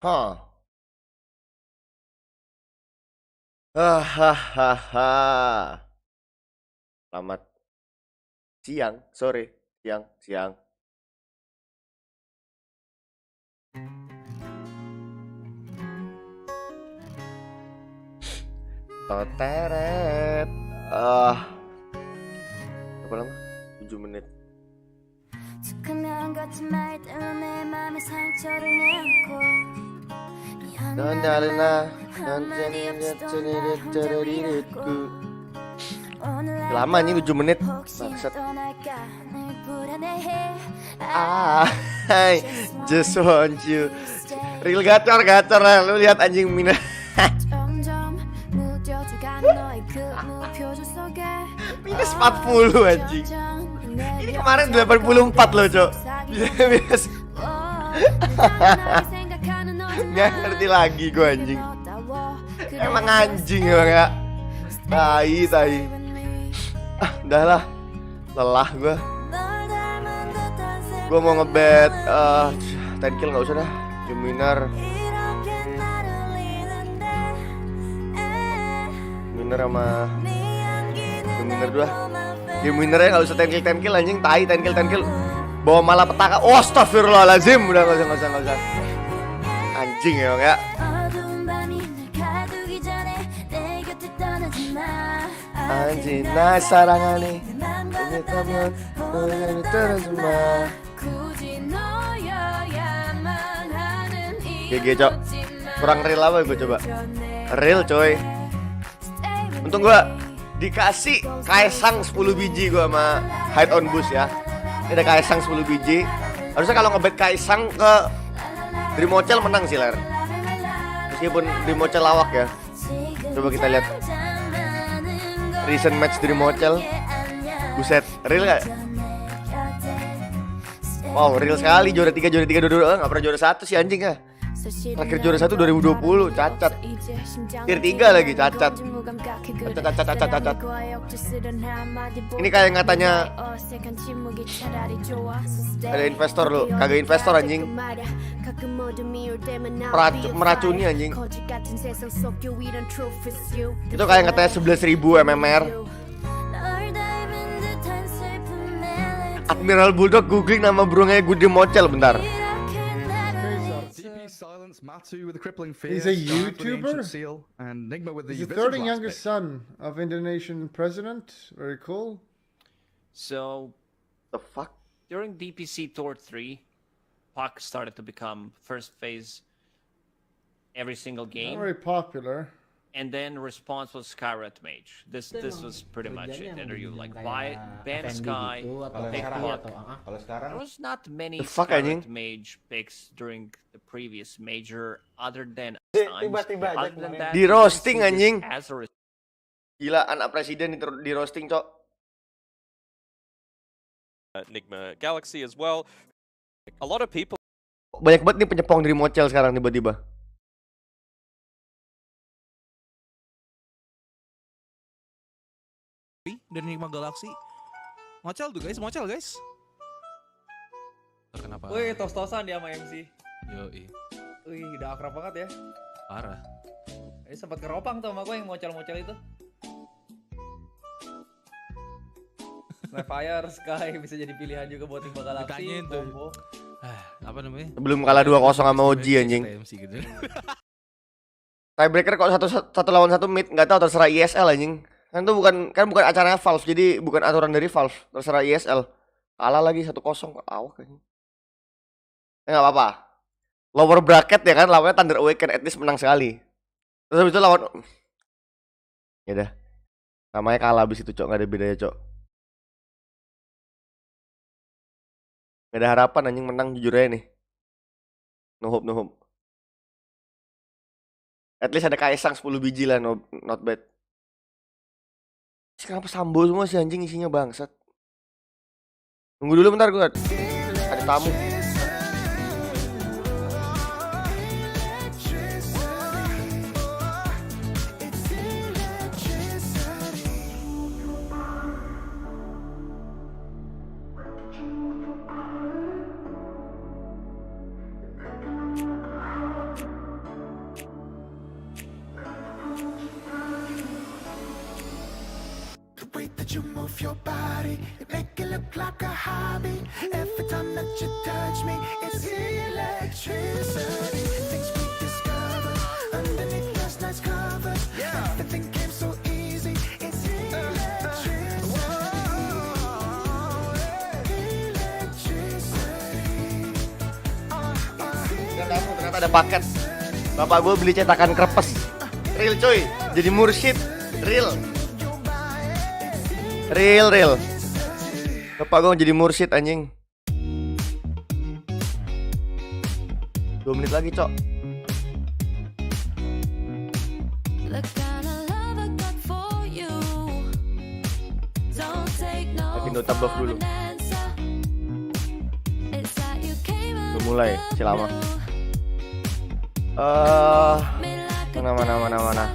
Hah. Hahaha. Selamat siang, sore, siang, siang. Toteret. Berapa lama? 7 menit. Lama nih 7 menit. Bangsat. I just want you. Real gacor lah. Lu lihat anjing Mina. Minus 40 anjing. Ini kemarin 84 loh, Cok. Minus. Nggak ngerti lagi gue anjing. Emang anjing ya. Tai. Udah lah. Lelah gue. Gue mau ngebet 10 kill nggak usah dah. Game winner sama game winner dua. Game winnernya nggak usah 10 kill anjing. Tai 10 kill. Bawa malah petaka. Oh astagfirullahaladzim. Udah nggak usah. Anjing ya bang ya. Anjing nah sarangan nih. Ini teman terus semua. GG Cok. Kurang real apa gue coba. Real coy. Untung gue dikasih Kaisang 10 biji gue sama hide on boost ya. Ini ada Kaisang 10 biji. Harusnya kalau ngebet Kaisang ke Dreamocel menang sih ler. Meskipun Dreamocel lawak ya. Coba kita lihat recent match Dreamocel. Buset, real gak? Wow, real sekali. Juara 3 dua. Gak pernah juara 1 sih anjing ya. Terakhir juara 1 2020, cacat. Tier 3 lagi, cacat. Ini kayak katanya ada investor lo, kagak investor anjing. Meracuni anjing. Itu kayak katanya 11.000 MMR. Admiral Bulldog googling nama burungnya Gudi Mocel bentar. He's a YouTuber. He's the third youngest son of Indonesian president. Very cool. So, The fuck? during DPC Tour 3, pake started to become first phase every single Not game, very popular. and then response was Skyrat Mage. This was pretty much it. And you like buy ban Sky, pick Buat. Kalau sekarang There was not many The fuck, anjing? Skyrat Mage picks during the previous major, other than tiba-tiba aja other than kemarin. that, Di roasting, you can see anjing. this as a Gila anak presiden di roasting Cok. Enigma Galaxy as well. A lot of people Banyak banget nih penyepong Dreamocel sekarang tiba-tiba. dari Enigma Galaxy. Mocel tuh guys, Kenapa? Wih, tos-tosan dia sama MC. Yoi, Wih, udah akrab banget ya. parah. Ini sempat keropang tuh sama gue yang mocel-mocel itu. Fire Sky bisa jadi pilihan juga buat Enigma Galaxy. Ditanyain tuh. Combo. Apa namanya? Sebelum kalah 2-0 sama Oji anjing. MC gitu. Tiebreaker kok satu lawan satu mid, nggak tahu, terserah ISL anjing. Kan itu bukan acaranya Valve, jadi bukan aturan dari Valve, terserah ISL. Kalah lagi 1-0, awak anjing. Enggak apa-apa. Lower bracket ya kan, lawannya Thunder Awaken, at least menang sekali. Terus habis itu lawan ya udah. Namanya kalah habis itu, Cok, enggak ada bedanya, Cok. Gak ada harapan anjing menang jujur aja nih. No hope. At least ada Kaisang 10 biji lah, not bad. Kenapa sambo semua sih anjing isinya bangsat. Tunggu dulu bentar gue. Ada tamu. move your body, you make it look like a hobby. Every time that you touch me, it's electricity. Things we discovered underneath last night's covers. Everything came so easy. It's electricity. Ternyata ada paket. Bapak gue beli cetakan krepes. Real coy, jadi mursyid. Real. Bapak gue jadi mursyid anjing. 2 menit lagi, Cok. Lagi nota buff dulu. Udah mulai, masih lama. Mana.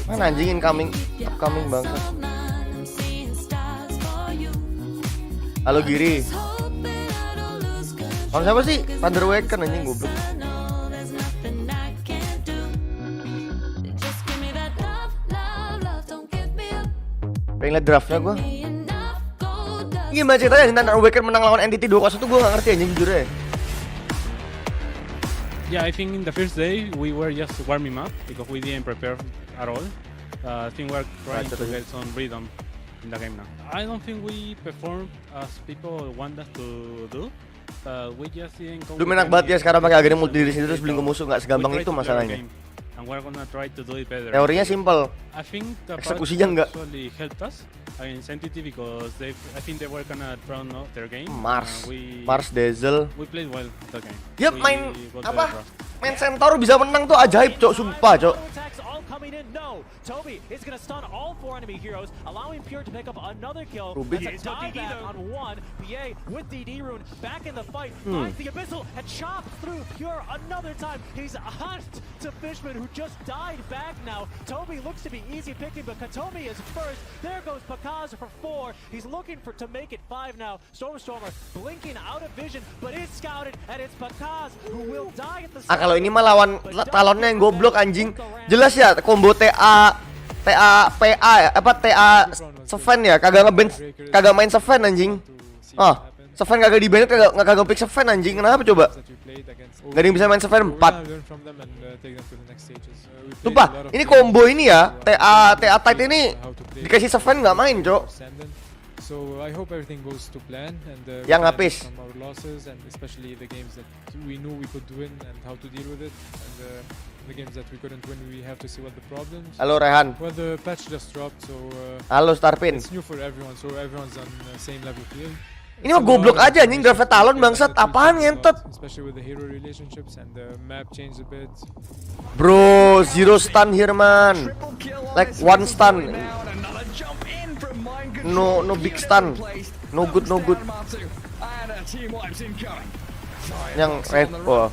Mana anjing upcoming bangsa. Halo Giri. Kalau siapa sih? Thunderwaken anjing goblok. Pengen liat draftnya gua. Gimana ceritanya Thunderwaken menang lawan NTT 2-0 tuh gua gak ngerti anjing jujur ya. Yeah, I think in the first day we were just warming up because we didn't prepare at all. I think we're trying to get some rhythm in the game now. I don't think we performed as people want us to do. We just didn't. Lu menak banget ya sekarang pakai agennya multi diri sendiri terus beli ke musuh, nggak segampang itu masalahnya. And we're gonna try to do it better. Teorinya simple. I think the eksekusinya enggak. Actually helped us. I mean, sensitive because I think they were gonna drown out their game. Mars Dazzle. We played well the game. Yep, main apa? Main Centaur bisa menang tuh ajaib, Cok, sumpah, Cok. Coming in, no. Toby is gonna stun all 4 enemy heroes, allowing Pure to pick up another kill. That's a dive back on 1. PA with DD Rune back in the fight. Finds the Abyssal and chops through Pure another time. He's on to Fishman, who just died back now. Toby looks to be easy picking, but Katomi is first. There goes Pakaz for 4. He's looking to make it 5 now. Stormer blinking out of vision, but is scouted, and it's Pakaz who will die at the kalau ini mah lawan talonnya yang goblok anjing. Jelas ya combo PA ya, apa TA Seven ya, kagak main Seven anjing. Seven kagak di banned, kagak pick Seven anjing. Kenapa coba? Gak ada yang bisa main Seven 4. Sumpah, ini combo ini ya, TA Tight ini dikasih Seven nggak main, Cok. So I hope everything goes to plan and yang habis from our losses and especially the games that we knew we could win and how to deal with it, and the games that we couldn't win we have to see what the problems. Halo Rehan. Well, the patch just dropped, so halo Starpin. It's new for everyone, so everyone's on the same level field. Ini mah goblok aja anjing, draft talon bangsat, apaan ngentot. Especially with the hero relationships and the map changed a bit. Bro, 0 stun here man. Like 1 stun. No big stun. No good. Yang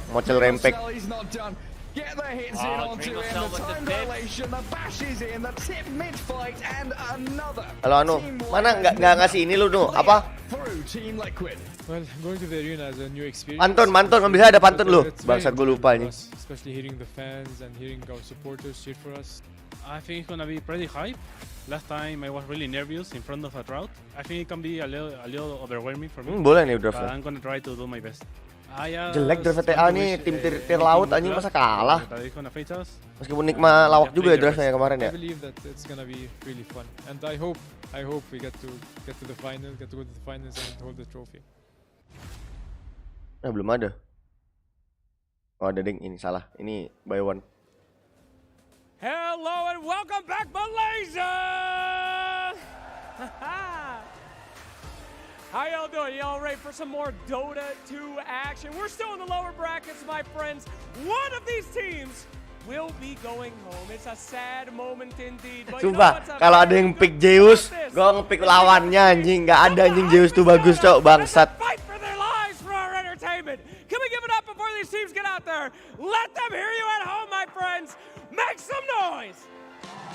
mocel rempek. Get the hits in onto him, the time dilation, the bash is in, the tip mid fight, and another. Halo Anu, mana nggak ngasih ini lu nu apa? Well, going to the arena is a new experience. Pantun, bisa ada pantun lu. Bangsat gue lupa ini. Especially hearing the fans and hearing our supporters cheer for us. I think it's gonna be pretty hype. Last time I was really nervous in front of a crowd. I think it can be a little overwhelming for me. Boleh nih draftnya. I'm gonna try to do my best. Jelek draft TA nih, tim tir laut anjing masa kalah. Meskipun Nikma lawak juga ya draftnya kemarin ya. I believe that it's gonna be really fun, and I hope we get to the final, get to go to the finals and hold the trophy. Belum ada. Oh ada ding, ini salah. Ini by one. Hello and welcome back, Malaysia! How y'all doing? Y'all ready for some more Dota 2 action? We're still in the lower brackets, my friends. One of these teams will be going home. It's a sad moment indeed. But Sumpah, kalau ada yang pick Zeus, gue nge-pick lawannya anjing. Gak ada anjing, Zeus tuh bagus, Cok, bangsat. Fight for their lives for our entertainment. Can we give it up before these teams get out there? Let them hear you at home, my friends. Make some noise.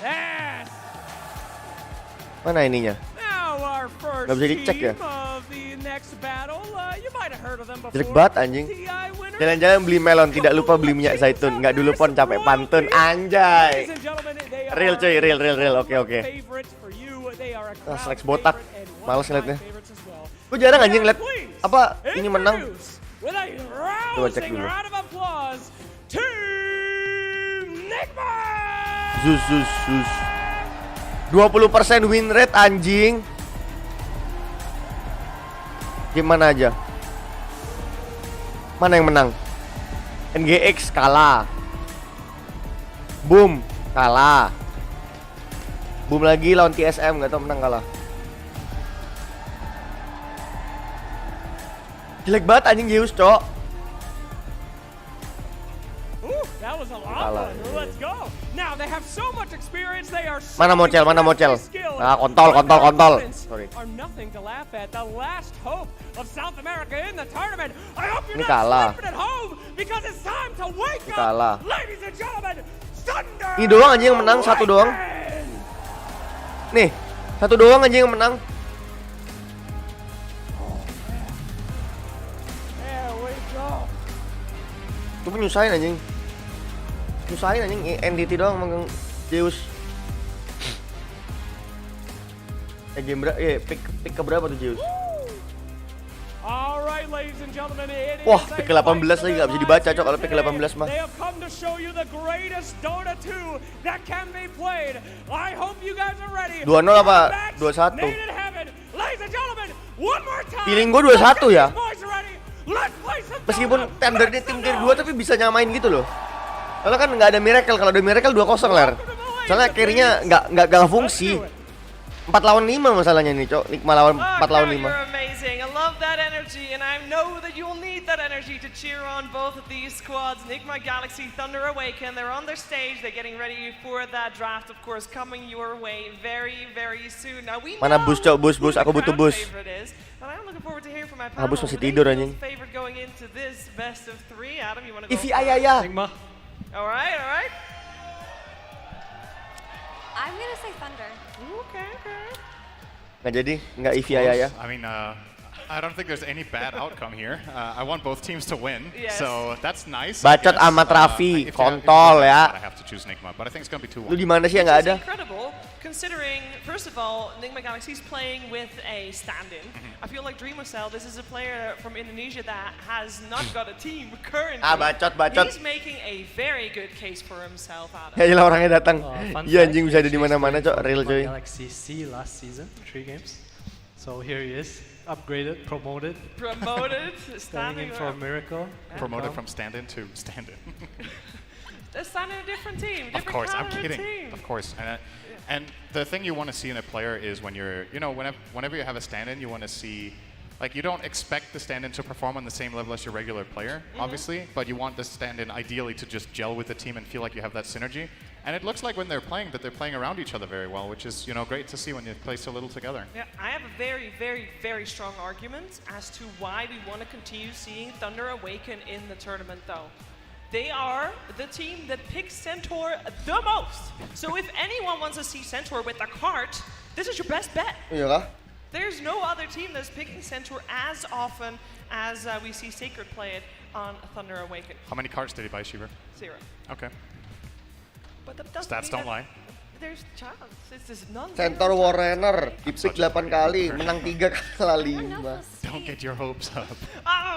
Yes. Mana ininya? Gak bisa dicek ya? Jelek banget anjing. Jalan-jalan beli melon, tidak lupa beli minyak zaitun. Nggak dulu pon capek pantun, anjay. Real cuy, real. Oke. favorites for you. They are a Ah, crowd Slex botak. favorite and one Males of my ngeliatnya. favorites as well. Gue jarang anjing liat Please apa ini menang. introduce with a Coba cek rousing dulu. round of applause, Team Nighbot! Zus. 20% win rate anjing. Gimana aja? Mana yang menang? NGX kalah. Boom kalah. Boom lagi lawan TSM, nggak tau menang kalah. Jelek banget anjing Zeus, cok. Ooh, that was a lot. Let's go. Now they have so much experience. They are so Mana Mocel? skilled. Ah, kontol. Sorry. Are nothing to laugh at. The last hope of South America in the tournament. I hope you're Ini not kalah. sleeping at home because it's time to wake up. Kalah. Ladies and gentlemen, Thunder. Ini doang anjing yang menang, satu doang. Nih, satu doang anjing yang menang. There we go. Cuma nyusahin anjing. NDT doang megang Zeus. Game berapa? Pick ke berapa tuh Zeus? All right, ladies and gentlemen, it Wah, is a pick ke 18 lagi nggak bisa dibaca, cok, kalau pick ke today. 18 mah. They have come to show you the greatest Dota 2 that can be played. I hope you guys are ready. 2-0 apa? 2-1? Made in heaven. Ladies and gentlemen, one more time. Feeling gue 2-1 ya. Boys are ready. Let's play some Meskipun Dota. Thunder di tim tier 2 tapi bisa nyamain gitu loh. Soalnya kan nggak ada miracle, kalau ada miracle 2-0 ler. Soalnya carry-nya nggak fungsi. 4 lawan 5 masalahnya nih, cok. Nikma lawan 4 lawan 5. You're amazing. I love that energy, and I know that you'll need that energy to cheer on both of these squads. Enigma Galaxy, Thunder Awaken. They're on their stage. They're getting ready for that draft, of course, coming your way very, very soon. Now we Mana know bus, cok? Bus. who the Aku butuh crowd bus. favorite is, but I'm looking forward to hearing from my Ah, bus panel. masih Who they tidur, feel anjing. is favored going into this best of 3. Adam, you want to go? Ivi ayaya. Enigma. All right. I'm gonna say Thunder. Okay. Nggak jadi, nggak Ivi ayaya. I mean, I don't think there's any bad outcome here. I want both teams to win, Yes. so that's nice. I Bacot guess. amat Raffi, If you kontol have ya. I have to choose Enigma, but I think it's gonna be 2-1. Lu di mana sih yang nggak ada? Which is incredible, considering, first of all, Enigma Galaxy is playing with a stand-in. I feel like Dreamcell, this is a player from Indonesia that has not got a team currently. Ah, bacot. He's making a very good case for himself, Adam. Ya jelas orangnya datang. Iya anjing bisa ada di mana-mana, cok. Real coy. Galaxy C last season, 3 games. So here he is, upgraded, promoted. Standing in for a miracle. Promoted from stand-in to stand-in. They're standing a different team. Of course, I'm caliber kidding. team. Of course, and the thing you want to see in a player is when you're, whenever you have a stand-in, you want to see, like, you don't expect the stand-in to perform on the same level as your regular player, obviously, but you want the stand-in ideally to just gel with the team and feel like you have that synergy. And it looks like when they're playing that they're playing around each other very well, which is, great to see when you play so little together. Yeah, I have a very, very, very strong argument as to why we want to continue seeing Thunder Awaken in the tournament, though. They are the team that picks Centaur the most. So if anyone wants to see Centaur with a cart, this is your best bet. Iya kah? There's no other team that's picking Centaur as often as we see Sacred play it on Thunder Awaken. How many cards did he buy, Shiver? 0. Okay. But that doesn't Stats mean don't lie. There's chance. It's just none. Centaur Warrenner di-pick 8 kali, menang 3 kali 5. Don't get your hopes up.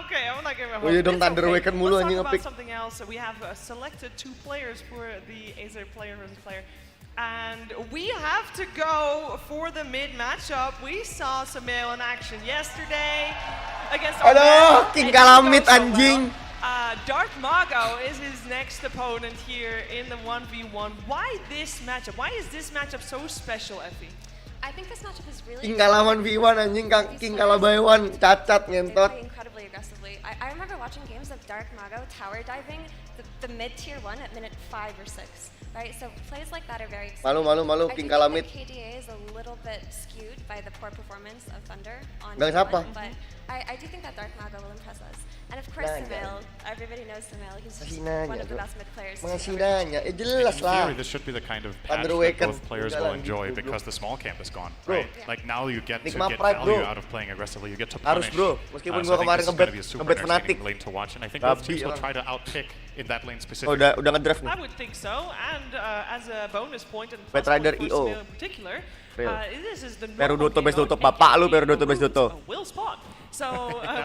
Okay, I'm not giving a Oh iya dong, It's Thunder okay. Awaken mulu Let's anjing talk about nge-pick. something else. We have selected 2 players for the Acer player versus player. And we have to go for the mid matchup. We saw Sameo in action yesterday against Aduh, King Kalamit well. anjing. Dark Mago is his next opponent here in the 1v1. Why this matchup? Why is this matchup so special, Effie? I think this matchup is really King kalawan V1 anjing, King kalabaywan cacat ngentot. They play incredibly aggressively. I remember watching games of Dark Mago tower diving the mid tier 1 at minute 5 or 6. Right, so plays like that are very exciting. Malu, King Kalamit. I think that KDA is a little bit skewed by the poor performance of Thunder on Gang siapa? but I do think that Dark Mago will impress us. And of course, Sumail. Everybody knows Sumail. He's just one of the best mid players. Masih nanya, jelas In lah. theory, this should be the kind of patch Thunder that Awaken. both players will enjoy because the small camp is gone, right? Like now you get to Nikmat get Pride, value bro. out of playing aggressively. You get to Harus, punish. bro. Meskipun So gua I think kemarin this is gonna be a super ngebet Fnatic. entertaining lane to watch, and I think Rabi both teams will lah. try to outpick in that lane Oh, specifically. udah ngedraft nih. I would think so, and as a bonus point and Bad plus Rider point EO. for Sumail in particular, Real. this is the Perudoto normal best Doto, game mode, bapak lu aka Perudoto best Doto. Will spawn. So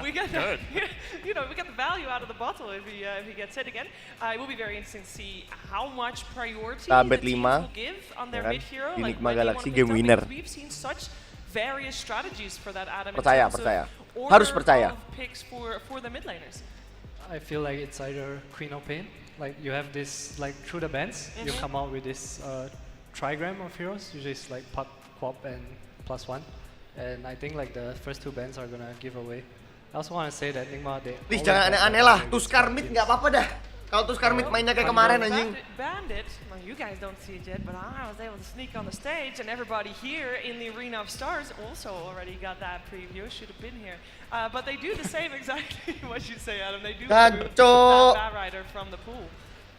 we get the, we get the value out of the bottle if he gets hit again. It will be very interesting to see how much priority the Bet teams 5, will give on their ya kan? mid hero. Di Like Enigma when they Galaxy wanna game pick up, winner. because we've seen such various strategies for that Adam. Percaya, percaya. Harus percaya. Picks for the mid laners. I feel like it's either Queen of Pain. Like you have this, like through the bands, you come out with this trigram of heroes. Usually it's like Puck, Quap, and +1. And I think like the first two bands are gonna give away. I also want to say that Enigma, they Please jangan aneh-aneh lah. Tuskar mid nggak apa-apa dah. Kalau Tuskar mid mainnya kayak kemarin anjing. Bandit, well, you guys don't see it yet, but I was able to sneak on the stage, and everybody here in the Arena of Stars also already got that preview. Should have been here, but they do the same exactly what you say, Adam. They do remove that Rider from the pool.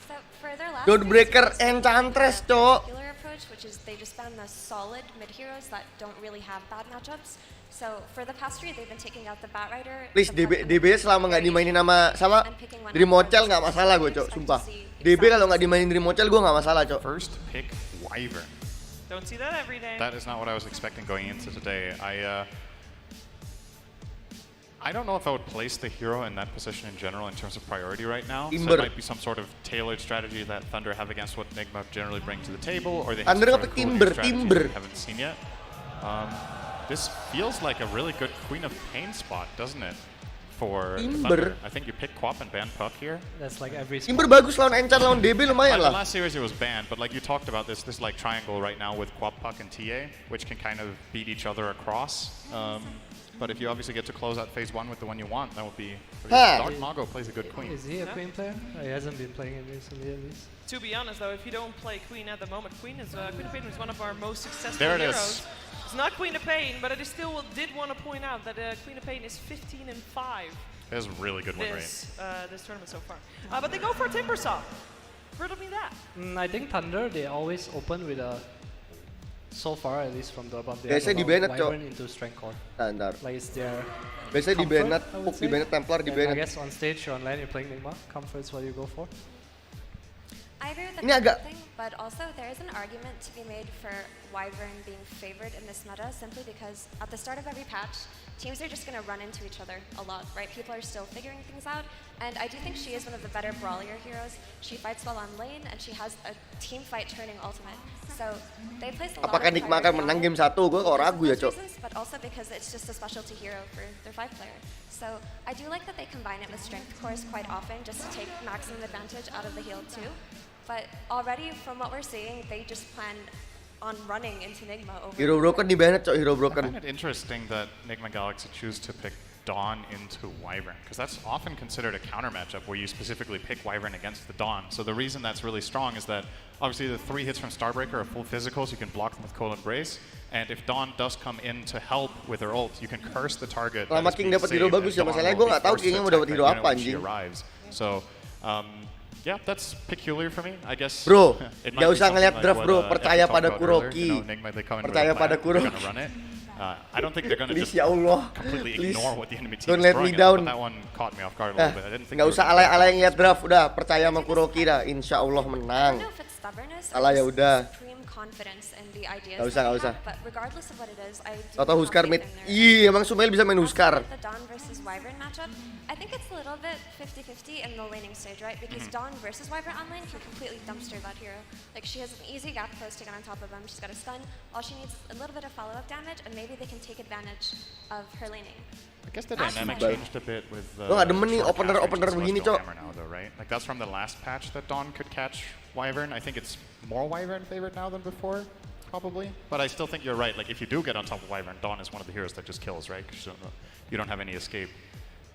So for their last Dawnbreaker phase, Enchantress, the cok. popular approach, which is they just ban the solid mid heroes that don't really have bad matchups. So for the past 3, they've been taking out the Bat Rider. Please DB selama nggak dimainin sama Dreamocel nggak masalah gue cok, sumpah. DB kalau nggak dimainin Dreamocel gue nggak masalah cok. First pick Wyvern. Don't see that every day. That is not what I was expecting going into today. I don't know if I would place the hero in that position in general in terms of priority right now. So it might be some sort of tailored strategy that Thunder have against what Nigma generally bring to the table, or they have some sort of cool new strategy that we haven't seen yet. This feels like a really good Queen of Pain spot, doesn't it? For Thunder. I think you pick Quap and ban Puck here. That's like every Timber bagus lawan Enchant lawan DB lumayan Like lah. last series it was banned, but like you talked about this like triangle right now with Quap, Puck, and TA, which can kind of beat each other across. But if you obviously get to close out phase 1 with the one you want, that would be... Dark Mago plays a good Queen. Is he a Queen player? He hasn't been playing it recently at least. To be honest though, if you don't play Queen at the moment, Queen of Pain is one of our most successful There it heroes. is. It's not Queen of Pain, but I still did want to point out that Queen of Pain is 15-5. That's a really good win rate. This tournament so far. But they go for Timbersaw. Riddle me that. I think Thunder, they always open with a... So far, at least from the above, they Biasanya have di-banned, Cok. Wyvern into Strength Core. Ntar. Like it's their Biasanya comfort, di-banned, I would Puck say. di-banned, Templar And di-banned. I guess on stage or online, you're playing Nigma. Comfort is what you go for. I agree with the Ini agak- thing, but also there is an argument to be made for Wyvern being favored in this meta simply because at the start of every patch, teams are just going to run into each other a lot, right? People are still figuring things out, and I do think she is one of the better brawler heroes. She fights well on lane, and she has a team fight turning ultimate. So they place a lot Apakah of Nikma akan priority menang on game 1? Gue kok ragu ya cok. reasons, but also because it's just a specialty hero for their 5 player. So I do like that they combine it with strength cores quite often just to take maximum advantage out of the heal too. But already from what we're seeing, they just plan on running into Nigma over. Hero Broken di-banned cok, Hero I Broken. find it interesting that Nigma Galaxy choose to pick Dawn into Wyvern, because that's often considered a counter matchup where you specifically pick Wyvern against the Dawn. So the reason that's really strong is that obviously the 3 hits from Starbreaker are full physicals, you can block them with Cold Embrace, and if Dawn does come in to help with her ult, you can curse the target. Lama King dapat hero bagus ya, masalahnya gue nggak tahu Kingnya mau dapat hero apa anjing. So, yeah, that's peculiar for me, I guess. Bro, It gak might be usah something ngeliat like draft what, bro, Epi percaya talked pada about earlier. Kuroki. You know, Nigma, they come in with Percaya a plan, pada they're Kuroki. gonna run it. I don't think they're gonna Please just ya Allah. completely Please. ignore what the enemy team Don't is let throwing me at them, down. but that one caught me off guard a little bit. I didn't think Nggak they usah were gonna alay-alay ngeliat draft, udah percaya sama Kuroki dah. Insya Allah menang. I don't know if it's stubbornness Salah ya or udah. supreme confidence in the ideas Nggak usah, that nggak they usah. have, but regardless of what it is, I do Tahu have Huskar faith mid. in their Ih, emang Sumail bisa main Huskar. The Dawn versus Wyvern matchup, I think it's a little bit 50-50 in the laning stage, right? Because Dawn versus Wyvern on lane can completely dumpster that hero. Like, she has an easy gap close to get on top of him. She's got a stun. All she needs is a little bit of follow-up damage, and maybe they can take advantage of her laning. I guess the dynamic Baik. changed a bit with Gue nggak demen nih short opener casters begini to cok. hammer now, though, right? Like that's from the last patch that Dawn could catch Wyvern. I think it's more Wyvern favored now than before, probably. But I still think you're right. Like if you do get on top of Wyvern, Dawn is one of the heroes that just kills, right? Because you don't have any escape.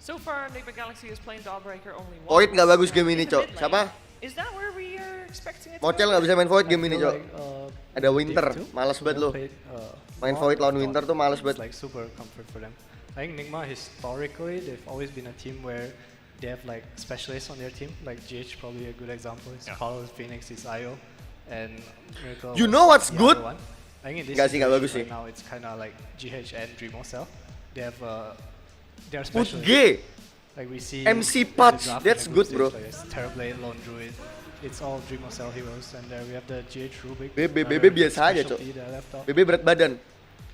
So far, Nighbot Galaxy is playing Dawnbreaker only once. Void nggak bagus game ini In the cok. mid Siapa? lane. Is that where we are expecting it to Mocel go? nggak bisa main Void game ini cok. Ada Big Winter, two. males banget lu. Played, Main Void lawan Winter tuh males It's banget. like super comfort for them. I think Nigma historically they've always been a team where they have like specialists on their team. Like GH probably a good example. It's Carlos, Phoenix is IO, and Miracle. You know what's the good? other one. I think in this Nggak sih, nggak bagus situation sih. right now it's kind of like GH and Dreamocell. They have they are Put specialists. G. Like we see MC in the Patch, draft that's in the good, group bro. stage, like it's Terrorblade, Lone Druid. It's all Dreamocell heroes, and there we have the GH Rubik. BB biasa aja, Cok. BB berat badan.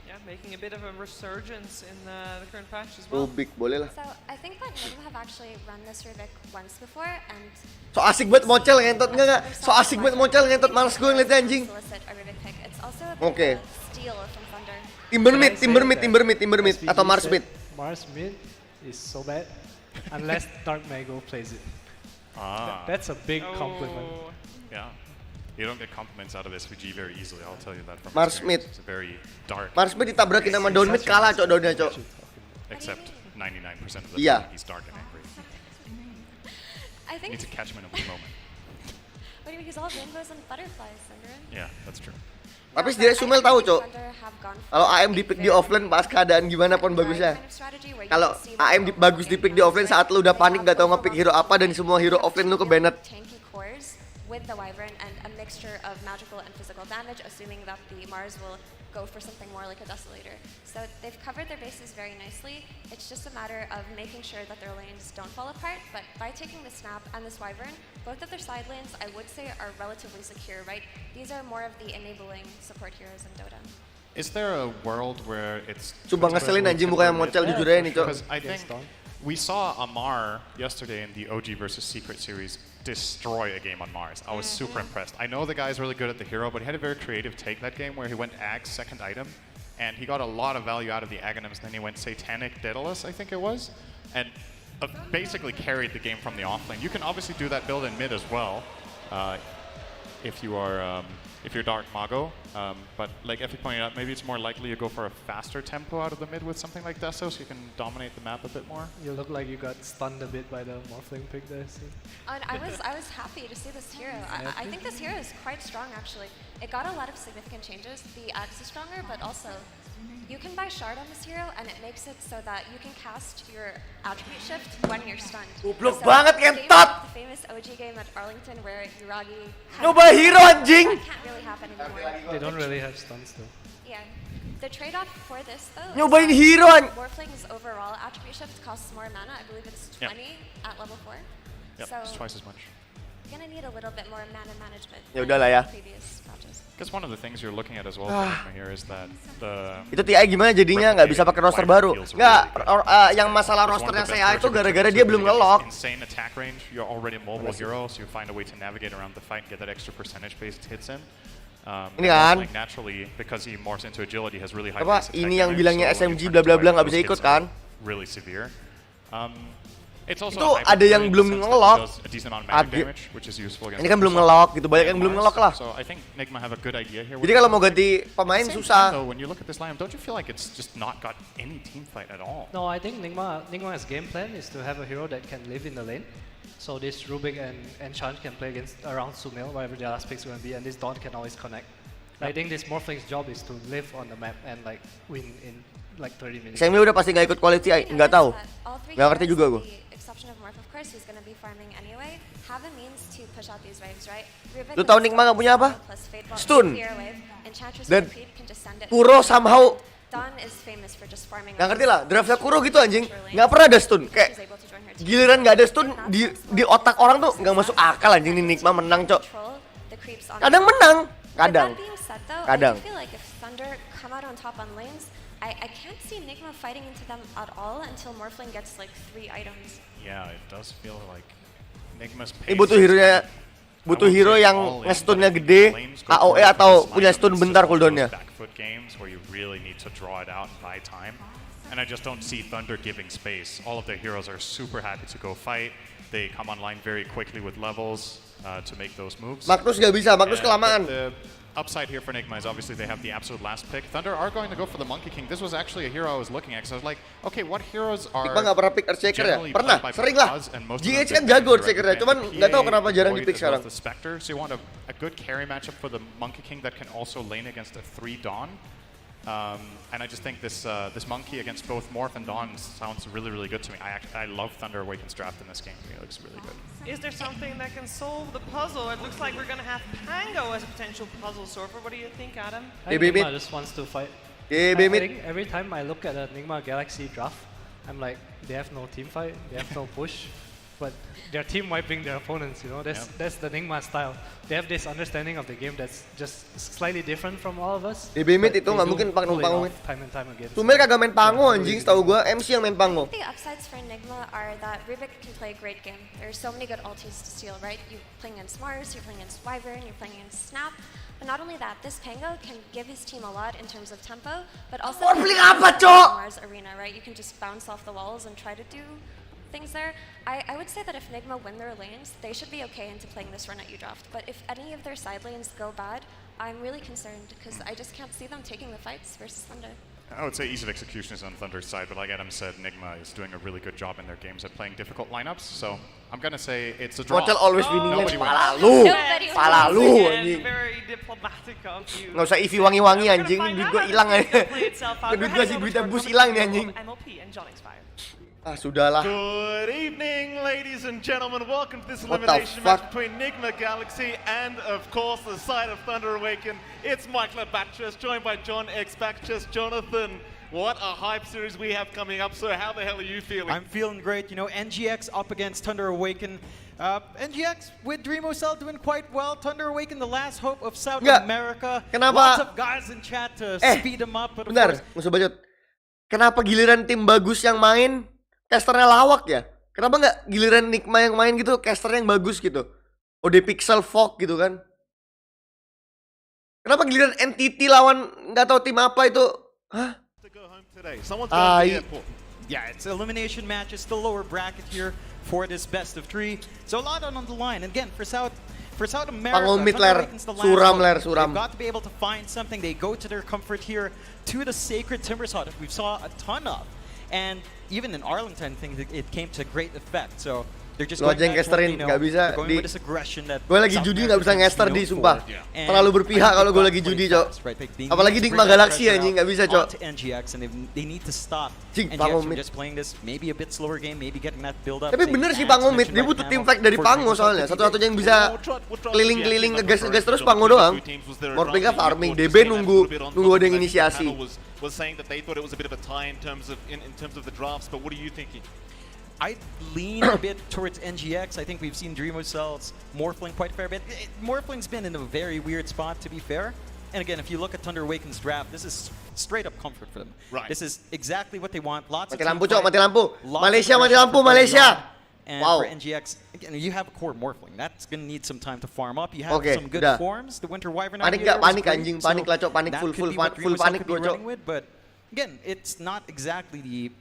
Yeah, making a bit of a resurgence in the current patch as well. Rubik boleh lah. So I think that Nigma have actually run this Rubik once before, and So asik banget mocel ngentot enggak? So asik banget mocel ngentot, males gue ngeliatnya anjing. solicit a Rubik pick. It's also a Oke. bit of a steal from Thunder. Timber mid atau Mars mid. Mars mid is so bad unless Dark Mago plays it. That's a big compliment. Yeah. You don't get compliments out of SVG very easily, I'll tell you that from Mars experience. mid. It's very dark. Mars mid ditabrakin sama down mid kalah, Cok, downnya, Cok. Except 99% of the Iya. time he's dark and angry. I You think. need to catch him in a weak moment. What do you mean? He's all rainbows and butterflies, Thunder. Yeah, that's true. Tapi setidaknya Sumel tahu, Cok. Thunder have gone for Kalau AM di pick di offlane pas keadaan gimana pun bagusnya. kind of strategy where you Kalau can see the AM bagus di pick di offlane saat lu udah panik gak tau nge-pick hero apa dan semua hero offlane lu kebanet. tanky cores with the Wyvern and a mixture of magical and physical damage, assuming that the Mars will go for something more like a Desolator. So they've covered their bases very nicely. It's just a matter of making sure that their lanes don't fall apart, but by taking the Snap and this Wyvern, both of their side lanes, I would say, are relatively secure, right? These are more of the enabling support heroes in Dota. Is there a world where it's... Sumpah ngeselin anjing bukan yang mocel jujur aja nih, Cok. Because I think we saw Amar yesterday in the OG versus Secret series destroy a game on Mars. I was super impressed. I know the guy's really good at the hero, but he had a very creative take that game where he went Ag's second item, and he got a lot of value out of the Aghanims. Then he went Satanic Daedalus, I think it was, and basically carried the game from the offlane. You can obviously do that build in mid as well, if you're Dark Mago. But like Effie pointed out, maybe it's more likely you go for a faster tempo out of the mid with something like Deso, so you can dominate the map a bit more. You look like you got stunned a bit by the Morphling pick there. So. And I was happy to see this hero. I think this hero is quite strong, actually. It got a lot of significant changes. The axe is stronger, but also you can buy Shard on this hero, and it makes it so that you can cast your attribute shift when you're stunned. Goblok banget, kentot! The famous OG game at Arlington where Yuragi had Nyoba hero, anjing! That can't really happen anymore. They don't really have stuns though. Yeah. The trade-off for this, though, Nyobain is that hero, Morphling's overall attribute shift costs more mana. I believe it's 20 at level 4. Yep, So it's twice as much. you're gonna need a little bit more mana management Ya than udahlah ya. previous patches. Because one of the things you're looking at as well here is that the... Itu TI gimana jadinya nggak bisa pakai roster baru? Nggak, yang masalah rosternya saya itu gara-gara dia belum nge-lock. Insane attack range. You're already a mobile hero, so you find a way to navigate around the fight and get that extra percentage-based hits in. Ini kan? Like naturally, because he morphs into agility, has really high Apa? base attack Ini yang damage, bilangnya so when you SMG turn bla bla to bla it, nggak those bisa hits ikut are kan? Really severe. It's also Itu a hybrid ada yang hero in belum the sense that nge-lock. it does a decent amount of magic damage, which is useful against Ini kan belum Microsoft nge-lock gitu, banyak yang and belum Mars. nge-lock lah. So I think Nigma have a good idea here. Jadi kalau mau ganti pemain At the same susah. time, though, when you look at this lineup, don't you feel like it's just not got any team fight at all? No, I think Nigma's game plan is to have a hero that can live in the lane. So this Rubik and Enchant can play against around Sumil, wherever their last pick's going to be, and this Dawn can always connect. I think this Morphling's job is to live on the map and like win in like 30 minutes. SMU udah pasti nggak ikut quality, nggak tahu. Nggak ngerti juga gue. Exception of Morph, of course, who's gonna be farming anyway. Have a means to push out these waves, right? Lu tahu Nigma nggak punya apa? Stun. Dan Dan Kuro somehow Dawn is famous for just farming. nggak ngerti lah, draftnya Kuro gitu anjing, nggak pernah ada stun. Kayak giliran nggak ada stun di otak orang tuh nggak masuk akal anjing. Nih Nigma menang, Cok. Kadang menang, kadang. I feel like if Thunder come out on top on lanes, I can't see Nigma fighting into them at all until Morphling gets like 3 items. Yeah, it does feel like Nigma's Ini butuh hero yang nge-stunnya gede, AOE atau punya stun bentar cooldownnya. Backfoot games where you really need to draw it out and buy time. And I just don't see Thunder giving space. All of their heroes are super happy to go fight. They come online very quickly with levels to make those moves. Magnus nggak bisa, Magnus kelamaan. The upside here for Nigma is obviously they have the absolute last pick. Thunder are going to go for the Monkey King. This was actually a hero I was looking at, because I was like, okay, what heroes are Nigma nggak pernah pick Earthshaker ya? generally Pernah, played by sering lah. Paz, and most of GH them kan been jago direct Earthshaker-nya, advantage. cuman nggak tahu kenapa jarang Void di-pick as well sekarang. as the Spectre, so you want a good carry matchup for the Monkey King that can also lane against a 3 Dawn. And I just think this this monkey against both Morph and Dawn sounds really, really good to me. I love Thunder Awaken's draft in this game. It looks really good. Is there something that can solve the puzzle? It looks like we're going to have Pango as a potential puzzle solver. What do you think, Adam? I think Nigma just wants to fight. I think every time I look at a Nigma Galaxy draft, I'm like, they have no team fight, they have no push, but their team wiping their opponents, you know, that's the Nigma style. They have this understanding of the game that's just slightly different from all of us. DB mid itu nggak mungkin pakai pango. Time and time again. Sumel kagak main pango anjing, setahu gua MC yang main pango. The upsides for Enigma are that Rubik can play a great game. There's so many good ultis to steal, right? You're playing against Mars, you're playing against Wyvern, you're playing against Snap. But not only that, this Pango can give his team a lot in terms of tempo, but also Mars arena, right? You can just bounce off the walls and try to do things there. I would say that if Nigma win their lanes, they should be okay into playing this run at U-Draft. But if any of their side lanes go bad, I'm really concerned because I just can't see them taking the fights versus Thunder. I would say ease of execution is on Thunder's side, but like Adam said, Nigma is doing a really good job in their games at playing difficult lineups. So I'm gonna say it's a draw. Motel always winning. Nobody wins. Pala lu anjing. Very diplomatic of you. Nggak usah EV wangi-wangi anjing, duit gua hilang aja. Duit gua sih duitnya bus hilang nih anjing. MLP and John Expired. Ah, sudahlah. Good evening, ladies and gentlemen. Welcome to this elimination match between Nigma Galaxy and, of course, the side of Thunder Awaken. It's Michael at Backchest, joined by John X Backchest. Jonathan, what a hype series we have coming up. So how the hell are you feeling? I'm feeling great. You know, NGX up against Thunder Awaken. NGX with Dreamocell doing quite well. Thunder Awaken, the last hope of South America. Kenapa? Lots of guys in chat to speed them up. But Bentar, musuh bacot. Kenapa giliran tim bagus yang main, casternya lawak ya? Kenapa nggak giliran Nigma yang main gitu, casternya yang bagus gitu? OD Pixel Fog gitu kan? Kenapa giliran NTT lawan nggak tahu tim apa itu? Hah? Someone's going to the airport. Yeah, it's elimination match. It's the lower bracket here for this best of 3. So a lot on the line. And again, for South America, Pangomit ler, suram. They've got to be able to find something. They go to their comfort here to the Sacred Timber Sod, we saw a ton of. And even in Arlington, I think it came to great effect. So they're just going back to what they know. They're going with this aggression that gue lagi judi nggak bisa ngester di sumpah. Terlalu berpihak kalau gue lagi judi, Cok. Apalagi Nigma Galaxy anjing nggak bisa, Cok. NGX and they need to stop. Cing, NGX from just playing this maybe a bit slower game, maybe getting that build up. Tapi bener sih Pangomit, dia butuh tim fight dari Pango soalnya. Satu-satunya yang bisa keliling-keliling ngegas terus Pango doang. Morpega farming, DB nunggu ada yang inisiasi. Was saying that they thought it was a bit of a tie in terms of the drafts, but what are you thinking? I lean a bit towards NGX. I think we've seen Dreamocell's Morphling quite a fair bit. Morphling's been in a very weird spot, to be fair. And again, if you look at Thunder Awaken's draft, this is straight up comfort for them. Right. This is exactly what they want. Lots mati of lampu, Cok, mati lampu. Malaysia, mati lampu, Malaysia. And wow. For NGX, again, you have a core Morphling. That's going to need some time to farm up. You have some good forms. The Winter Wyvern panik out here panik is anjing, great, panik lah, Cok, panik full panik gue, Cok. But again, it's not exactly the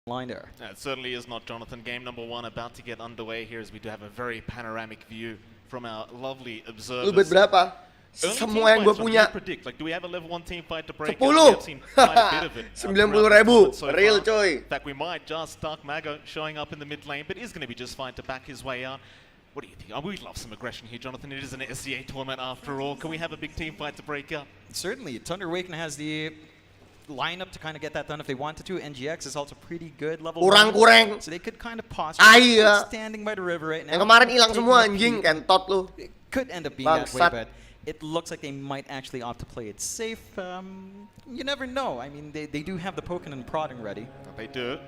line there. It certainly is not, Jonathan. Game number 1 about to get underway here as we do have a very panoramic view from our lovely observers. Lu bet berapa? Semua yang gue punya. Like, do we have a level 1 team fight to break? 10. 90.000 real coy. In fact, we might just Dark Mago showing up in the mid lane, but is going to be just fine to back his way out. What do you think? We'd love some aggression here, Jonathan. It is an SCA tournament after all. Can we have a big team fight to break up? Certainly. Thunder Awaken has the lineup to kind of get that done if they wanted to. NGX is also pretty good level. Kurang. So they could kind of pause. Standing by the river right now. Yang kemarin hilang semua anjing, kentot lu. It could end up being that way, but it looks like they might actually opt to play it safe. You never know. I mean, they do have the poking and prodding ready. They do.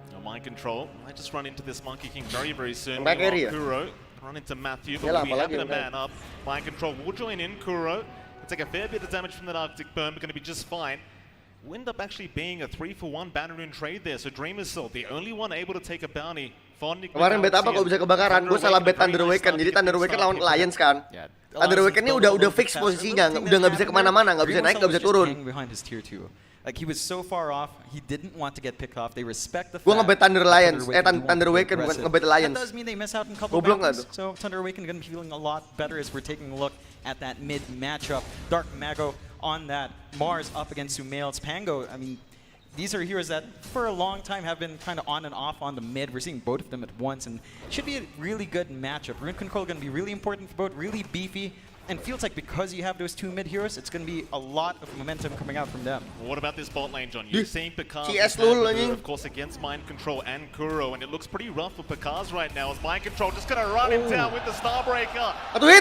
No mind control. I just run into this Monkey King very, very soon. Back area. Kuro, run into Matthew, but we'll be having a man up. Mind control will join in. Kuro will take a fair bit of damage from that Arctic Burn, but going to be just fine. Will end up actually being a 3-for-1 banner in trade there. So Dreamocell, the only one able to take a bounty. Kemarin bet apa kalau bisa kebakaran? Gue salah bet Thunder Awaken. Jadi Thunder Awaken lawan Lions kan. Thunder Awaken ini udah fix posisinya, udah nggak bisa kemana-mana, nggak bisa naik, nggak bisa turun. Like he was so far off, he didn't want to get picked off. They respect the fact. Gue ngebet Thunder Lions, Thunder Awaken bukan ngebet Lions. That does mean they miss out in a couple of rounds. So Thunder Awaken going to be feeling a lot better as we're taking a look at that mid matchup. Dark Mago on that, Mars up against Sumail's Pango. I mean, these are heroes that for a long time have been kind of on and off on the mid. We're seeing both of them at once, and should be a really good matchup. Rune control going to be really important for both. Really beefy. And feels like because you have those two mid heroes, it's going to be a lot of momentum coming out from them. What about this bot lane, John? You've seen Pekaz, of course, against Mind Control and Kuro, and it looks pretty rough for Pekaz right now as Mind Control just going to run him down with the Starbreaker.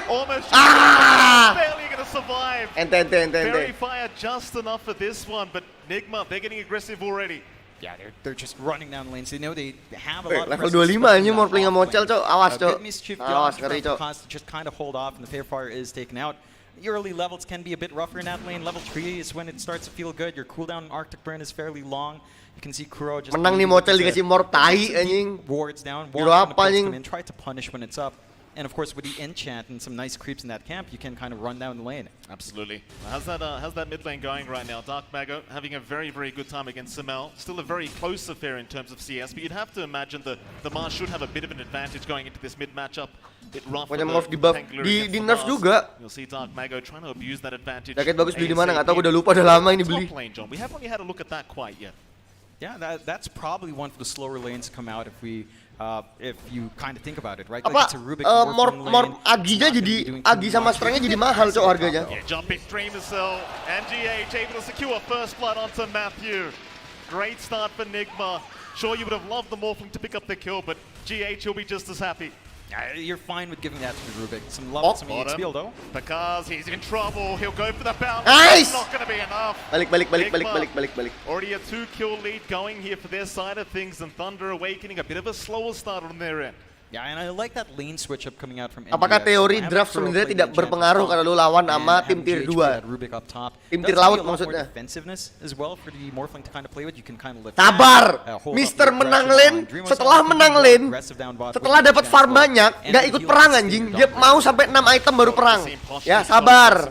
Almost barely going to survive. Very fire just enough for this one, but Nigma, they're getting aggressive already. Yeah, they're just running down the lanes. They know they have a lot of level 25 ini mau playing Mocel, Cok. Awas, Cok. Awas, ngeri, Cok. To just kind of hold off and the fair fire is taken out. The early levels can be a bit rougher in that lane. Level 3 is when it starts to feel good. Your cooldown on Arctic Burn is fairly long. You can see Kuro just menang nih Mocel dikasih more tai anjing. Wards down. Gila apa anjing? And try to punish when it's up. And of course, with the enchant and some nice creeps in that camp, you can kind of run down the lane. Absolutely. How's that mid lane going right now? Dark Mago having a very, very good time against Simel. Still a very close affair in terms of CS, but you'd have to imagine the Mars should have a bit of an advantage going into this mid matchup. Bit rough. Banyak morph di buff, di nerf juga. You'll see Dark Mago trying to abuse that advantage. Jaket bagus beli di mana? Nggak tahu, udah lupa, udah lama ini beli. We haven't really had a look at that quite yet. Yeah, that's probably one for the slower lanes to come out if you kind of think about it, right? Apa? Morph Aginya jadi Agi sama strengnya jadi mahal, Cok, harganya. Yeah, jumping stream as well. NGX able to secure first blood onto Matthew. Great start for Nigma. Sure, you would have loved the Morphling to pick up the kill, but GH will be just as happy. You're fine with giving that to Rubik. Some love, some EXP though. Because he's in trouble. He'll go for the bounce. Nice! It's not going to be enough. Balik. Already a 2-kill lead going here for their side of things, and Thunder Awakening a bit of a slower start on their end. Yeah, and I like that lane switch up coming out from NGX. Apakah teori draft sebenarnya tidak berpengaruh kalau lu lawan sama tim tier 2? Tim tier laut maksudnya. Sabar! Mister menang lane, setelah menang lane, setelah dapat farm banyak, nggak ikut perang anjing. Dia mau sampai 6 item baru perang. Ya, sabar.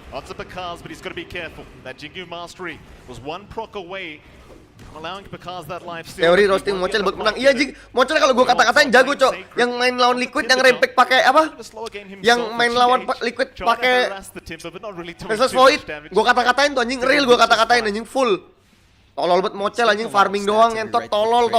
Onto Pekaz, but he's got to be careful. That Jingu Mastery was one proc away, allowing Pekaz that life steal. Teori roasting Mocel buat menang. Iya, Jing. Mocel kalau gua kata-katain jago, Cok. Yang main lawan Liquid yang rempek pakai apa? Yang main lawan Liquid pakai Restless Void. Gua kata-katain tuh anjing, real gua kata-katain anjing full. Tolol buat Mocel anjing, farming doang entot, tolol.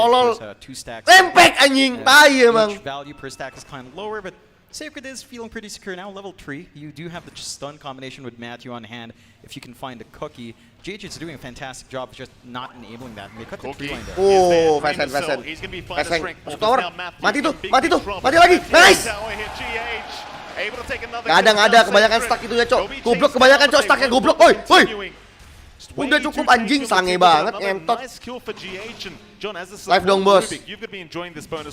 Rempek anjing, tai emang. Value per stack is kind of lower, but Sacred is feeling pretty secure now, level 3. You do have the stun combination with Matthew on hand if you can find a cookie. JH is doing a fantastic job just not enabling that. And they cut the 3 line there. Oh, Fashion. Masuk tower. Mati tuh. Mati lagi. Nice! Nggak ada, kebanyakan stack itu ya, Cok. Goblok kebanyakan, Cok, stacknya goblok. Oi! Udah cukup anjing, sange banget, ngentot. Live dong, bos.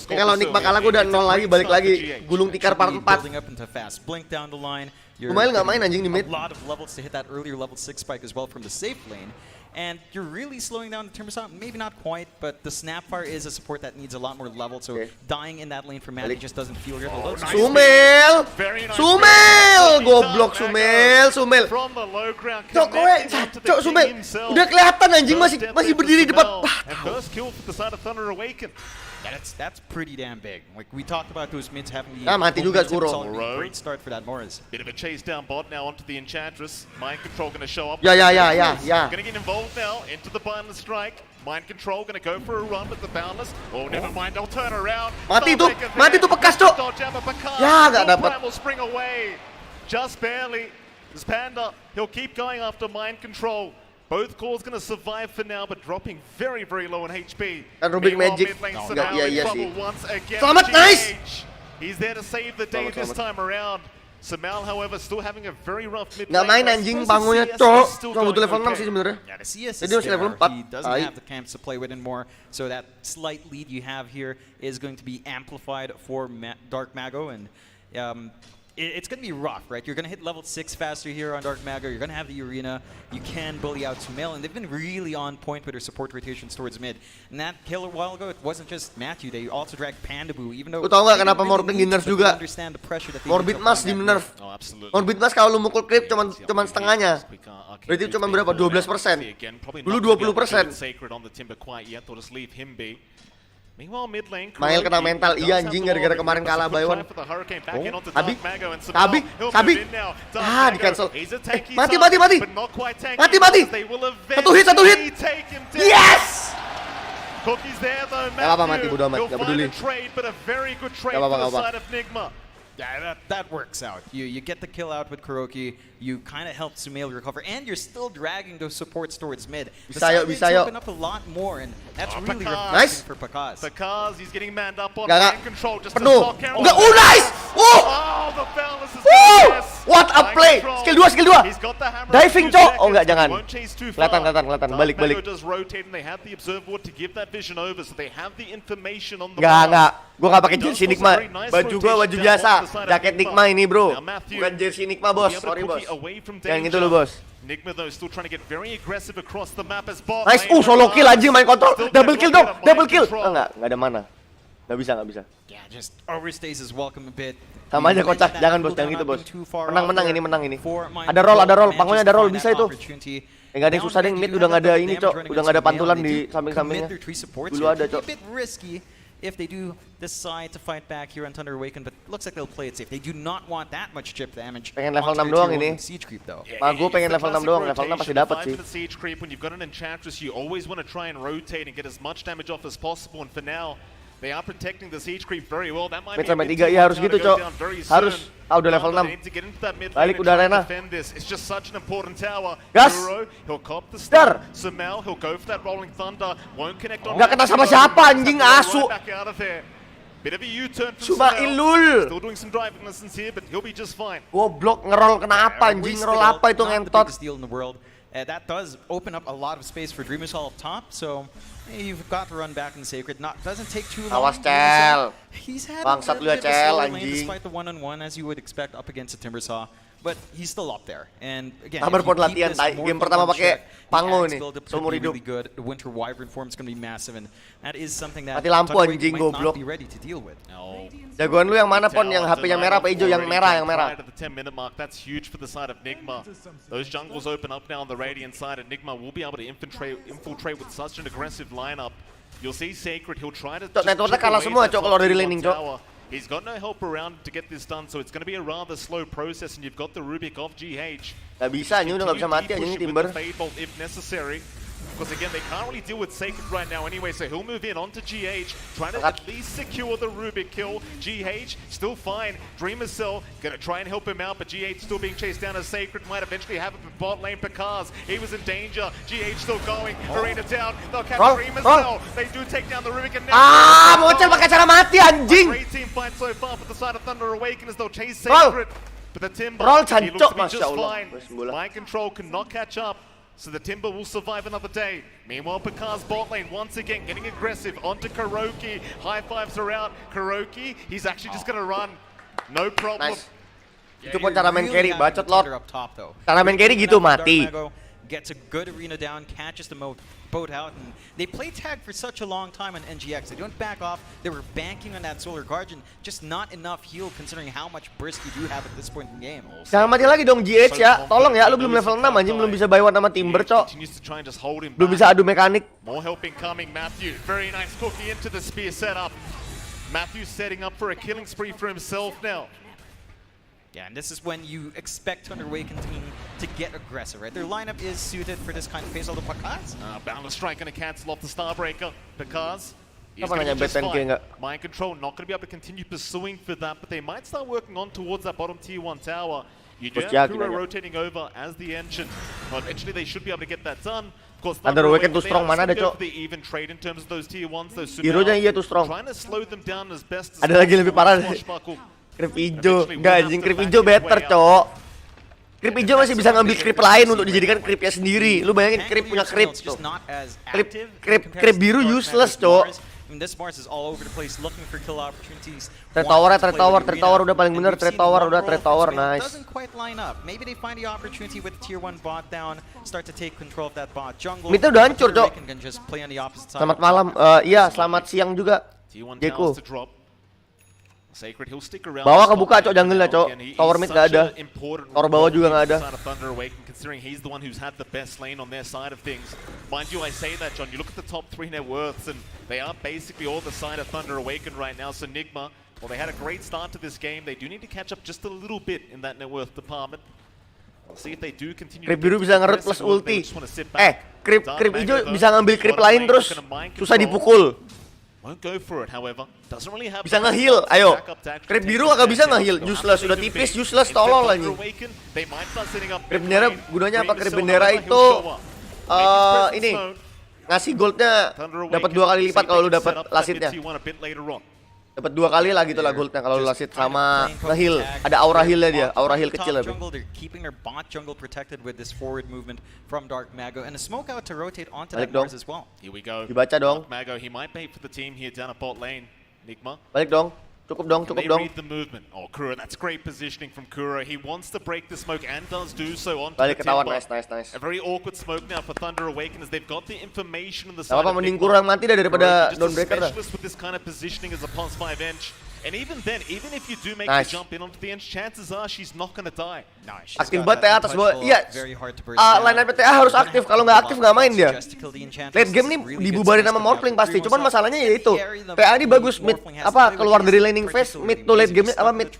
Kalau Nick bakal aku udah 0 lagi, balik lagi. Gulung tikar part 4. Lumayan nggak main anjing di mid. And you're really slowing down the Timbersaw. Maybe not quite, but the Snapfire is a support that needs a lot more level. So dying in that lane for Matty just doesn't feel good. Sumel! Goblok Sumel! Cok, Sumel! Udah kelihatan anjing masih berdiri di depan. Yeah, that's pretty damn big. Like we talked about those mids having the mati juga Kuro. Great start for that Morris. Bit of a chase down bot now onto the Enchantress. Mind Control going to show up. Yeah. Going to get involved now into the Boundless Strike. Mind Control going to go for a run with the Boundless. Oh, never mind, they'll turn around. Mati tuh Pekas, Cok. Ya, nggak dapat. Will spring away. Just barely. This Panda, he'll keep going after Mind Control. Both cores going to survive for now, but dropping very, very low on HP. And Rubik Magic. Iya sih. Selamat, nice! He's there to save the day this time around. Samal, however, still having a very rough mid lane. Nggak main anjing, bangunnya, Cok. Cuma butuh level 6 sih sebenarnya. Yeah, the CS Jadi masih level 4. He doesn't have the camps to play with anymore, so that slight lead you have here is going to be amplified for Dark Mago, and it's going to be rough, right? You're going to hit level 6 faster here on Dark Mago. You're going to have the arena. You can bully out Sumail, and they've been really on point with their support rotations towards mid. And that kill a while ago, it wasn't just Matthew. They also dragged Pandaboo, even though... Lu tau gak kenapa Morbid di nerf juga? Morbid Mas di nerf. Morbid Mas kalau lu mukul creep cuman setengahnya. Berarti cuma berapa? 12%. Dulu 20%. Mail kena mental, iya anjing gara-gara kemarin kalah by one. Sabi. Di cancel. Mati. Satu hit. Yes! Cookie's there though, Gak apa-apa, mati, Matthew. bodo amat, He'll gak find peduli. a trade, but a very good trade Gak for apa-apa, the gak apa-apa. side of Nigma. Yeah, that works out. You get the kill out with Kuroki, you kind of help Sumail recover, and you're still dragging those supports towards mid. The side mids open up a lot more, and that's really refreshing for Pakaz. Pakaz, he's getting manned up on Gak. hand control just Penuh. to stop Enggak, nice! Oh, the balance is What a play! Skill 2, skill 2. Diving, cok. Oh enggak, jangan. Kelihatan. Balik. Does rotate and they have the observer to give that vision over, so they have the information on the Enggak. Gua enggak pakai jersey Nigma. Baju gua baju biasa. Jaket Nigma ini, bro. Bukan jersey Nigma, bos. Sorry, bos. Jangan gitu lu, bos. Nigma though still trying to get very aggressive across the map as bot. Nice. Solo kill anjing, main kontrol. Double kill dong. Double kill. Enggak ada mana. Enggak bisa. Yeah, just overstays is welcome a bit. Sama aja kocak, jangan bos, jangan gitu bos. Menang ini. Ada roll, pangolnya ada roll, bisa itu. Enggak ada yang susah deh, mid udah nggak ada ini cok, udah nggak ada pantulan di samping-sampingnya. Dulu ada cok. If they do decide to fight back here on Thunder Awaken, but looks like they'll play it safe. They do not want that much chip damage. Pengen level 6 doang ini. Gue pengen level 6 doang, level 6 pasti dapat sih. Siege creep when you've got an enchantress, you always want to try and rotate and get as much damage off as possible. And for now, they are protecting the siege creep very well. That might Mid be sampai 3 ya harus gitu cok. Harus. Udah level 6. Balik udah arena. It's just such an important tower. Gas. He'll cop the star. Sumail, he'll go for that rolling thunder. Won't connect on. Enggak kena sama siapa anjing, asu. Back out of here. Bit of a U-turn from Cuma Sumail. ilul. Still doing some driving lessons here, but he'll be just fine. Goblok ngerol kenapa anjing, ngerol apa itu ngentot. That does open up a lot of space for Dreamers Hall up top, so you've got to run back in Sacred. Doesn't take too long. Awas Cel. He's had Bangsat lu ya a bit of a Cel slower lane anjing. despite the one-on-one as you would expect up against a Timbersaw. But he's still up there. And again, Sabar pon latihan, game pertama pakai pango nih, seumur hidup. Really good. The Winter Wyvern form is going to be massive, and that is something that Mati lampu Thunder anjing, might not goblok. be ready to deal with. Jagoan lu yang mana pon, yang HP-nya merah apa hijau? Yang merah. At the 10-minute mark, that's huge for the side of Nigma. Those jungles open up now on the Radiant side, and Nigma will be able to infiltrate with such an aggressive lineup. You'll see Sacred, he'll try to just networknya chip kalah away semua, that Cok, kalau top dari T1 laning, Cok. tower. He's got no help around to get this done, so it's going to be a rather slow process, and you've got the Rubik of GH. Gak bisa, ini udah gak bisa mati anjing Timber. If necessary. Because again, they can't really deal with Sacred right now anyway, so he'll move in onto GH, trying to at least secure the Rubik kill. GH, still fine. Dreamer Cell, gonna try and help him out, but GH still being chased down as Sacred might eventually have it with bot lane Pakaz. He was in danger. GH still going. Arena down. They'll catch Dreamer Cell. They do take down the Rubik and now... Bocel pakai cara mati anjing. Great team fight so far for the side of Thunder Awaken as they'll chase Sacred. But the Timber, he looks to be just fine. Mind control cannot catch up. So the Timber will survive another day. Meanwhile, Pakaz bot lane once again getting aggressive onto Kuroki. High fives are out. Kuroki, he's actually just gonna run. No problem. Nice. Itu pun cara main carry, bacot lord. Cara main carry gitu mati. Gets a good arena down, catches the boat out, and they play tag for such a long time on NGX. They don't back off. They were banking on that Solar Guardian, just not enough heal considering how much burst you do have at this point in the game. Jangan mati lagi dong GH ya. Tolong ya, lu belum level 6 anjing, belum bisa buy one sama Timber, Cok. Belum bisa adu mekanik. More help incoming, Matthew. Very nice cookie into the spear setup. Matthew setting up for a killing spree for himself now. Yeah, and this is when you expect Thunder Awaken team to get aggressive, right? Their lineup is suited for this kind of phase, although Pakaz. Boundless Strike going to cancel off the Starbreaker. Pakaz. He's Apa going nanya to be just BTNK fine. enggak? Mind control, not going to be able to continue pursuing for that, but they might start working on towards that bottom tier 1 tower. You do have Kuro rotating over as the engine. Well, eventually they should be able to get that done. Of course, Thunder Awaken too strong, mana ada, Cok? the even trade in terms of those tier 1s, those Hero-nya iya too strong. trying to slow them down as best as Ada lagi lebih parah. Swashbuckle. Krip hijau. Enggak anjing, krip hijau better, Cok. Krip hijau masih bisa ngambil krip lain untuk dijadikan kripnya sendiri. Lu bayangin krip punya krip tuh. Krip biru useless, Cok. This Mars is all over the place looking for kill opportunities. Trade tower udah paling bener, trade tower nice. Doesn't quite line up. Maybe they find the opportunity with tier 1 bot down, start to take control of that bot jungle. Mid udah hancur, Cok. Can just play on the opposite side. Selamat malam. Iya, selamat siang juga. Jeko. Sacred, he'll stick around. Bawah kebuka, Cok, jungle-nya, Cok. Tower mid gak ada. Tower bawah juga gak ada. Considering he's the one who's had the best lane on their side of things. Mind you, I say that, John, you look at the top 3 net worths and they are basically all the side of Thunder Awaken right now. So Nigma, well, they had a great start to this game. They do need to catch up just a little bit in that net worth department. We'll see if they do continue. Krip biru bisa ngerut plus ulti. Creep hijau bisa ngambil creep lain terus susah dipukul. Won't go for it, however. Doesn't really have Bisa nge-heal, ayo. Creep biru agak bisa nge-heal, useless, udah tipis, useless, tolol aja. Creep bendera gunanya apa? Creep bendera itu ini ngasih goldnya dapat 2 kali lipat kalau lu dapat lasitnya. Dapat 2 kali lah gitu lah goldnya kalau lu lasit sama nge-heal. Ada aura healnya dia, aura heal kecil lah. Keeping their bot jungle protected with this forward movement from Dark Mago and a smoke out to rotate onto that Mars as well. Here we go. Dibaca dong. Mago, he might bait for the team here down at bot lane. Nigma. Balik dong. Cukup dong. Read the movement. Oh, Kuro, that's great positioning from Kuro. He wants to break the smoke and does do so onto Balik the ketahuan, timber. nice. A very awkward smoke now for Thunder Awaken as they've got the information on the side. Apa mending kurang mati dah daripada downbreaker dah. Specialist with this kind of positioning as a +5 inch. And even then, even if you do make Nice. the jump in onto the edge, chances are she's not gonna die. Aktif banget TA atas bawah. Iya. Line up TA harus aktif. Kalau nggak aktif nggak main dia. Late game nih dibubarin sama Morphling pasti. Cuman masalahnya ya itu. TA ini bagus mid apa keluar dari laning phase mid to late game apa mid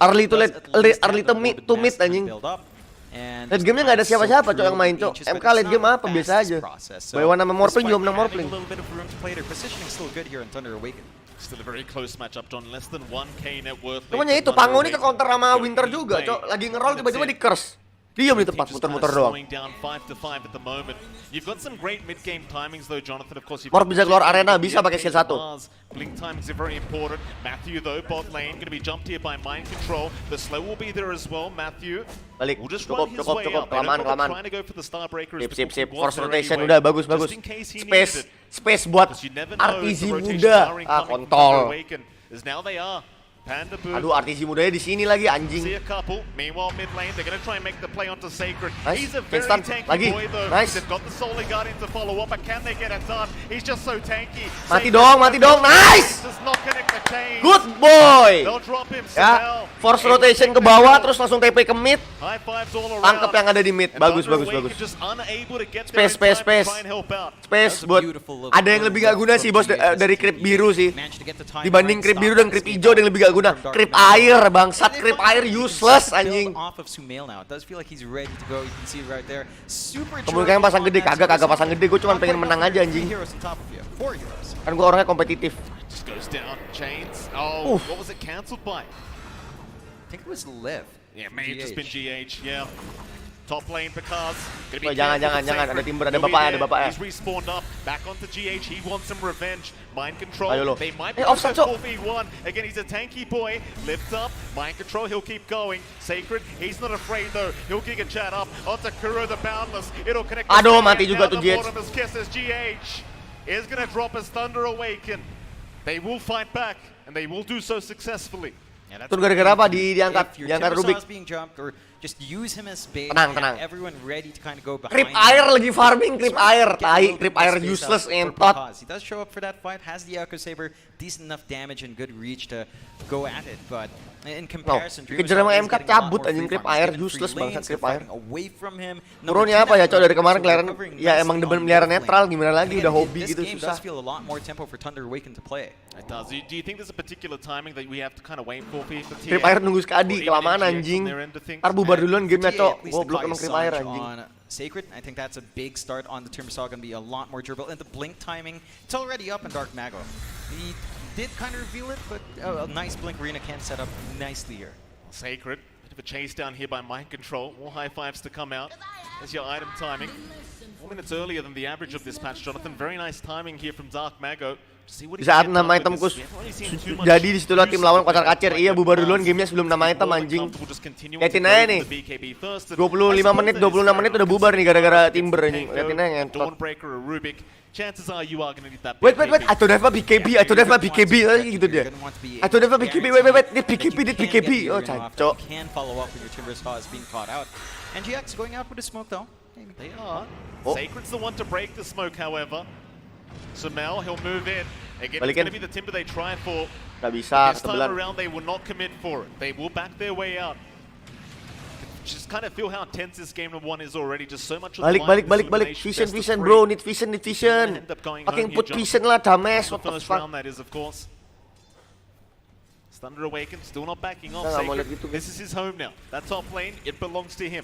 early to late early to mid anjing. Late game-nya nggak ada siapa-siapa cok yang main cok. MK late game apa biasa aja. Baywan sama Morphling juga menang Morphling. Still a very close matchup, John. Less than 1k net worth. Cuman ya itu Pango ini ke counter sama Winter juga cok. Lagi nge-roll tiba-tiba di curse. Diam di tempat muter-muter doang. You've got some great mid-game timings though, Jonathan. Of course, Morph bisa keluar arena, bisa pakai skill 1. Blink timings are very important. Matthew though, bot lane, going to be jumped here by mind control. The slow will be there as well. Matthew balik, will just cukup, kelamaan. Trying to go for the Starbreaker. Sip. Force rotation udah bagus. Space buat RTZ muda. Kontol. Now they are. Aduh, RTZ mudanya di sini lagi anjing. See a couple. Meanwhile, mid lane, they're going to try and make the play onto Sacred. Nice. He's a very Instant. tanky Lagi. boy though. Nice. They've got the Solar Guardian to follow up, but can they get it done? He's just so tanky. Mati dong. Nice. Does not connect the chains. Good boy. They'll drop him. Ya, force rotation ke bawah terus langsung TP ke mid. High fives all around. Tangkep yang ada di mid. Bagus. Just unable to get there Space. try and help out. Space buat ada yang lebih gak guna sih bos dari creep biru sih. Dibanding creep biru dan creep hijau ada yang lebih gak guna. Creep air bangsat, creep air useless anjing. Kemungkinan pasang gede kagak pasang gede, gue cuma pengen menang aja anjing. Kan gue orangnya kompetitif. Just goes down, chains. Oh, what was it cancelled by? I think it was Liv. Yeah, may have just been GH, yeah. Top lane Picard's Oh, jangan, ada timber, ada bapaknya. He's respawned up, back onto GH, he wants some revenge. Mind control, Ayo lo. they might be Offset, able to 4v1. Again, he's a tanky boy, lift up, mind control, he'll keep going. Sacred, he's not afraid though, he'll kick a chat up, onto Kuro the Boundless, it'll connect. Aduh, mati juga tuh GH. GH is gonna drop as Thunder Awaken. They will fight back, and they will do so successfly. Itu gara-gara apa diangkat Rubik. Just use him as bait. Tenang. Everyone ready to kind of go behind. Creep air lagi farming creep air. Creep air useless entot. He does show up for that fight, has the Echo Saber, decent enough damage and good reach to go at it, but in comparison, kejar sama MK cabut anjing creep air useless banget creep air. Turunnya apa ya, cok dari kemarin kelihatan ya emang demen melihara netral gimana lagi udah hobi gitu susah. It does. Do you think there's a particular timing that we have to kind of wait for the TF? Creep air nunggu sekali kelamaan anjing. Ntar bubar duluan gamenya cok. Goblok emang creep air anjing. Sacred, I think that's a big start on the Timbersaw, going to be a lot more durable. And the blink timing, it's already up in Dark Mago. He did kind of reveal it, but a nice blink arena can set up nicely here. Sacred, bit of a chase down here by mind control. More high fives to come out. There's your item timing. 4 minutes earlier than the average of this patch, Jonathan. Very nice timing here from Dark Mago. Di saat 6 itemku jadi disitulah tim lawan kocar kacir. Iya, bubar duluan gamenya sebelum 6 item anjing. Liatin aja nih 26 menit udah bubar nih gara-gara timber anjing. Liatin aja ngentot. Wait, I don't have a BKB gitu dia. I don't have a BKB, wait, this BKB. Oh, cancok. NGX going out with a smoke though. They are. Sacred's the one to break the smoke, however. Sumail, he'll move in. Again, it's going to be the timber they try for. Gak bisa, this time around, they will not commit for it. They will back their way out. Just kind of feel how tense this game of one is already. Just so much. Balik. Vision, bro. Need vision. Fucking put vision lah, dames. What the fuck? Round that is, of course. Thunder Awaken still not backing off. This is his home now. That top lane, it belongs to him.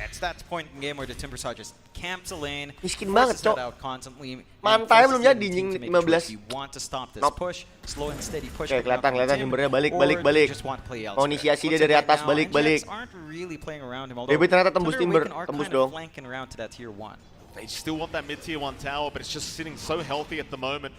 It's that point in game where the Timbersaw just camps a lane. Miskin banget, Cok. Constantly. Mantai belum jadi anjing 15. You want to stop this Nope. push, slow and steady push. Oke, kelihatan Timbernya balik. Mau inisiasi dia dari atas, balik. Baby ternyata tembus Timber, tembus dong. They still want that mid-tier 1 tower, but it's just sitting so healthy at the moment.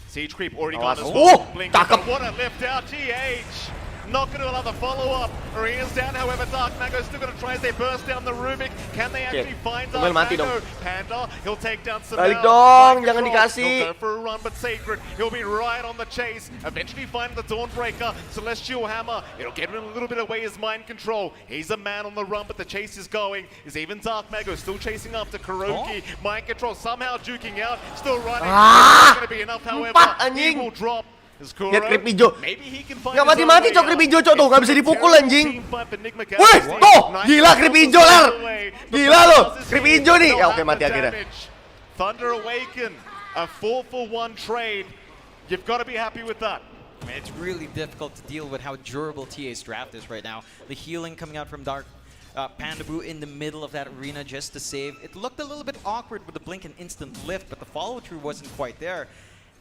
Siege creep already Awas. gone as well. Blink, Cakep. what a lift out, GH! Not going to allow the follow-up. Arena's down, however, Dark Mago's still going to try as they burst down the Rubik. Can they actually find Dark mati Mago? dong. Panda, he'll take down some. Balik dong, jangan dikasih. He'll go for a run, but Sacred, he'll be right on the chase. Eventually find the Dawnbreaker. Celestial Hammer, it'll get him a little bit away his mind control. He's a man on the run, but the chase is going. Is even Dark Mago still chasing after Kuroki. Mind control somehow duking out, still running. Not going to be enough, however. He will drop. Lihat Krip hijau. Nggak mati-mati Cok Krip hijau Cok tuh, nggak bisa dipukul anjing. Wih, tuh, gila Krip hijau Lar. Gila lo, Krip hijau nih. Ya oke mati akhirnya. Thunder Awaken, a 4-for-1 trade. You've got to be happy with that. It's really difficult to deal with how durable TA's draft is right now. The healing coming out from Dark Pandaboo in the middle of that arena just to save. It looked a little bit awkward with the blink and instant lift, but the follow-through wasn't quite there.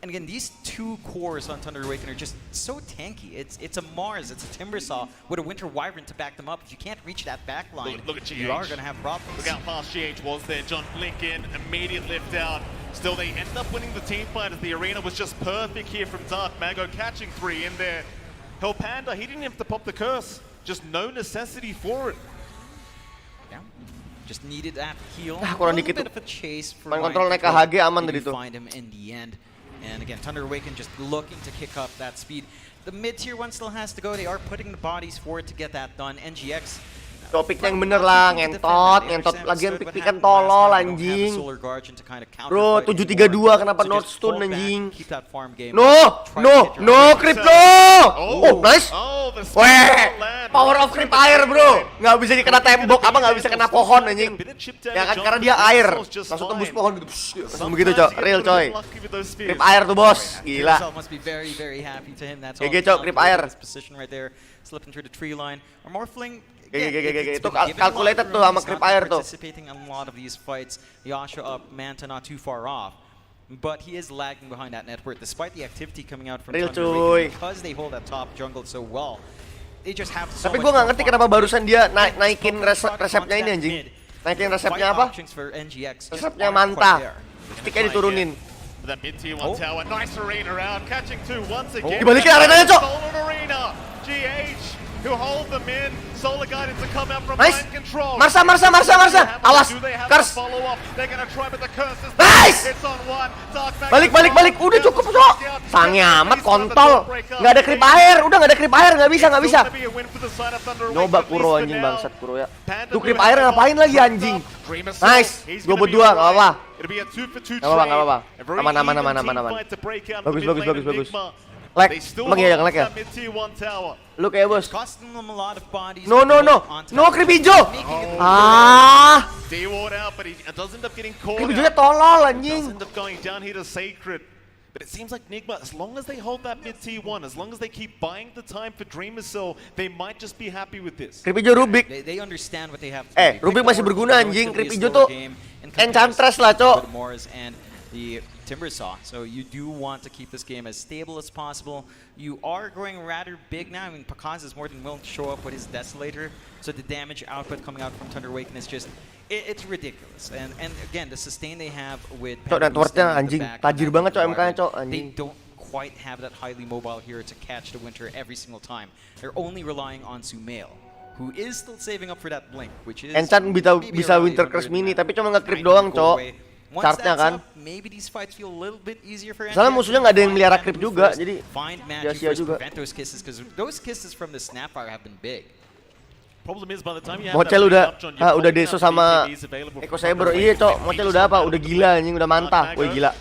And again, these two cores on Thunder Awaken are just so tanky. It's a Mars, it's a Timbersaw with a Winter Wyvern to back them up. If you can't reach that back line, look at GH. you are going to have problems. Look how fast GH was there. John Blink in, immediate lift out. Still, they ended up winning the team fight as the arena was just perfect here from Dark Mago, catching 3 in there. Hell Panda, he didn't have to pop the curse. Just no necessity for it. Yeah. Just needed that heal. Kurang a little dikit bit of a chase for main kontrol naik KHG aman dari itu. Find him in the end. And again, Thunder Awaken just looking to kick up that speed. The mid-tier one still has to go. They are putting the bodies forward to get that done. NGX. Topiknya yang bener lah, ngentot lagian pik-pikan tolol anjing. Bro, 732 kenapa not stun anjing? No, Krip no! Oh, nice. Weh, power of Krip air bro. Nggak bisa dikena tembok, apa nggak bisa kena pohon anjing. Ya kan, karena dia air. Langsung tembus pohon gitu. Langsung begitu Cok, real coy. Krip air tuh bos, gila. GG Cok, Krip air. Slipping through the tree line. Or Morphling. Itu calculated tuh sama Krip air tuh. Participating in a lot of these fights. Yasha up, Manta not too far off. But he is lagging behind that network despite the activity coming out from Thunder Awaken because they hold that top jungle so well. They just have so Tapi gue nggak ngerti kenapa barusan dia naikin resepnya ini anjing. Naikin resepnya apa? Resepnya Manta. Sticknya diturunin. That mid-tier 1 tower, nice arena round, catching 2 once again. Dibalikin arenanya Cok. GH who hold them in. Solar Guardians to come out from Nice. mind control. Marsa. Awas. Curse. Nice. Balik. Udah cukup Cok. Sangnya amat kontol. Nggak ada Krip air. Udah nggak ada Krip air. Nggak bisa. Nyoba Kuro anjing bangsat Kuro ya. Tuh Krip air ngapain lagi anjing. Nice. 2 buat 2 nggak apa-apa. Nggak apa-apa. Aman. Bagus. Lag, emang iya jangan lag ya? Lu kayak bos. No Krip hijau. Krip hijaunya tolol anjing. But it seems like Nighbot, as long as they hold that mid-tier 1, as long as they keep buying the time for Dreamer Cell, they might just be happy with this. Krip hijau Rubik. They understand what they have to do. Rubik masih berguna anjing. Krip hijau tuh enchantress lah Cok. The Timbersaw. So you do want to keep this game as stable as possible. You are growing rather big now. I mean, Pakaz is more than willing to show up with his Desolator. So the damage output coming out from Thunder Awaken is just, it's ridiculous. And again, the sustain they have with Cok, networknya anjing. Tajir banget Cok MK-nya Cok anjing. They don't quite have that highly mobile hero to catch the Winter every single time. They're only relying on Sumail, who is still saving up for that blink, which is Enchant bisa Winter Curse mini, tapi cuma nge-Krip doang Cok. Chartnya kan. Soalnya musuhnya nggak ada yang melihara Krip juga, jadi sia-sia juga. Mocel udah deso sama Eko Saber. Iya Cok, Mocel udah apa? Udah gila anjing, udah mantap. Woi gila.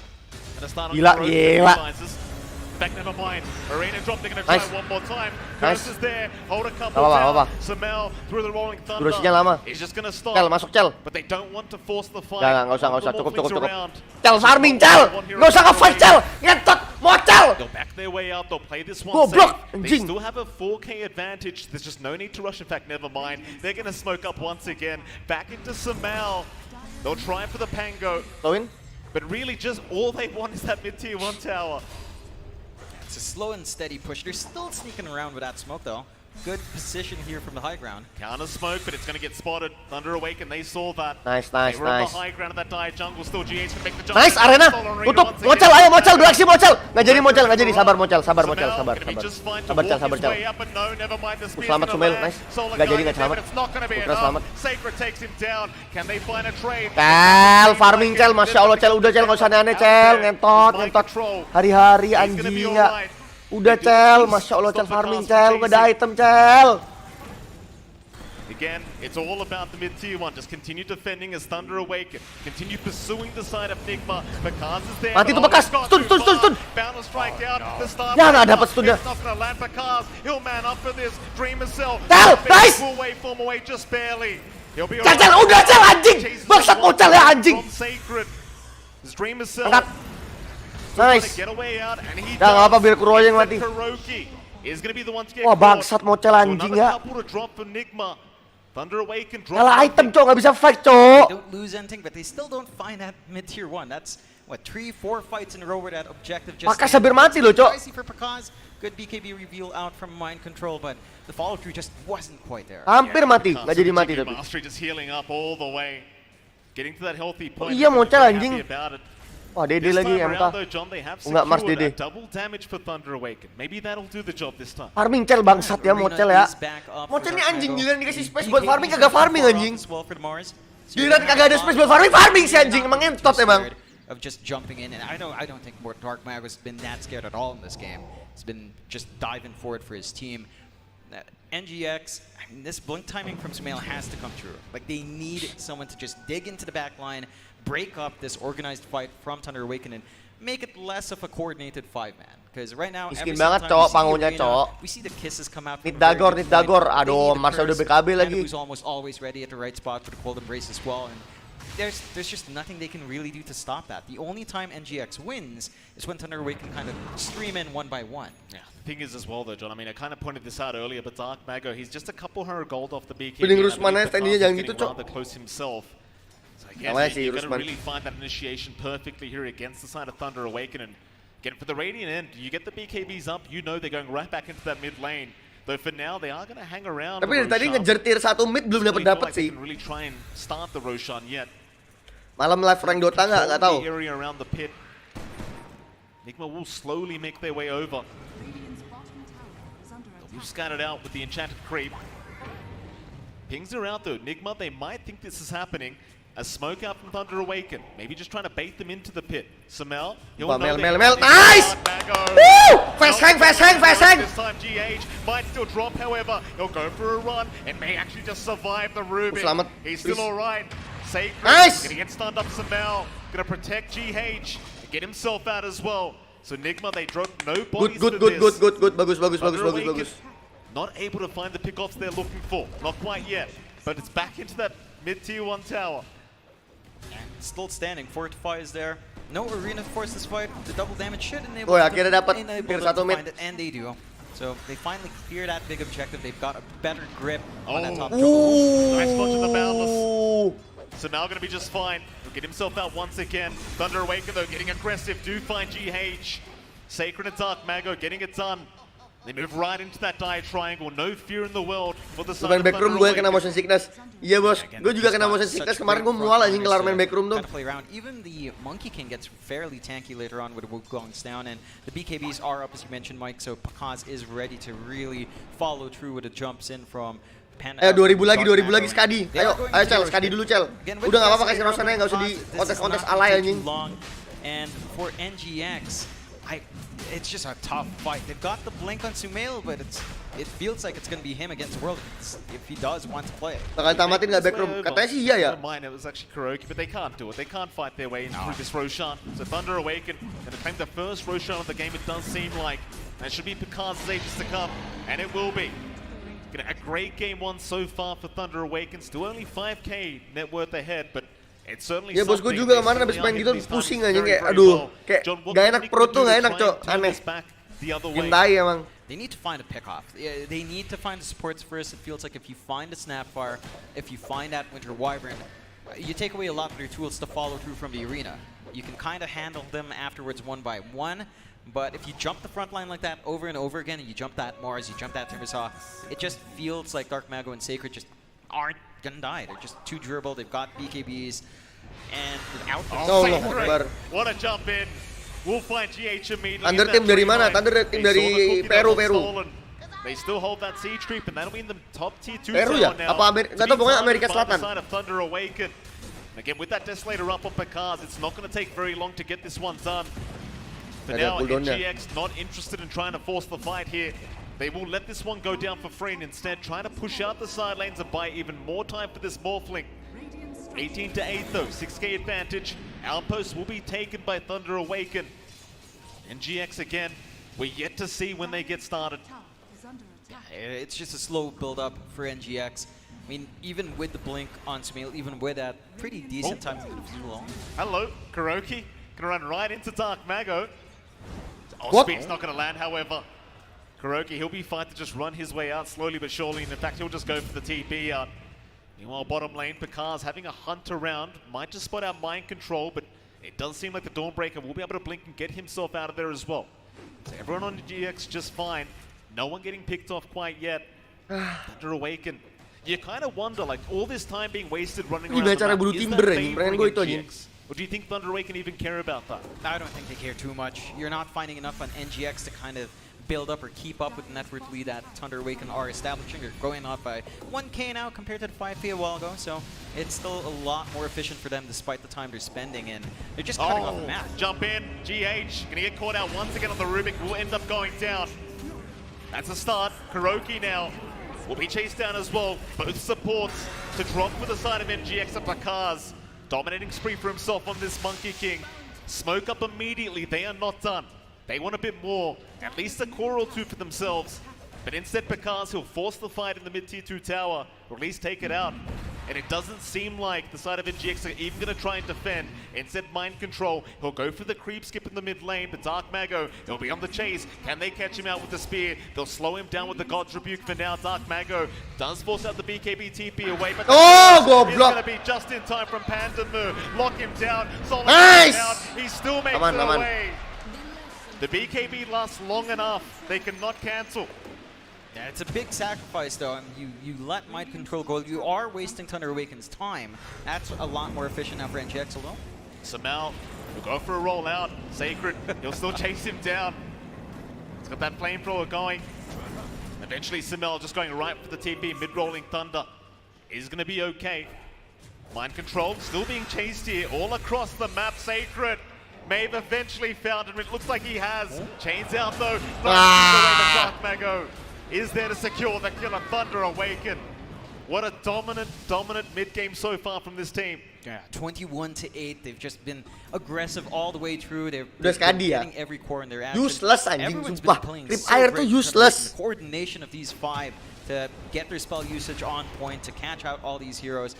Spec never mind. Arena drop, they're gonna try one more time. Nice. Curse is there. Hold a couple Apa-apa. down. Samel through the rolling thunder. Durasinya lama. He's just gonna stop. Cel, masuk Cel. But they don't want to force the fight. Nggak usah. Cukup. Around. Cel, farming Cel. Nggak usah nge-fight Cel. Ngentot, mau Cel. They'll back their way out. They'll play this one Goblok, safe. They anjing. still have a 4K advantage. There's just no need to rush. In fact, never mind. They're gonna smoke up once again. Back into Samel. They'll try for the Pango. Tauin. But really, just all they want is that mid-tier 1 tower. It's a slow and steady push. They're still sneaking around with that smoke, though. Good position here from the high ground. Counter smoke, but it's going to get spotted. Thunder Awaken, they saw that. Nice. They were on the high ground of that dire jungle. Still GH can make the jump. Nice, Arena. Tutup. Mocel, ayo Mocel, beraksi Mocel. Nggak jadi Mocel, nggak jadi. Sabar Mocel. Sabar Cel. Sabar Cel. Selamat Sumail, nice. Nggak jadi, nggak selamat. Putra selamat. Sacred takes him down. Can they find a trade? Cel, farming Cel. Masya Allah Cel, udah Cel, nggak usah aneh-aneh Cel. Ngentot. Hari-hari anjing nggak. Udah Cel, Masya Allah Cel, farming Cel. Nggak ada item Cel. Again, it's all about the mid-tier 1. Just continue defending as Thunder Awaken. Continue pursuing the side of Nigma. Bekas is there. Mati tuh Bekas. Stun. Bound to strike out. The star Ya nggak dapat stunnya. It's not gonna land Bekas. He'll man up for this. Dreamer Cell. Cel, nice. Full waveform away just barely. He'll be Cel, udah Cel, anjing. Bangsat Mocel ya anjing. From Sacred. This Dreamer Cell. Angkat. Nice. Get away out and he Dah nggak apa biar Kuro aja yang mati. Kuroki is gonna be the one to get Wah caught. bangsat Mocel anjing ya. Another couple to drop for Nigma. Thunder Awaken drop. Kalah item cok, nggak bisa fight They cok. don't lose anything, but they still don't find that mid-tier 1. That's, what, 3-4 fights in a row where that objective just... Pakas hampir mati loh cok. Pricey for Pakas. Good BKB reveal out from Mind Control, but the follow-through just wasn't quite there. Hampir mati, nggak jadi mati tapi. Mastery just healing up all the way. Getting to that healthy point. Iya Mocel anjing. Happy about it. Wah Dede lagi MK. Enggak Mars Dede. Double damage for Thunder Awaken. Maybe that'll do the job this time. Farming Cel bangsat ya Mocel ya. Mocel ini anjing, giliran dikasih space buat farming kagak farming anjing. Giliran kagak ada space buat farming si anjing, emang entot emang. Of just jumping in, and I don't think Dark Mag has been that scared at all in this game. He's been just diving forward for his team. NGX, I mean, this blink timing from Sumail has to come true. Like they need someone to just dig into the back line, break up this organized fight from Thunder Awaken and make it less of a coordinated 5-man. Because right now, miskin banget cowok panggungnya cowok. we see the kisses come out. Nit Dagor. Aduh, Marsha udah BKB lagi. Who's almost always ready at the right spot for the cold embrace as well. And there's just nothing they can really do to stop that. The only time NGX wins is when Thunder Awaken kind of stream in one by one. Yeah, the thing is as well though, John, I mean, I kind of pointed this out earlier, but Dark Mago, he's just a couple hundred gold off the BK. Mending Rusman aja tadinya jangan gitu, Cok. Rather close himself. So I Namanya guess si you're going to Rusman. really find that initiation perfectly here against the side of Thunder Awaken and get for the Radiant end. You get the BKBs up, you know they're going right back into that mid lane. Though for now, they are going to hang around. Tapi dari tadi ngejar tier 1 mid belum dapat sih. Really try and start the Roshan yet. Malam live rank Dota nggak tahu. The area around the pit. Nigma will slowly make their way over. We've scattered out with the enchanted creep. Pings are out though. Nigma, they might think this is happening. A smoke out from Thunder Awaken. Maybe just trying to bait them into the pit. Samel, he'll know Mel. Nice! Woo! Fast hang. This time GH might still drop, however. He'll go for a run and may actually just survive the Ruby. He's still alright. Sacred, nice! Gonna get stunned up Samel. Gonna protect GH. Get himself out as well. So Nigma, they drove no bodies Good. Bagus. Not able to find the pickoffs they're looking for. Not quite yet. But it's back into that mid-tier 1 tower. And still standing. Fortify is there. No arena force this fight. The double damage should enable Oh, them akhirnya dapat tier 1 to mid. find it, and they do. So they finally clear that big objective. They've got a better grip on that top Nice dodge in the boundless. So now going to be just fine. He'll get himself out once again. Thunder Awaken though getting aggressive. Do find GH. Sacred and Dark Mago getting it done. They move right into that dire triangle. No fear in the world for the side of backroom gue kena motion sickness. Iya bos, gue juga kena motion sickness. Kemarin gue mual anjing kelar main backroom tuh. Even the Monkey King gets fairly tanky later on with Wukong's down, and the BKBs are up as you mentioned, Mike. So Pakaz is ready to really follow through with the jumps in from. Ayo 2000 lagi Skadi. Ayo Cel, Skadi dulu Cel. Udah nggak apa-apa kasih Rosannya, nggak usah di kontes alay anjing. And for NGX, it's just a tough fight. They've got the blink on Sumail, but it feels like it's going to be him against World if he does want to play. Bakal tamatin nggak backroom? Katanya sih iya ya. Mine, it was actually Kuroki, but they can't do it. They can't fight their way through this Roshan. So Thunder Awaken going to claim the first Roshan of the game, it does seem like. And it should be Picard's ages to come, and it will be. A great game one so far for Thunder Awaken. Still only 5k net worth ahead, but it's certainly ya bos gue juga kemarin habis main gitu pusing aja kayak aduh kayak gak enak perut tuh gak enak cok aneh gintai emang. They need to find a pick-off. They need to find the supports first. It feels like if you find a Snapfire, if you find that Winter Wyvern, you take away a lot of their tools to follow through from the arena. You can kind of handle them afterwards one by one, but if you jump the front line like that over and over again, and you jump that Mars, you jump that Timbersaw, it just feels like Dark Mago and Sacred just aren't gonna die. They're just too durable. They've got BKBs, and without Sacred, what a jump in. We'll find GH immediately. Thunder team dari mana? Thunder team dari Peru. They still hold that siege creep, and that'll mean the top tier 2 Peru ya? Apa Amerika? Nggak tahu, pokoknya Amerika Selatan. Thunder Awaken. Again, with that Desolator up on Picard, it's not going to take very long to get this one done. For now, NGX not interested in trying to force the fight here. They will let this one go down for free and instead try to push out the side lanes and buy even more time for this Morphling. 18 to 8 though, 6k advantage. Outpost will be taken by Thunder Awaken. NGX again, we're yet to see when they get started. It's just a slow build-up for NGX. I mean, even with the blink on Sumail, even with that pretty decent time to flew long. Hello, Kuroki. Gonna run right into Dark Mago. Speed's not gonna land, however. Kuroki, he'll be fine to just run his way out slowly but surely, and in fact, he'll just go for the TP out. Meanwhile, bottom lane, Picard's having a hunt around, might just spot out Mind Control, but it does seem like the Dawnbreaker will be able to blink and get himself out of there as well. So everyone on GX just fine. No one getting picked off quite yet. Thunder Awaken. You kind of wonder, like, all this time being wasted running around the map, is that favoring NGX? Or do you think Thunder Awaken even care about that? I don't think they care too much. You're not finding enough on NGX to kind of build up or keep up with the network lead that Thunder Awaken are establishing. They're going up by 1k now compared to the 5k a while ago, so it's still a lot more efficient for them despite the time they're spending, and they're just cutting off the map. Jump in, GH, gonna get caught out once again on the Rubik, will end up going down. That's a start. Kuroki now will be chased down as well. Both supports to drop with the side of NGX and Pakaz. Dominating spree for himself on this Monkey King. Smoke up immediately, they are not done. They want a bit more, at least a core or two for themselves. But instead Pakaz, he'll force the fight in the mid-tier 2 tower, or at least take it out. And it doesn't seem like the side of NGX are even going to try and defend. Instead, Mind Control, he'll go for the creep skip in the mid lane, but Dark Mago, he'll be on the chase. Can they catch him out with the spear? They'll slow him down with the God's Rebuke for now. Dark Mago does force out the BKB TP away, but go is going to be just in time from Pandamu. Lock him down, Solomon out. He still makes it away. The BKB lasts long enough. They cannot cancel. Yeah, it's a big sacrifice though. I mean, you let Mind Control go. You are wasting Thunder Awaken's time. That's a lot more efficient now for NGX alone. Samal will go for a rollout. Sacred, he'll still chase him down. He's got that flamethrower going. Eventually Samal just going right for the TP, mid-rolling Thunder. Is going to be okay. Mind Control still being chased here all across the map. Sacred may have eventually found him. It looks like he has. Chains out though. Dark Mago is there to secure the kill of Thunder Awaken. What a dominant mid-game so far from this team. Yeah, 21 to 8. They've just been aggressive all the way through. They're getting every core in their action. Useless anjing, Everyone's been sumpah. playing Clip so air great tuh useless. The coordination of these 5 to get their spell usage on point, to catch out all these heroes.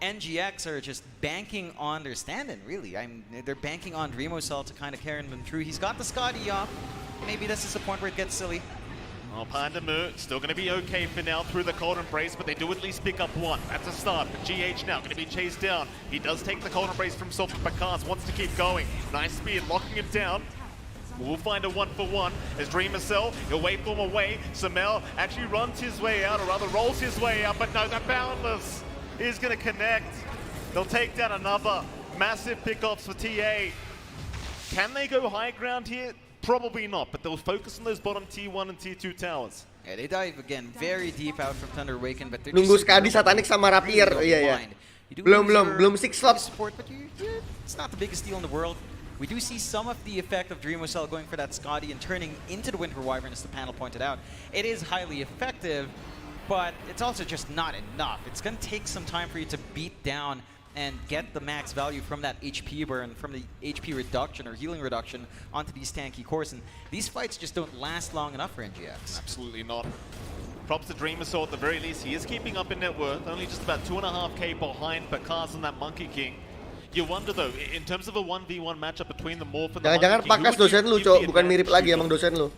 NGX are just banking on their stand-in, really. They're banking on Remocell to kind of carry them through. He's got the Scotty off. Maybe this is the point where it gets silly. Well, Pandamu still going to be okay for now through the Cold Embrace, but they do at least pick up one. That's a start. GH now going to be chased down. He does take the Cold Embrace from himself, but Bakaz wants to keep going. Nice speed, locking him down. We'll find a 1-for-1 as Dreamercell, he'll wait for him away. Samel actually runs his way out, or rather rolls his way out, but no, they're boundless. He's going to connect. They'll take down another. Massive pickoffs for TA. Can they go high ground here? Probably not, but they'll focus on those bottom T1 and T2 towers. Yeah, they dive again very deep out from Thunder Awaken, but they're nunggu just Skadi Satanic sama Rapier. Iya. Belum 6 slot. Support, but it's not the biggest deal in the world. We do see some of the effect of Dreamocell going for that Scotty and turning into the Winter Wyvern, as the panel pointed out. It is highly effective, but it's also just not enough. It's going to take some time for you to beat down and get the max value from that HP burn, from the HP reduction or healing reduction onto these tanky cores. And these fights just don't last long enough for NGX. Absolutely not. Props to Dreamocell at the very least. He is keeping up in net worth, only just about 2.5k behind Pakaz and that Monkey King. You wonder though, in terms of a 1v1 matchup between the Morph and the Jangan-jangan Pakas dosen lu, Cok, bukan mirip lagi emang dosen lu.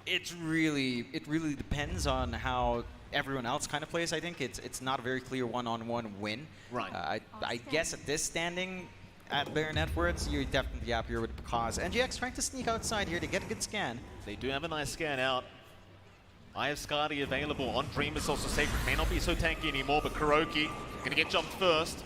It really depends on how everyone else kind of plays. I think it's not a very clear one-on-one win. Right. I guess at this standing at bare net worths, you're definitely happier with Pakaz. NGX trying to sneak outside here to get a good scan. They do have a nice scan out. I have Skadi available on Dreamocell, so Sacred may not be so tanky anymore, but Kuroki gonna get jumped first.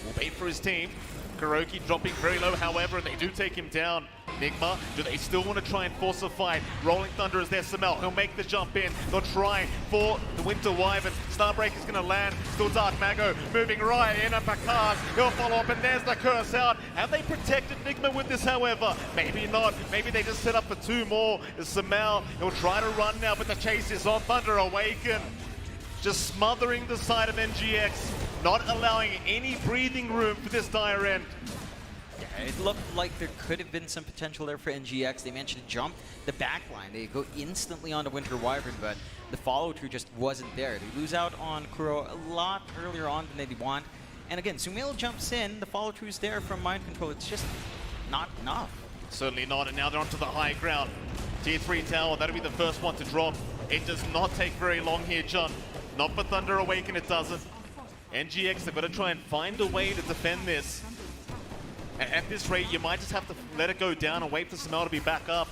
Will wait for his team. Kuroki dropping very low, however, and they do take him down. Nigma, do they still want to try and force a fight? Rolling Thunder is there, Samel, he'll make the jump in. They'll try for the Winter Wyvern. Starbreaker's going to land, still Dark Mago moving right in, and Pakaz, he'll follow up, and there's the curse out. Have they protected Nigma with this, however? Maybe not, maybe they just set up for two more. Samel, he'll try to run now, but the chase is on. Thunder Awaken, just smothering the side of NGX, not allowing any breathing room for this dire end. Yeah, it looked like there could have been some potential there for NGX. They managed to jump the backline. They go instantly on the Winter Wyvern, but the follow-through just wasn't there. They lose out on Kuro a lot earlier on than they want. And again, Sumail jumps in, the follow-through's there from Mind Control. It's just not enough. Certainly not, and now they're onto the high ground. Tier 3 tower, that'll be the first one to drop. It does not take very long here, John. Not for Thunder Awaken, it doesn't. NGX, they've got to try and find a way to defend this. And at this rate, you might just have to let it go down and wait for Samel to be back up.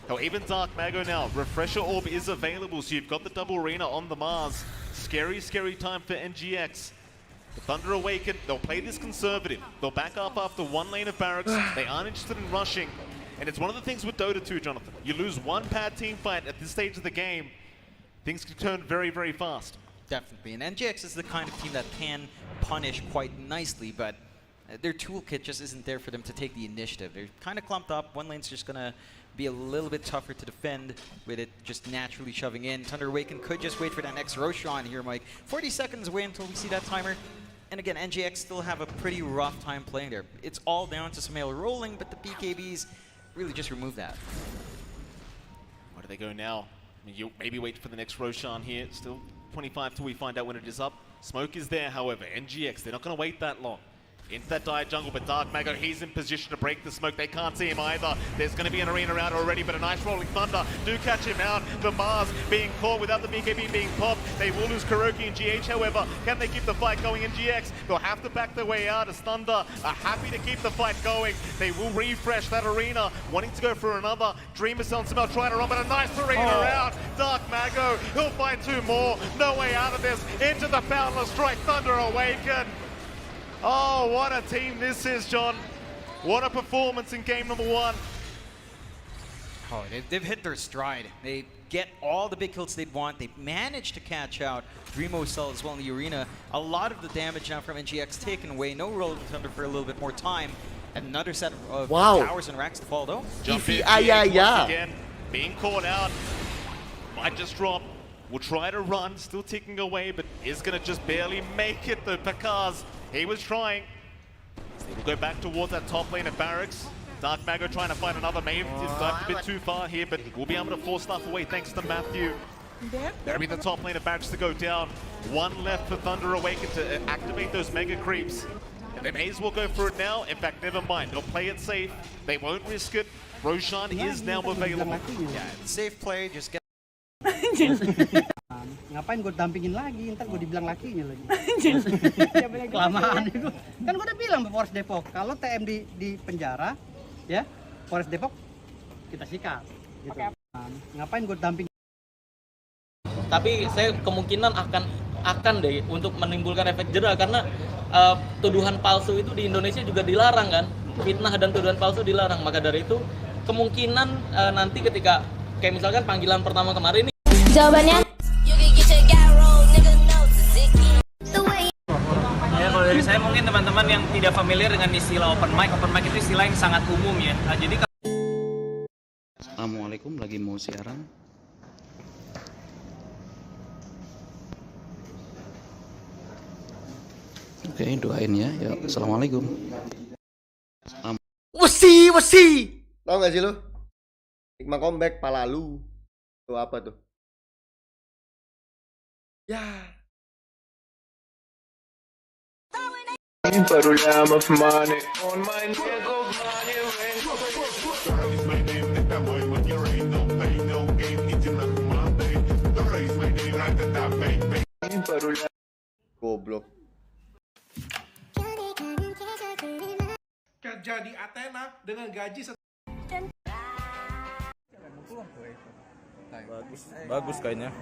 Oh, even Dark Mago now. Refresher Orb is available, so you've got the double arena on the Mars. Scary, scary time for NGX. The Thunder Awaken, they'll play this conservative. They'll back up after one lane of barracks. They aren't interested in rushing. And it's one of the things with Dota 2, Jonathan. You lose one bad team fight at this stage of the game, things can turn very, very fast. Definitely, and NGX is the kind of team that can punish quite nicely, but their toolkit just isn't there for them to take the initiative. They're kind of clumped up. One lane's just going to be a little bit tougher to defend with it just naturally shoving in. Thunder Awaken could just wait for that next Roshan here, Mike. 40 seconds away until we see that timer. And again, NGX still have a pretty rough time playing there. It's all down to Sumail rolling, but the PKBs really just remove that. Where do they go now? I mean, you maybe wait for the next Roshan here. Still 25 till we find out when it is up. Smoke is there, however. NGX, they're not going to wait that long. Into that dire jungle, but Dark Mago, he's in position to break the smoke. They can't see him either. There's going to be an arena out already, but a nice Rolling Thunder do catch him out. The Mars being caught without the BKB being popped. They will lose Kuroki and GH, however. Can they keep the fight going in GX? They'll have to back their way out as Thunder are happy to keep the fight going. They will refresh that arena, wanting to go for another. Dreamocell and Samel trying to run, but a nice arena out. Dark Mago, he'll find two more. No way out of this. Into the Boundless Strike, Thunder Awaken. Oh, what a team this is, John. What a performance in game number one. Oh, they've hit their stride. They get all the big kills they'd want. They managed to catch out Dreamocell as well in the arena. A lot of the damage now from NGX taken away. No Rolling Thunder for a little bit more time. Another set of towers and racks to fall, though. Jump in, once again, being caught out. Might just drop. Will try to run, still ticking away, but is going to just barely make it, though, because he was trying. They will go back towards that top lane of barracks. Dark Mago trying to find another main. He's left a bit too far here, but we'll be able to force stuff away thanks to Matthew. That'll be the top lane of barracks to go down. One left for Thunder Awaken to activate those mega creeps. And they may as well go for it now. In fact, never mind. They'll play it safe. They won't risk it. Roshan is now available. Yeah, safe play. Just get. Ngapain gue dampingin lagi, ntar gue dibilang lakinya lagi. Kelamaan itu. Kan gue udah bilang Polres Depok, kalau TM di penjara, ya Polres Depok kita sikat. Gitu. Ngapain gue damping? Tapi saya kemungkinan akan deh untuk menimbulkan efek jera karena tuduhan palsu itu di Indonesia juga dilarang kan, fitnah dan tuduhan palsu dilarang. Maka dari itu kemungkinan nanti ketika kayak misalkan panggilan pertama kemarin ini. Jawabannya? Ya kalau dari saya mungkin teman-teman yang tidak familiar dengan istilah open mic itu istilah yang sangat umum ya. Nah, jadi Assalamualaikum, lagi mau siaran. Oke, doain ya. Yuk, assalamualaikum. Wesi. Tahu nggak sih lo? Sigma comeback pala lu. Tuh apa tuh? Ya. Goblok. Jadi Athena dengan gaji Bagus kayaknya.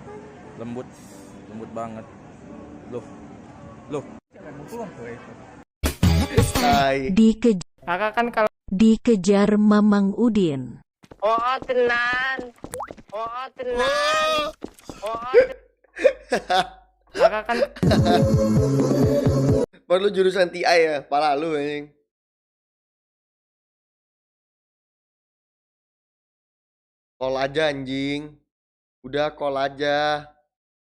Lembut banget. Loh. Kakak kan kalau dikejar Mamang Udin. Oh tenan. Kakak kan Perlu jurusan TI ya, pala lu anjing. Call aja anjing. Udah call aja.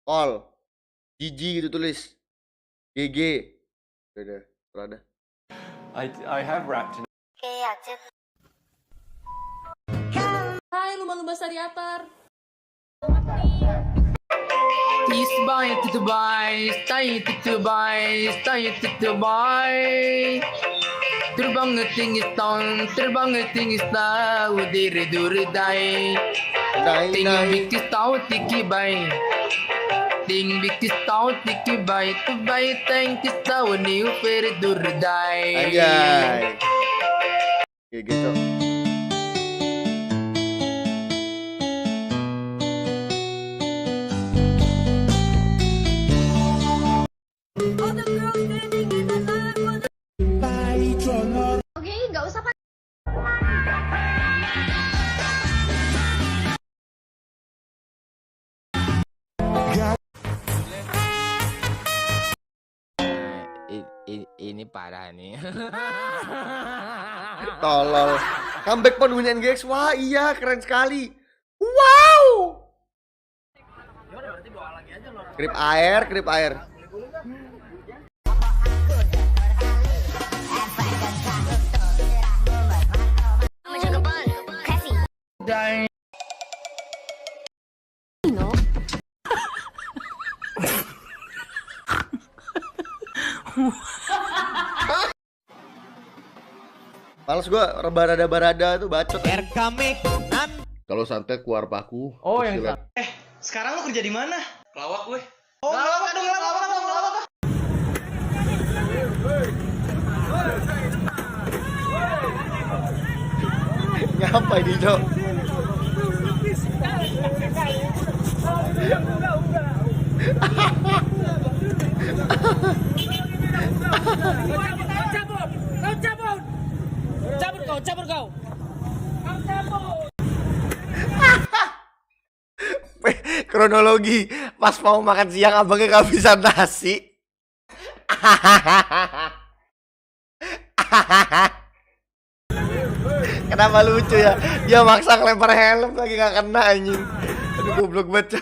Call. GG gitu tulis. GG. Udah, ada. I have rapped. Hai lumba-lumba sariatar. Terbang tinggi tahu diri dai. Ting bikis tahu tiki bay. Ting bikis tahu tiki bay. Tu bay teng kis tahu niu peri dai. Anjay. Kayak gitu. Oke, nggak usah pak. Ini parah nih. Tolol. Comeback penuhnya NGX. Wah, iya keren sekali. Wow. Krip air. Males gue barada tuh bacot. Kalau santet keluar paku. Oh, yang sekarang lo kerja di mana? Kelawak gue. Oh, lawak dong. Ngapa ini, Cok? Cabut kau. Kronologi pas mau makan siang abangnya gak bisa nasi. Kenapa lucu ya? Dia maksa ngelempar helm lagi gak kena anjing. Aduh goblok banget.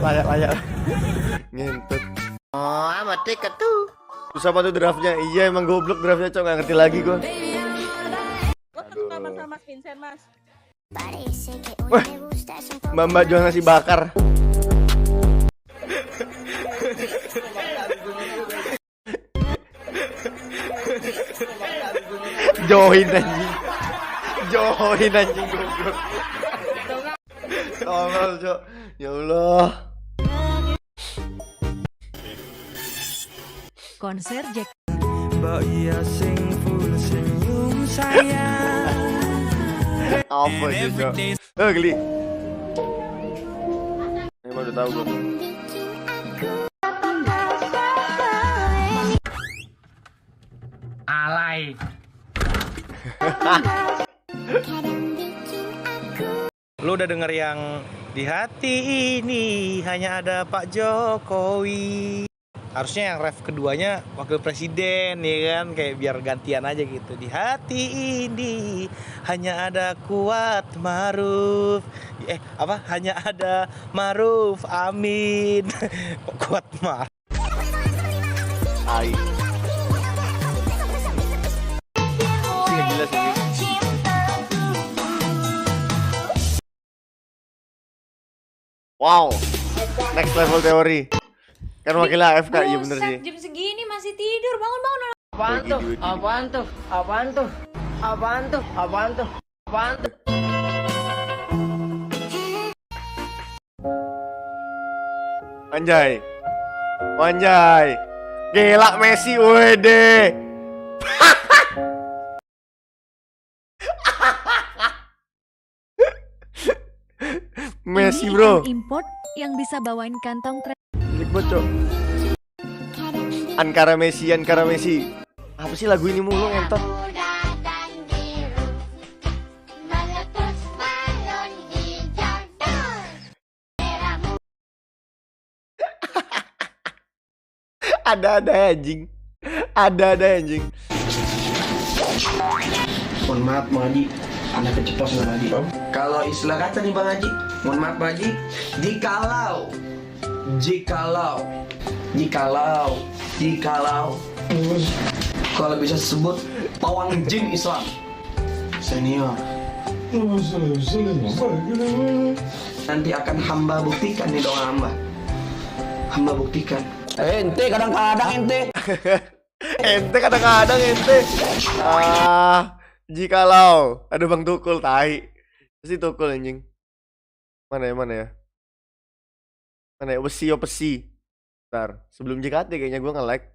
Layak. Ngentut. Oh, amat tiket tuh. Susah apa tuh draftnya? Iya emang goblok draftnya, Cok, gak ngerti lagi gua. Gua satu kamar sama Mas Vincent, Mas. Wah, Mbak jual nasi bakar. Join anjing goblok. Tolol, Cok. Ya Allah. konser Jack. Mbak iya sing full senyum sayang. Apa sih, Cok? Geli. Emang udah tahu gue tuh. Alay. Lu udah denger yang di hati ini hanya ada Pak Jokowi. Harusnya yang ref keduanya wakil presiden ya kan, kayak biar gantian aja gitu. Di hati ini hanya ada Kuat Maruf. Hanya ada Maruf, amin. Kuat Maruf. Ai. Nggak jelas ini. Wow, next level teori. Kan wakil AFK, iya bener sih. Jam segini masih tidur, bangun. Apaan tuh? Apaan tuh? Apaan tuh? Apaan tuh? Apaan tuh? Apaan tuh? Anjay. Anjay. Gila Messi, wede. Messi, bro. Import yang bisa bawain kantong Nighbot, Cok. Ankara Messi. Apa sih lagu ini mulu ngentot? Ada anjing. Mohon maaf Bang Haji, anak keceplosan Bang Haji. Kalau istilah kata nih Bang Haji, mohon maaf Bang Haji, jikalau kalau bisa sebut pawang jin Islam senior, nanti akan hamba buktikan nih doa hamba buktikan. Ente kadang-kadang Jikalau ada Bang Tukul, tai. Pasti Tukul anjing. Mana ya? Besi. Bentar, sebelum JKT kayaknya gue nge-like.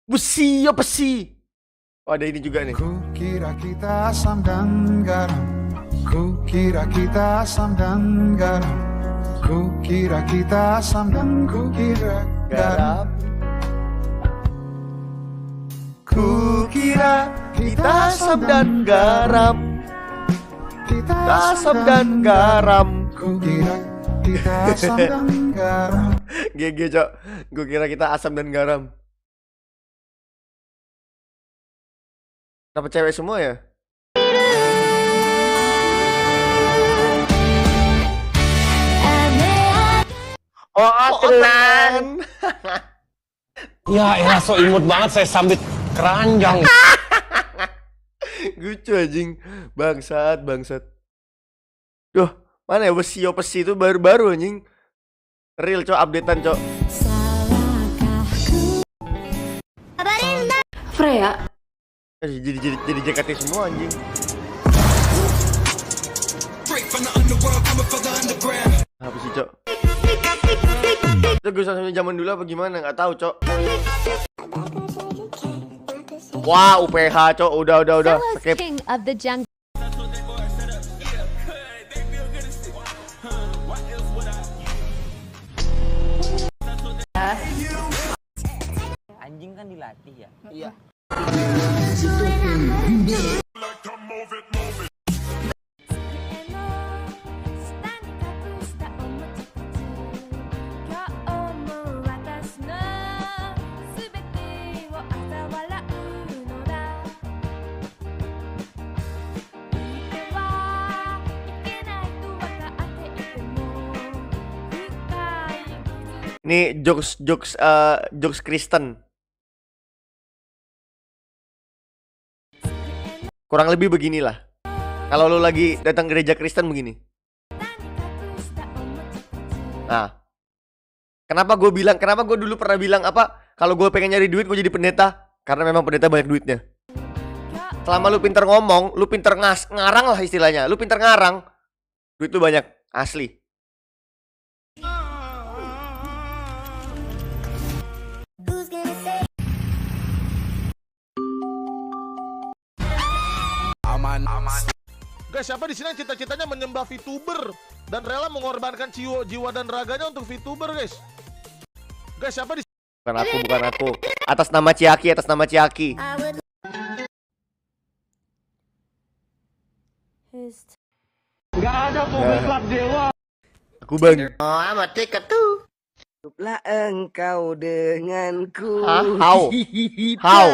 Besi. Oh, ada ini juga nih. Kukira kita asam dan garam. Kukira kita asam dan garam. Kukira kita asam dan kukira garam. Kukira kita asam dan garam. Kukira kita asam dan garam. GG, Cok. Gue kira kita asam dan garam. Kenapa cewek semua ya? Oh, tenan. Ya elah, so imut banget saya sambit keranjang. Lucu anjing. Bangsat. Duh, mana ya besi itu baru anjing. Real, Cok, updatean, Cok. Freya. Jadi JKT semua anjing. Apa sih, Cok? Itu gue sampai zaman dulu apa gimana? Nggak tahu, Cok. Wah, UPH, Cok. Udah. Skip. King of the jungle. Anjing kan dilatih ya. Iya. Ini jokes Kristen. Kurang lebih beginilah. Kalau lo lagi datang gereja Kristen begini. Nah, kenapa gue dulu pernah bilang apa? Kalau gue pengen nyari duit, gue jadi pendeta. Karena memang pendeta banyak duitnya. Selama lu pinter ngomong, lu pinter ngarang lah istilahnya. Lu pinter ngarang, duit lu banyak, asli. Guys, siapa di sini yang cita-citanya menyembah VTuber dan rela mengorbankan jiwa dan raganya untuk VTuber, guys? Guys, siapa di Bukan aku. Atas nama Ciaki. Gak ada public club dewa. Aku bang. Oh, I'm a ticket too. Hiduplah engkau denganku. How? How?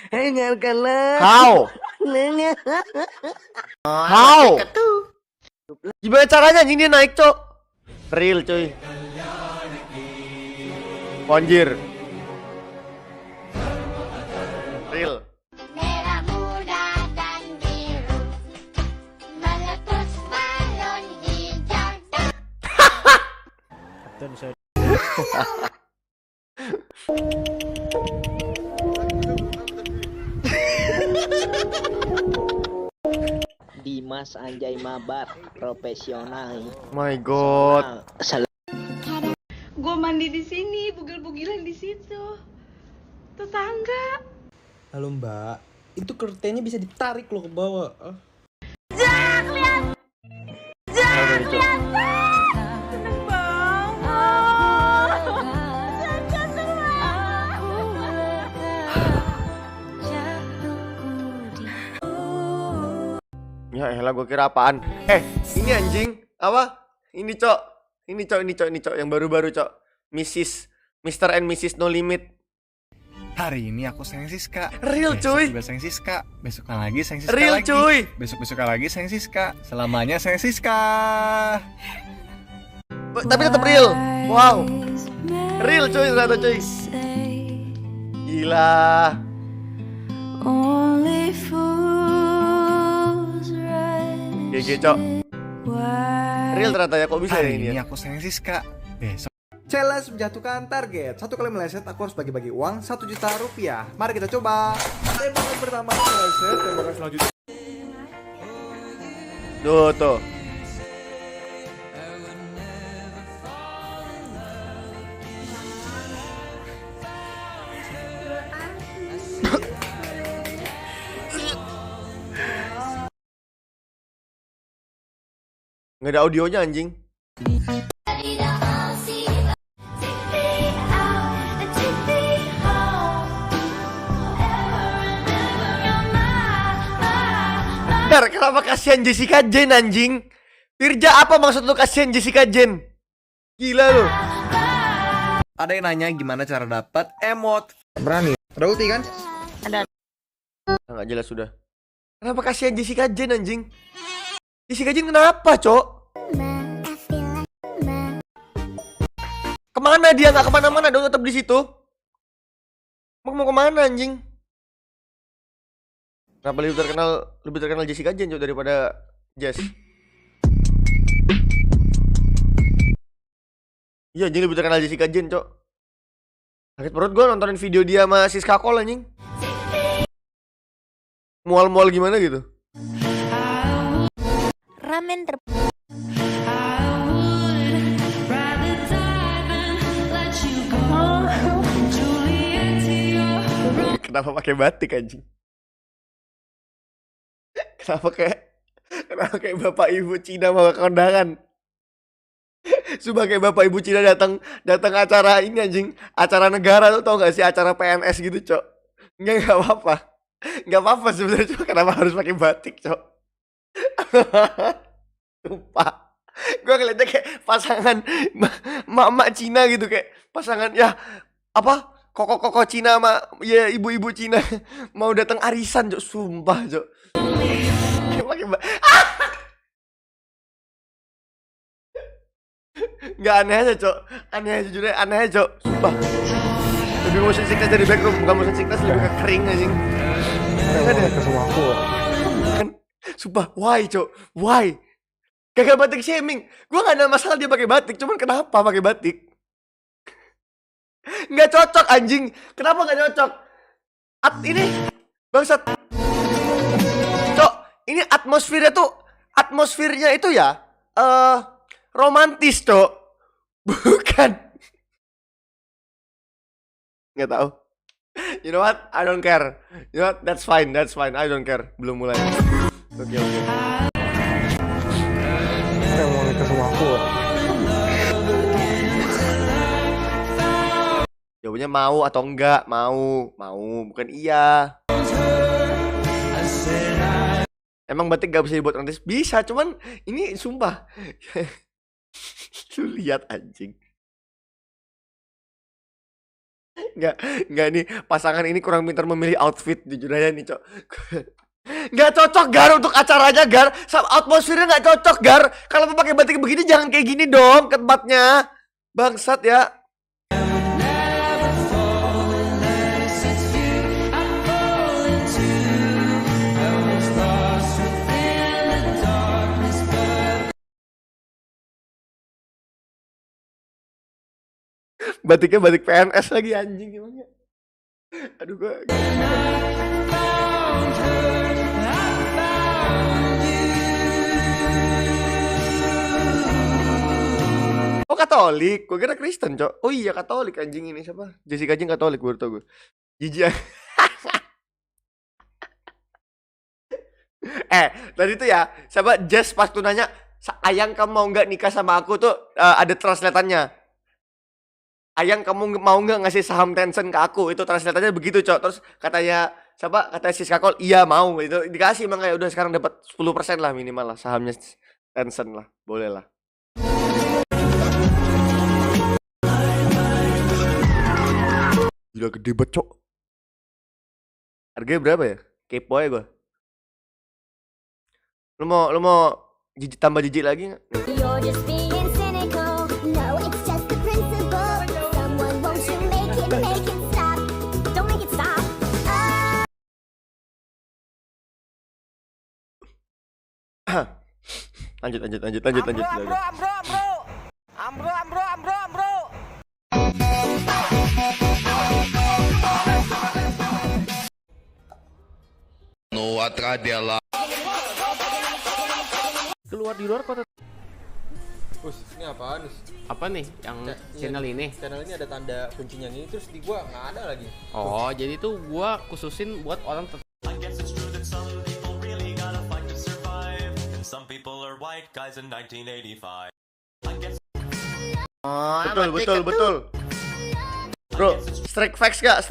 Dengarkanlah. How? How? Gimana caranya anjing dia naik, Cok? Real, cuy. Ponjir. Real. Merah muda dan biru meletus balon hijau. Dimas Anjay Mabar, profesional. My God. Gue mandi di sini, bugil-bugilan di situ. Tetangga. Halo Mbak, itu kertennya bisa ditarik loh ke bawah. Jak, lihat. Jak, lihat. Seneng banget. Ya elah, gue kira apaan. Ini anjing. Apa? Ini, Cok. Ini, Cok. Yang baru-baru, Cok. Mr. and Mrs. No Limit. Hari ini aku sayang Siska. Real, Besok cuy. juga sayang Siska. Besokan lagi sayang Siska Real, lagi. cuy. Besok-besokan lagi sayang Siska. Selamanya sayang Siska. Tapi tetap real. Wow. Real, cuy, ternyata, cuy. Gila. GG, Cok. Real ternyata ya, kok bisa ya Hari ini ini ya? aku sayang Siska. Besok Challenge menjatuhkan target. Satu kali meleset aku harus bagi-bagi uang 1 juta rupiah. Mari kita coba. Tembakan pertama meleset, tembakan selanjutnya. Tuh. Nggak ada audionya, anjing. Bentar, kenapa kasihan Jessica Jen, anjing? Firja, apa maksud lu kasihan Jessica Jen? Gila lu. Ada yang nanya gimana cara dapat emot. Berani. Ada ulti kan? Ada. Nggak jelas sudah. Kenapa kasihan Jessica Jen, anjing? Jessica Jen kenapa, Cok? Kemana dia? Nggak kemana-mana dong, tetap di situ. Mau kemana, anjing? Kenapa lebih terkenal Jessica Jen, Cok, daripada Jess? Iya, anjing, lebih terkenal Jessica Jen, Cok. Sakit perut gue nontonin video dia sama Siska Kol, anjing. Mual-mual gimana gitu. Ramen Kenapa pakai batik, anjing? Kenapa kayak bapak ibu Cina mau ke kondangan? Sebagai bapak ibu Cina datang acara ini, anjing, acara negara, tuh tau gak sih, acara PNS gitu, Cok. Nggak apa-apa sebenarnya, Cok. Kenapa harus pakai batik, Cok? Sumpah, gue ngeliatnya kayak pasangan mak Cina gitu, kayak pasangan ya apa koko Cina sama ya ibu-ibu Cina mau datang arisan, Cok. Sumpah, Cok. Pakai nggak aneh aja, Cok. Aneh aja, jujur aneh aja, Cok. Sumpah. Lebih motion sickness dari backroom, bukan motion sickness, lebih ke kering, anjing. Kan ya? Kan, sumpah, why, Cok? Why? Kagak batik shaming. Gua nggak ada masalah dia pakai batik, cuman kenapa pakai batik? Nggak cocok, anjing. Kenapa nggak cocok? Ini bangsat. Cok, ini atmosfernya itu ya romantis, Cok. Bukan. Nggak tahu. You know what? I don't care. You know what? That's fine. I don't care. Belum mulai. Oke. Yang mau nikah sama aku. Jawabannya mau atau enggak? Mau, bukan iya. Emang batik gak bisa dibuat romantis? Bisa, cuman ini sumpah. Lu lihat, anjing. Nggak, nggak nih pasangan ini kurang pintar memilih outfit jujur aja nih, Cok. Nggak cocok Gar untuk acaranya Gar. Atmosfernya nggak cocok Gar. Kalau mau pakai batik begini jangan kayak gini dong ke tempatnya. Bangsat ya. Batiknya batik PNS lagi anjing emangnya. Aduh gua. Oh Katolik, gue kira Kristen, Cok. Oh iya Katolik anjing ini siapa? Jessica Jing Katolik baru tau gue. Jijik. Tadi tuh ya, siapa Jess pas tuh nanya, "Ayang kamu mau nggak nikah sama aku?" tuh ada translatannya. "Ayang kamu mau nggak ngasih saham Tencent ke aku?" Itu translatannya begitu, Cok. Terus katanya siapa? Katanya Siska Kol, "Iya mau." Itu dikasih emang kayak udah sekarang dapat 10% lah minimal lah sahamnya Tencent lah. Boleh lah. Gila gede banget, Cok. Harganya berapa ya? Kepo aja gua. Lu mau tambah jijik lagi nggak? Lanjut. Ambro. Keluar di luar kota. Ini apaan? Apa nih yang channel ini? Channel ini ada tanda kuncinya nih, terus di gua nggak ada lagi. Oh, jadi tuh gua khususin buat orang Betul. Bro, strike facts gak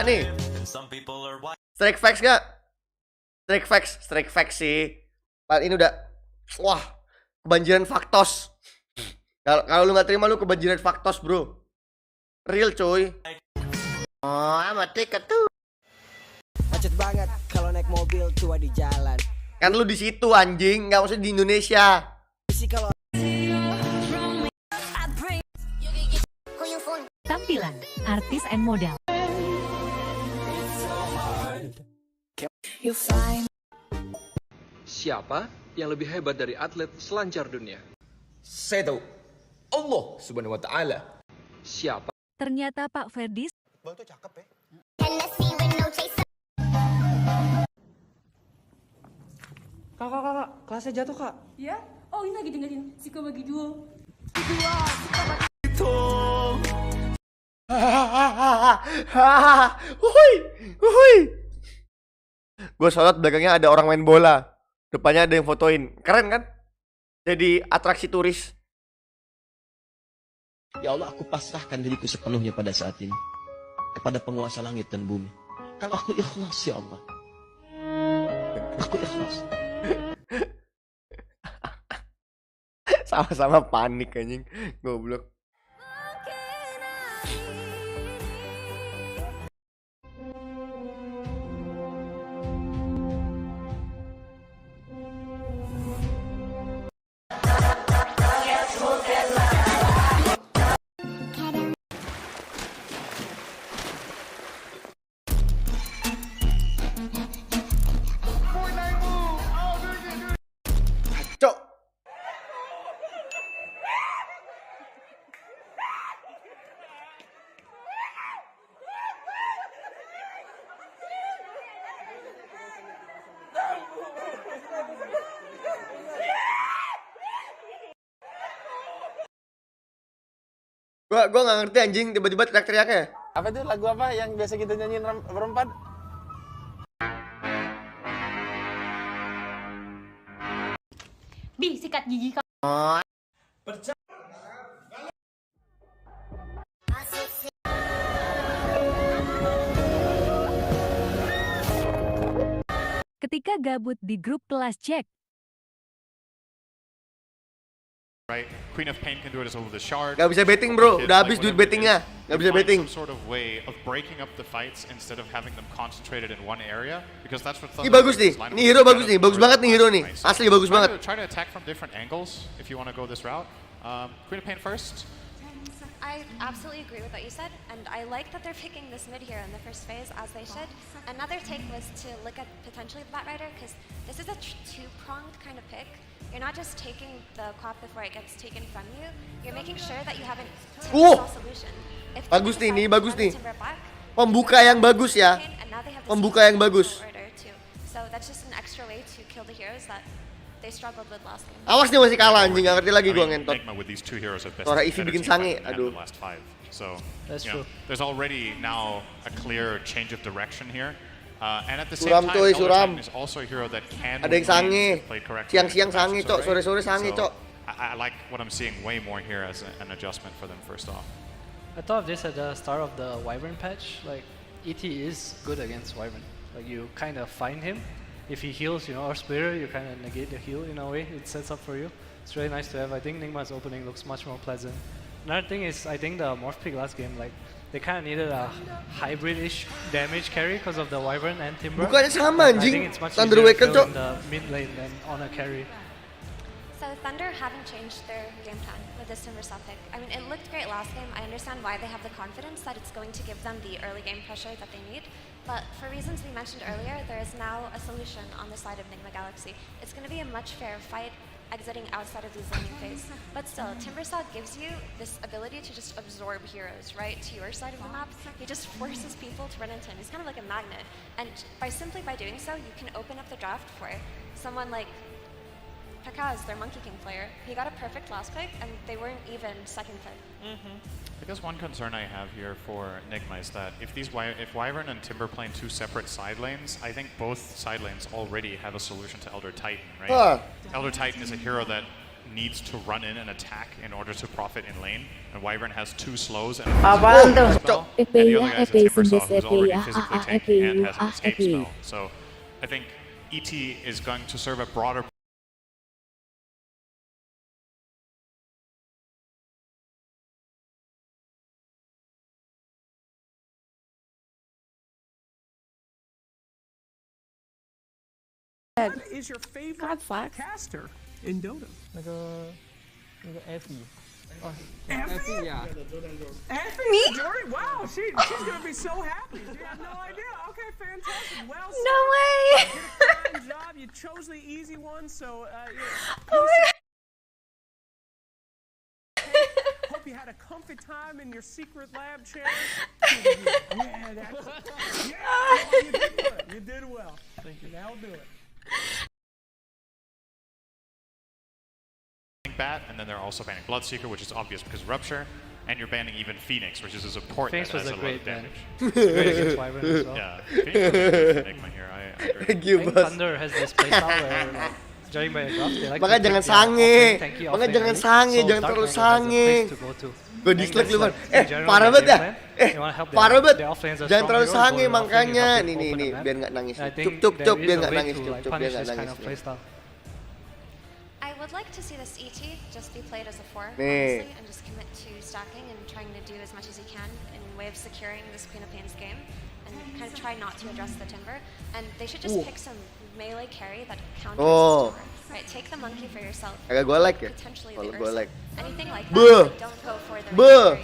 nih? Strike facts sih. Ini udah wah, kebanjiran faktos. Kalau lu nggak terima lu kebanjiran faktos, Bro. Real coy. Mati tuh. Macet banget kalau naik mobil tua di jalan. Kan lu di situ anjing, nggak usah di Indonesia. Tampilan, artis and model. Siapa yang lebih hebat dari atlet selancar dunia? Saya tahu. Allah Subhanahu wa taala. Siapa? Ternyata Pak Ferdis. Bang tuh cakep ya. Kak, kelasnya jatuh, Kak. Ya? Oh, ini lagi dengerin Siko bagi duo. Wuhui. Gue sholat belakangnya ada orang main bola, depannya ada yang fotoin, keren kan? Jadi atraksi turis. Ya Allah, aku pasrahkan diriku sepenuhnya pada saat ini kepada penguasa langit dan bumi. Kalau aku ikhlas ya Allah, aku ikhlas. Sama-sama panik anjing, goblok. Gua nggak ngerti anjing, tiba-tiba teriak-teriaknya. Apa itu lagu apa yang biasa kita nyanyiin berempat? Bi, sikat gigi kamu. Ketika gabut di grup kelas cek Right, Queen of Pain can do it as well with the shard. Gak bisa betting bro, udah habis duit bettingnya. Gak bisa betting. Some sort of way of breaking up the fights instead of having them concentrated in one area, because that's what. Ini bagus nih, ini hero bagus nih, bagus banget nih hero nih, asli bagus banget. Try to attack from different angles if you want to go this route. Queen of Pain first. I absolutely agree with what you said, and I like that they're picking this mid here in the first phase, as they should. Another take was to look at potentially the Bat Rider, because this is a two-pronged kind of pick. You're not just taking the crop before it gets taken from you, you're making sure that you have a timber solution. Bagus nih, ini bagus nih. Pembuka yang bagus ya. Pembuka yang bagus. So that's just an extra way to kill the heroes that they struggled with last game. Awas nih masih kalah anjing, gak ngerti lagi gua ngentot. Suara Eevee bikin sange, aduh. So, there's already now a clear change of direction here. And at the same Suram time, coy, Elder suram. Titan is also a hero that can Ada yang sange. play correctly. Siang-siang sange cok, sore-sore sange cok. I like what I'm seeing way more here as an adjustment for them first off. I thought of this at the start of the Wyvern patch. Like, ET is good against Wyvern. Like, you kind of find him. If he heals, you know, or Spirit, you kind of negate the heal in a way. It sets up for you. It's really nice to have. I think Nigma's opening looks much more pleasant. Another thing is, I think the Morph Pick last game, like, they kind of needed a hybrid-ish damage carry because of the Wyvern and Timber. Bukannya sama I anjing. think it's much Thunder easier Waker to cok. fill in the mid lane than on a carry. So Thunder haven't changed their game plan with this Timber Saw pick. I mean, it looked great last game. I understand why they have the confidence that it's going to give them the early game pressure that they need. But for reasons we mentioned earlier, there is now a solution on the side of Nigma Galaxy. It's going to be a much fairer fight exiting outside of the laning phase. But still, Timbersaw gives you this ability to just absorb heroes right to your side of the map. He just forces people to run into him. He's kind of like a magnet. And simply by doing so, you can open up the draft for someone like Pakaz, their Monkey King player. He got a perfect last pick, and they weren't even second pick. I guess one concern I have here for Nigma is that if Wyvern and Timber play in two separate side lanes, I think both side lanes already have a solution to Elder Titan, right? Elder Titan is a hero that needs to run in and attack in order to profit in lane, and Wyvern has two slows and a spell, and the other guy is a Timbersaw who's already physically tanking and has an escape spell. So I think ET is going to serve a broader What is your favorite caster in Dota? 那个 Effie. Effie? Yeah. Effie? Me? Jordan? Wow, she's gonna be so happy. She had no idea. Okay, fantastic. Well, No way. You did a fine job. You chose the easy one, so hope you had a comfy time in your secret lab chair. Yeah, you did well. You did well. Thank you. That'll do it. Bat, and then they're also banning Bloodseeker, which is obvious because Rupture, and you're banning even Phoenix, which is as important Phoenix as was a a lot great of damage. Great against Wyvern as well. Yeah, Phoenix was good for Nigma here. I agree. Thank you, I think boss. Thunder has this playstyle where, like, judging by the draft, they like Makanya to jangan pick their sange. offlane, tanky Makanya offlane jangan early, sange, so jangan Dark terlalu Knight has a sange. place to go to. Gue I think dislike that's, lu, like, Man. in general Parah their banget game ya. plan. They wanna help their Parah banget. their offlanes are Jangan strong terlalu heroes, sange go to offlane, makanya. help Nih, open nih, the map. biar nggak nangis. I Cup, think cup, there cup, is biar a nggak way nangis. to, Cup, like, cup, biar punish nggak this kind nangis. of playstyle. I would like to see this ET just be played as a 4, Nih. honestly, and just commit to stacking and trying to do as much as he can in way of securing this Queen of Pain's game, and kind of try not to address the Timber. And they should just pick some melee carry that counters the Timber. Right, take the Monkey for yourself. Agak gue like ya. Potentially Kalau the gue Ursa. like. Anything like Beuh. that, don't go for the Beuh.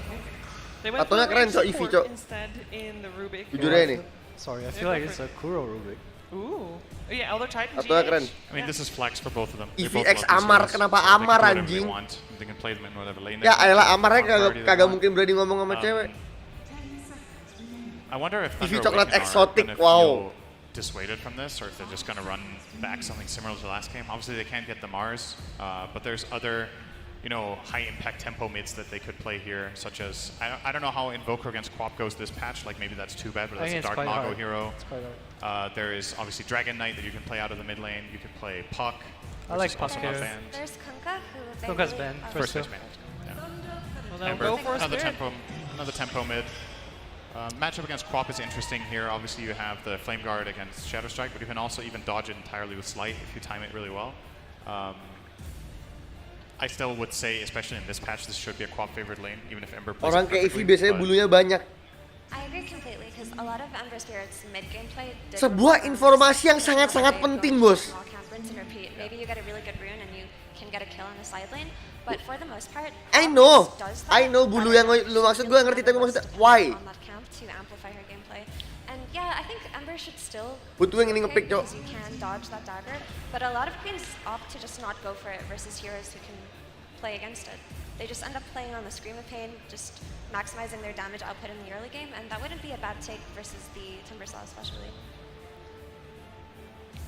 They went Tatonya for keren range cok Eevee support cok. instead in the Rubik. Jujur aja nih. Sorry, I feel like it's a Kuro Rubik. Ooh. Oh, yeah, Elder Titan Tatonya keren. I mean, this is flex for both of them. They Eevee both X love these Amar, heroes, kenapa so they can Amar, do whatever they anjing? want. They can play them in whatever lane they Ya want, elah what Amarnya priority they kagak want. mungkin berani ngomong sama cewek. I wonder if Eevee Thunder coklat Awaken eksotik, are gonna wow. feel dissuaded from this, or if they're just going to run back something similar to last game. Obviously, they can't get the Mars, but there's other, high impact tempo mids that they could play here, such as I don't know how Invoker against Quap goes this patch. Like maybe that's too bad, but that's a Dark Mago hero. There is obviously Dragon Knight that you can play out of the mid lane. You can play Puck. I like which is also Puck not here. banned. There's Kunkka, who they Kunkka's really banned. First First pitch banned. Yeah. Well, they'll Ember, go for another Spirit. tempo mid. Matchup against Quap is interesting here. Obviously, you have the Flame Guard against Shadow Strike, but you can also even dodge it entirely with Slight if you time it really well. I still would say, especially in this patch, this should be a co-op favored lane, even if Ember plays Orang it kayak Eevee perfectly, biasanya but- bulunya banyak. I agree completely because a lot of Ember Spirit's mid gameplay. Sebuah informasi yang sangat-sangat penting, bos. Maybe you get a really good rune and you can get a kill on the side lane, but for the most part, I know bulu yang lu maksud, gue ngerti, tapi maksudnya why? on that camp to amplify her gameplay. And yeah, I think Ember should still Butuh yang ini play ngepick, Cok. because you can dodge that dagger, but a lot of queens opt to just not go for it versus heroes who can play against it. They just end up playing on the Scream of Pain, just maximizing their damage output in the early game, and that wouldn't be a bad take versus the Timbersaw especially.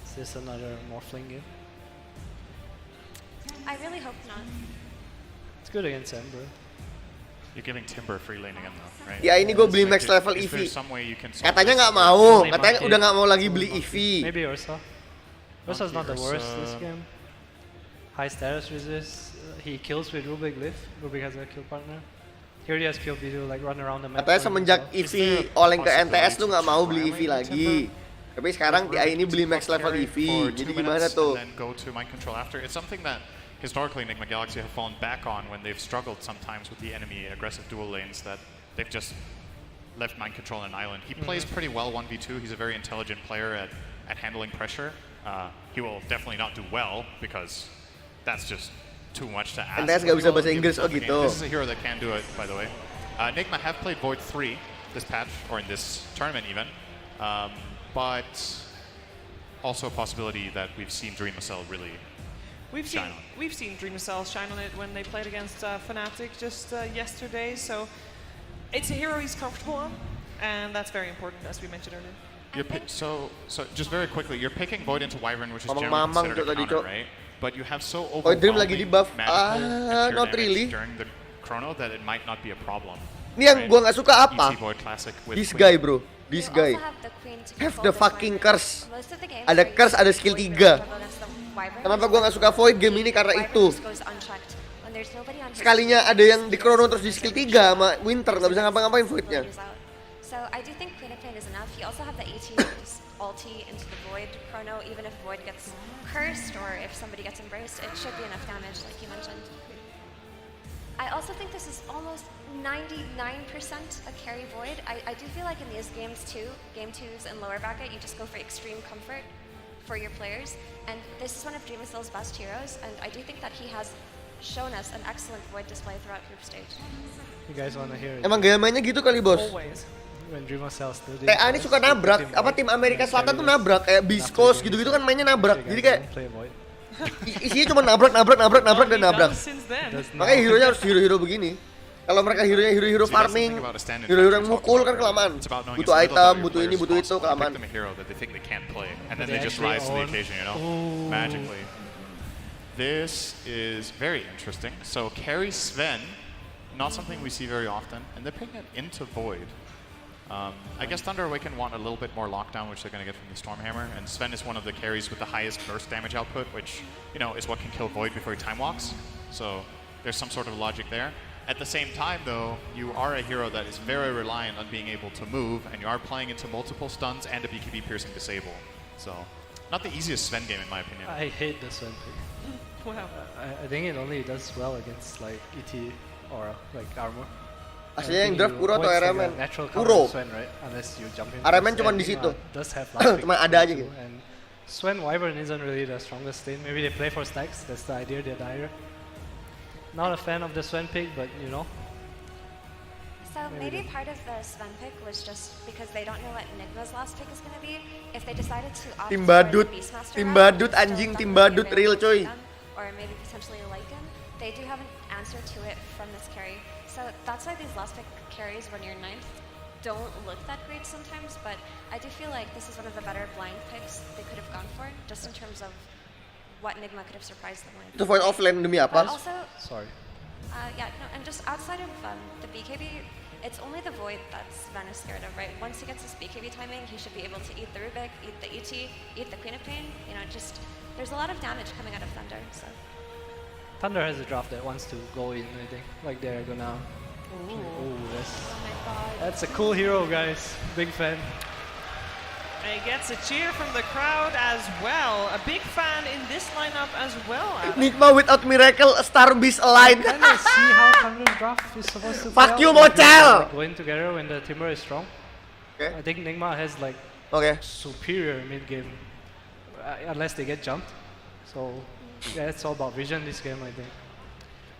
Is this another Morphling game? I really hope not. It's good against Ember. You're giving Timber free lane again though, right? Ya ini gue beli max level Is there Eevee. some way you can solve Katanya this? nggak mau, katanya udah nggak mau lagi beli Eevee. Maybe Ursa. Ursa's not the worst Ursa. this game. High status resist. He kills with Rubik Lift. Rubik has a kill partner. He already has POV to like run around the map. Katanya semenjak Eevee oleng ke NTS lu nggak mau beli Eevee lagi. Tapi sekarang TI ini beli max level Eevee. Jadi gimana tuh? And then go to mind control after. It's something that historically Enigma Galaxy have fallen back on when they've struggled sometimes with the enemy aggressive dual lanes, that they've just left mind control on an island. He plays pretty well 1v2. He's a very intelligent player at handling pressure. He will definitely not do well because that's just too much to ask. NTS nggak bisa bahasa Inggris, oh This gitu. is a hero that can do it, by the way. Enigma have played Void 3 this patch, or in this tournament even, but also a possibility that we've seen Dream of Cell really shine on. We've seen Dream of Cell shine on it when they played against Fnatic just yesterday. So it's a hero he's comfortable on, and that's very important, as we mentioned earlier. So just very quickly, you're picking Void into Wyvern, which is generally Mamang considered a tadi, counter, Cok. right? But you have so Oh, Dream lagi di buff. magical and pure Not damage really. during the chrono that it might not be a problem. Ini yang gua nggak suka apa? EC Void Classic with This Queen. guy, bro. This guy. Have the fucking curse. Ada curse, ada skill 3. Kenapa gua nggak suka Void game ini karena itu. Sekalinya ada yang di chrono terus di skill 3 sama Winter nggak bisa ngapa-ngapain Voidnya. So I do think Queen of Pain is enough. You also have the AT just ulti into the Void chrono, even if Void gets cursed or if somebody gets embraced, it should be enough damage, like you mentioned. I also think this is almost 99% a carry Void. I do feel like in these games too, game 2s and lower bracket, you just go for extreme comfort for your players, and this is one of Dream of Cell's best heroes, and I do think that he has shown us an excellent Void display throughout group stage. You guys wanna hear it? Emang gaya mainnya gitu kali, bos. Always. When Dream of Cell still TA ini suka nabrak, apa tim Amerika Selatan tuh nabrak, kayak Beast Coast gitu-gitu kan mainnya nabrak. Jadi kayak isinya cuma nabrak dan nabrak. Makanya hero-nya harus hero-hero begini. Kalau mereka hero-hero farming, hero-hero yang mukul kan kelamaan. Butuh item, butuh ini, butuh itu, kelamaan. Pick them a hero that they think they can't play, and then they just rise to the occasion, you know, magically. This is very interesting. So carry Sven, not something we see very often, and they're picking it into Void. I guess Thunder Awaken want a little bit more lockdown, which they're going to get from the Stormhammer, and Sven is one of the carries with the highest burst damage output, which, you know, is what can kill Void before he time walks. So there's some sort of logic there. At the same time, though, you are a hero that is very reliant on being able to move, and you are playing into multiple stuns and a BKB piercing disable. So not the easiest Sven game in my opinion. I hate the Sven pick. Wow. I think it only does well against like ET or like armor. Aslinya yang draft Kuro atau Aramen? Kuro. Kuro. Aramen Aramen cuma di situ. Cuma ada aja gitu. And Sven Wyvern isn't really the strongest lane. Maybe they play for stacks. That's the idea. They're dire. Not a fan of the Sven pick, but you know. So maybe part of the Sven pick was just because they don't know what Enigma's last pick is going to be. If they decided to opt Tim for badut, the Beastmaster tim route, badut still anjing, Thunder tim would be badut real available coy. to them, or maybe potentially Lycan. They do have an answer to it from this carry. So that's why these last pick carries when you're 9th don't look that great sometimes, but I do feel like this is one of the better blind picks they could have gone for, just in terms of what Enigma could have surprised them with. Itu Void offline demi But apa? also, sorry. Yeah, no, and just outside of the BKB, it's only the Void that Sven is scared of, right? Once he gets his BKB timing, he should be able to eat the Rubik, eat the ET, eat the Queen of Pain. You know, just there's a lot of damage coming out of Thunder. So Thunder has a draft that wants to go in, I think. Like they're gonna... Ooh, that's a cool hero, guys. Big fan. And he gets a cheer from the crowd as well. A big fan in this lineup as well. Nigma without miracle, Star Beast align. I kind of see how Thunder's draft is supposed to Fuck play you, out. Mochel! Like going together when the Timber is strong. Okay. I think Nigma has like superior mid game, unless they get jumped. So yeah, it's all about vision this game, I think.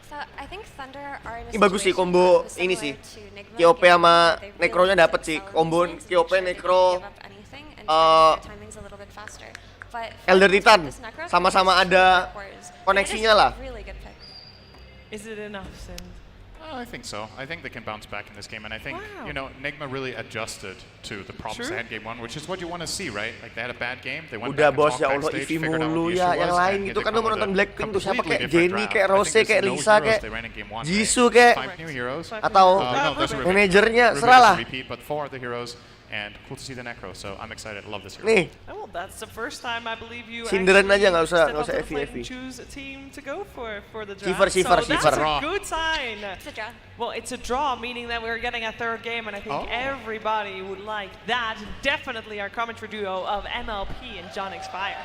So I think Thunder are in a Ini bagus sih situation combo similar ini sih. to Nigma, KOP given sama that they really Necro-nya set dapet sih. solid Combo lanes to make KOP sure they Necro don't give up anything and try to make their timings a little bit faster. But Elder for Titan this Necro, sama-sama it's ada backwards. koneksinya It is lah. a really good pick. Is it enough, Sin? I think so. I think they can bounce back in this game, and I think you know Nigma really adjusted to the problems they had game one, which is what you want to see, right? Like they had a bad game, they went Udah back and bos talked ya Allah, backstage, Ivy figured out what mulu the ya, issue yang was, lain and itu they kan lu come with menonton a Blackpink tuh siapa completely kayak different Jennie, draft. kayak I think Rose, there's kayak no Lisa, heroes kayak they ran in game one, Jisoo, right? kayak 5 new heroes. atau No, that's Ruben. manajernya, Ruben seralah. is a repeat, but 4 of the heroes. And cool to see the Necro, so I'm excited. I love this hero. Nih. Oh, well, that's the first time I believe you Sindiran actually aja, nggak usah step up to the Effie, plate and Effie. choose a team to go for the Seifer, draft. Seifer, so Seifer. that's a good sign. It's a draw. Well, it's a draw, meaning that we're getting a third game, and I think everybody would like that. Definitely our commentary duo of MLP and John Fire.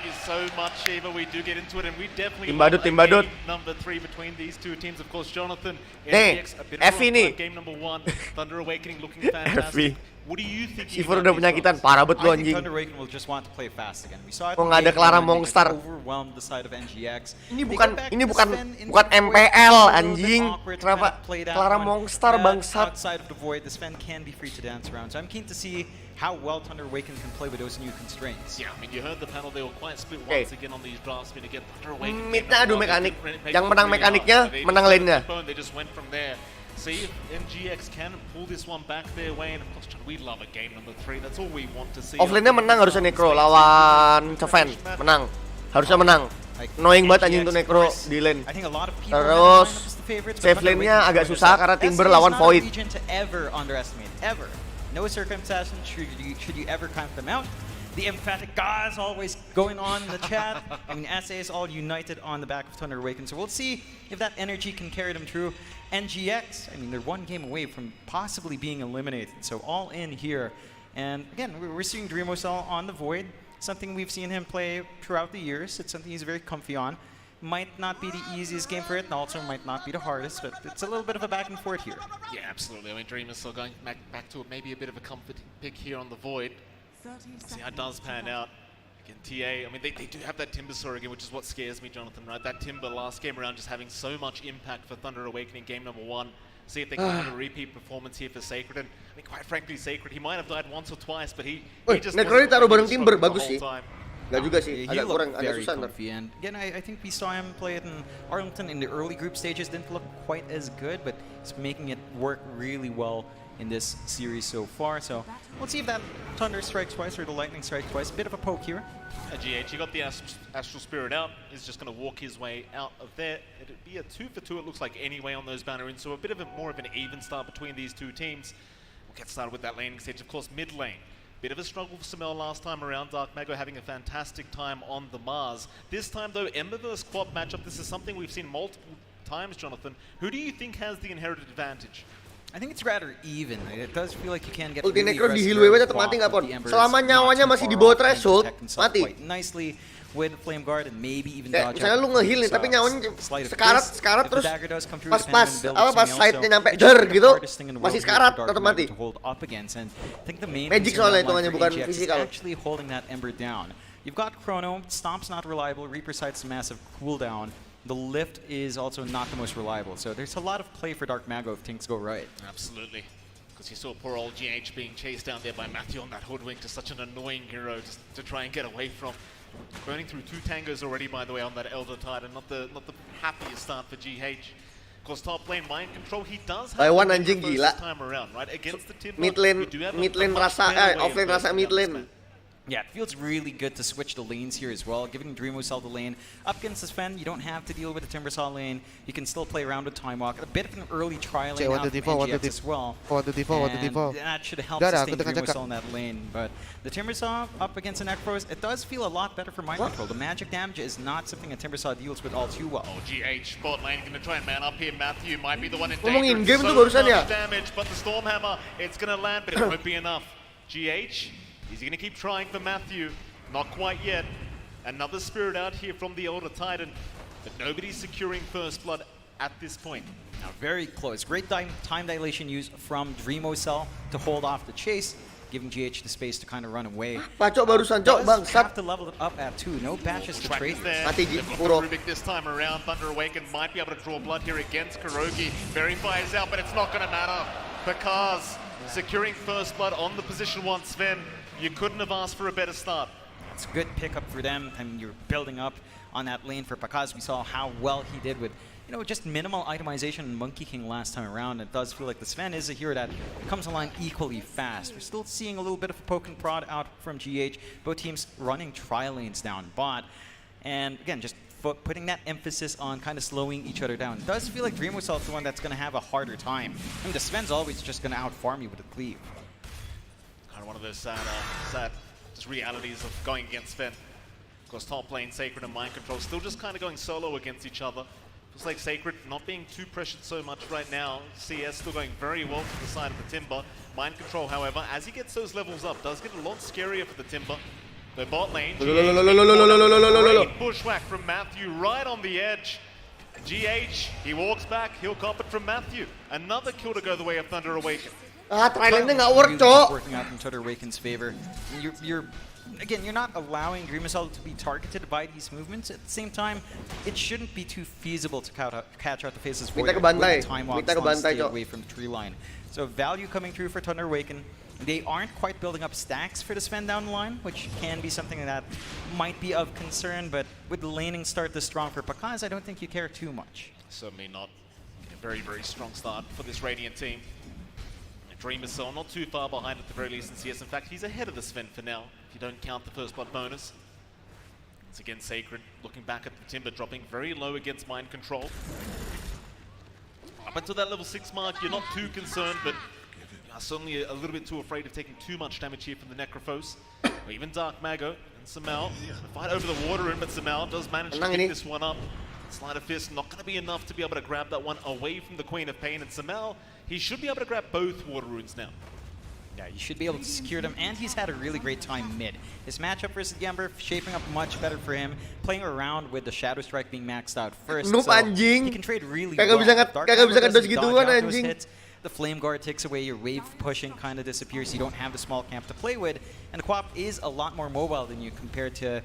Is so much, Shiva. We do get into it, and we definitely Tim Badut, love Tim Badut. game number 3 between these two teams. Of course, Jonathan, Nih, NGX, a bit of a Effie rough nih. fight. Game number 1, Thunder Awakening looking fantastic. What do you think? Seifer udah penyakitan, parah bet lu I think anjing. Thunder Awakening will just want to play fast again. We saw it Kok in nggak ada game Clara one, they just Mongstar? overwhelmed the side of NGX. Ini They bukan go back ini to bukan Sven into bukan the void. MPL A little bit anjing. awkward to Kenapa kind of play that Clara one. Mongstar bangsat? Outside of the void, the Sven can be free to dance around. So I'm keen to see how well Thunder Awakening can play with those new constraints. Yeah, I mean, you heard the panel, they were quite split once again on these drafts. I mean, again, Thunder Awakening. Midnya adu mekanik. Yang menang mekaniknya, menang lane-nya. They just went from there. See if NGX can pull this one back their way, and of course, we love a game number 3. That's all we want to see. Offlane-nya menang harusnya Necro lawan Seven. Menang. Harusnya menang. Annoying banget anjing tuh Necro di lane. Terus save lane-nya agak susah karena Timber lawan Void. To ever underestimate, ever. No circumstance should you ever count them out. The emphatic guys always going on in the chat. I mean, SA is all united on the back of Thunder Awakening, so we'll see if that energy can carry them through. NGX, I mean, they're one game away from possibly being eliminated, so all in here. And again, we're seeing Dreamocell on the Void, something we've seen him play throughout the years. It's something he's very comfy on. Might not be the easiest game for it, and also might not be the hardest, but it's a little bit of a back and forth here. Yeah, absolutely. I mean, Dream is still going back to maybe a bit of a comforting pick here on the Void. See how it does pan out. Again, TA, I mean, they do have that Timber Saw again, which is what scares me, Jonathan, right? That Timber last game around just having so much impact for Thunder Awakening game number 1. See if they can have a repeat performance here for Sacred. And I mean, quite frankly, Sacred, he might have died once or twice, but he just Necro ini taruh bareng Timber, the bagus whole sih. time. Nggak juga sih, He agak looked kurang, agak very susah ntar. comfy. And again, I think we saw him play it in Arlington in the early group stages. Didn't look quite as good, but he's making it work really well in this series so far. So we'll see if that Thunder strikes twice or the Lightning strikes twice. A bit of a poke here. GH, he got the Astral Spirit out. He's just going to walk his way out of there. It'd be a 2 for 2, it looks like, anyway on those banner ins. So a bit of more of an even start between these two teams. We'll get started with that laning stage. Of course, mid lane. Bit of a struggle for Samel last time around. Dark Mago having a fantastic time on the Mars. This time, though, Ember vs. Quap matchup. This is something we've seen multiple times, Jonathan. Who do you think has the inherited advantage? I think it's rather even. It does feel like you can get Ulti really Necro di aggressive heal with tetap Quap, mati nggak, but Pon? the Ember is Selama not nyawanya too masih di far bawah off, can threshold, protect himself mati. quite nicely with Flame Guard and maybe even Kayak dodge misalnya out lu nge-heal nih, the tapi nyawanya sleight of sekarat, fist. sekarat If the terus dagger does come through, pas depending on the build apa of pas Samel, side-nya so nyampe it's just der the gitu, hardest thing in the world masih here sekarat, for Dark tetap Mago mati. to hold up against. And I think the main Magic concern soalnya online hitungannya, for bukan NGX is physical. actually holding that Ember down. You've got Chrono, Stomp's not reliable, Reaper Sight's a massive cooldown. The lift is also not the most reliable, so there's a lot of play for Dark Mago if things go right. Absolutely. Because you saw poor old GH being chased down there by Matthew on that hoodwink, just such an annoying hero just to try and get away from. Burning through 2 tangos already, by the way, on that Elder Titan. Not the happiest start for GH. Of course, top lane mind control, he does have Taiwan the anjing first gila. time around, right? Against the Timber, Mid lane rasa, off lane rasa mid lane. Yeah, it feels really good to switch the lanes here as well. Giving Dreamocell the lane. Up against this Sven, you don't have to deal with the Timbersaw lane. You can still play around with Time Walk. A bit of an early trialing out from NGX as well. And that should help sustain Dreamocell in that lane. But the Timbersaw up against an Necros, it does feel a lot better for mind control. The magic damage is not something a Timbersaw deals with all too well. Oh, GH, bot lane going to try and man up here. Matthew might be the one in Ngomongin danger. game tuh barusan ya. Damage, but the Stormhammer, it's going to land, but it won't be enough. GH Is he going to keep trying for Matthew? Not quite yet. Another spirit out here from the Elder Titan, but nobody's securing first blood at this point. Now, very close. Great time dilation used from Dreamocell to hold off the chase, giving GH the space to kind of run away. Pacok barusan, cok, have to level it up at 2. No patches to trade. Mati Puro. Rubik this time around. Thunder Awakened might be able to draw blood here against Kurogi. Verify is out, but it's not going to matter. Because securing first blood on the position 1 Sven, you couldn't have asked for a better start. It's a good pickup for them. I mean, you're building up on that lane for Pakaz. We saw how well he did with, you know, just minimal itemization in Monkey King last time around. It does feel like the Sven is a hero that comes online equally fast. We're still seeing a little bit of a poke and prod out from GH. Both teams running tri-lanes down bot. And again, just putting that emphasis on kind of slowing each other down. It does feel like Dreamocell is the one that's going to have a harder time. I mean, the Sven's always just going to outfarm you with a cleave. Kind of one of those sad just realities of going against Sven. Of course, top lane, Sacred and Mind Control still just kind of going solo against each other. Feels like Sacred not being too pressured so much right now. CS still going very well to the side of the Timber. Mind Control, however, as he gets those levels up, does get a lot scarier for the Timber. The bot lane, great bushwhack from Matthew right on the edge. GH, he walks back, he'll cop it from Matthew. Another kill to go the way of Thunder Awaken. Thailandnya nggak work, cok. Working out in Thunder Awaken's favor. Again, you're not allowing Dreamocell to be targeted by these movements. At the same time, it shouldn't be too feasible to catch out the faces for you with the time walks stay away from the tree line. So value coming through for Thunder Awaken. They aren't quite building up stacks for the Sven down the line, which can be something that might be of concern, but with the laning start this strong for Pakaz, I don't think you care too much. Certainly not. A very, very strong start for this Radiant team. Dreamocell not too far behind at the very least in CS. In fact, he's ahead of the Sven for now, if you don't count the first blood bonus. Once again, Sacred looking back at the Timber, dropping very low against Mind Control. Up until that level 6 mark, you're not too concerned, but you are certainly a little bit too afraid of taking too much damage here from the Necrophos. Or even Dark Mago and Samal. Fight over the water in, but Samal does manage to pick this one up. Sleight of Fist not going to be enough to be able to grab that one away from the Queen of Pain. And Samal, he should be able to grab both water runes now. Yeah, you should be able to secure them, and he's had a really great time mid. His matchup versus Gamber shaping up much better for him, playing around with the Shadow Strike being maxed out first. Noob so anjing. He can trade really Kagak well. bisa ngedodge gituan anjing. The Flame Guard takes away, your wave pushing kind of disappears, you don't have the small camp to play with, and the Quap is a lot more mobile than you compared to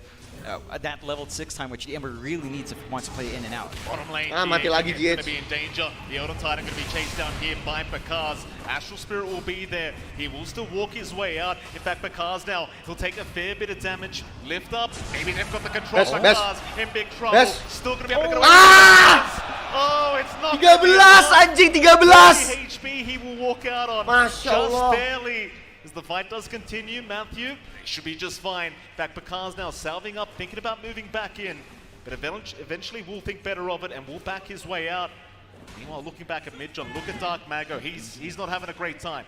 that level 6 time, which the Ember really needs if he wants to play in and out. Bottom lane, mati lagi GH going to be in danger. The Elder Titan going to be chased down here by Pakaz. Astral Spirit will be there. He will still walk his way out. In fact, Pakaz now, he'll take a fair bit of damage. Lift up. Maybe they've got the control. Pakaz in big trouble. Still going to be able to get away. Oh, it's not 13 anjing, 13. 30 HP he will walk out on. Masya Allah. Just barely. As the fight does continue, Matthew should be just fine. In fact, Pakaz now salving up, thinking about moving back in. But eventually will think better of it and will back his way out. Meanwhile, looking back at Midjon, look at Dark Mago. He's not having a great time.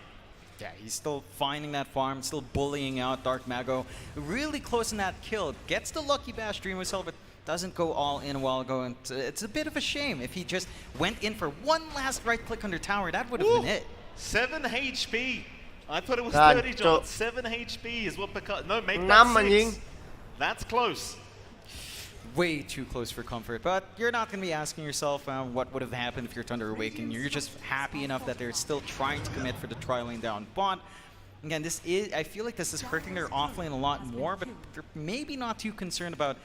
Yeah, he's still finding that farm, still bullying out Dark Mago. Really close in that kill. Gets the Lucky Bash Dreamocell, but doesn't go all in while going. It's a bit of a shame. If he just went in for one last right click under tower, that would have been it. 7 HP. I thought it was 30, John. 7 HP is what Pakaz. No, make that 6. That's close. Way too close for comfort, but you're not going to be asking yourself what would have happened if you're Thunder Awaken. You're just happy enough that they're still trying to commit for the tri-lane down bot. Again, I feel like this is hurting their offlane a lot more, but they're maybe not too concerned about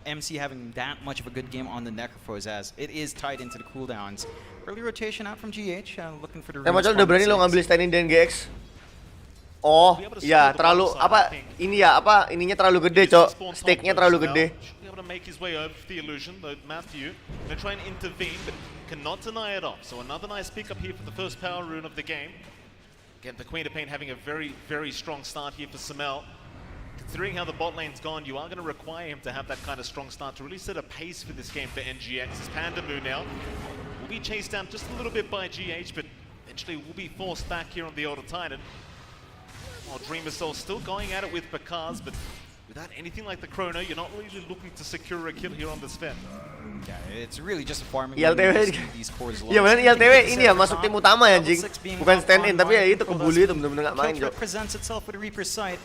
MC having that much of a good game on the Necrophos, as it is tied into the cooldowns. Early rotation out from GH, looking for the Macam udah berani lo ngambil standing di NGX. Oh, iya, terlalu ininya terlalu gede, cok. Stake-nya terlalu gede. Able to make his way over the illusion, though Matthew going to try and intervene, but cannot deny it off. So another nice pickup here for the first power rune of the game. Again, the Queen of Pain having a very, very strong start here for Samal. Considering how the bot lane's gone, you are going to require him to have that kind of strong start to really set a pace for this game for NGX. As Panda Moo now will be chased down just a little bit by GH, but eventually will be forced back here on the Elder Titan. While Dreamocell still going at it with Pakaz, but without anything like the Chrono, you're not really looking to secure a kill here on this Sven. Yeah, it's really just a farming. ILTW. Iya benar ILTW ini ya masuk tim utama ya anjing. Bukan stand in tapi ya itu kebuli itu benar-benar nggak main, Jo. Presents itself with a Reaper's Sight,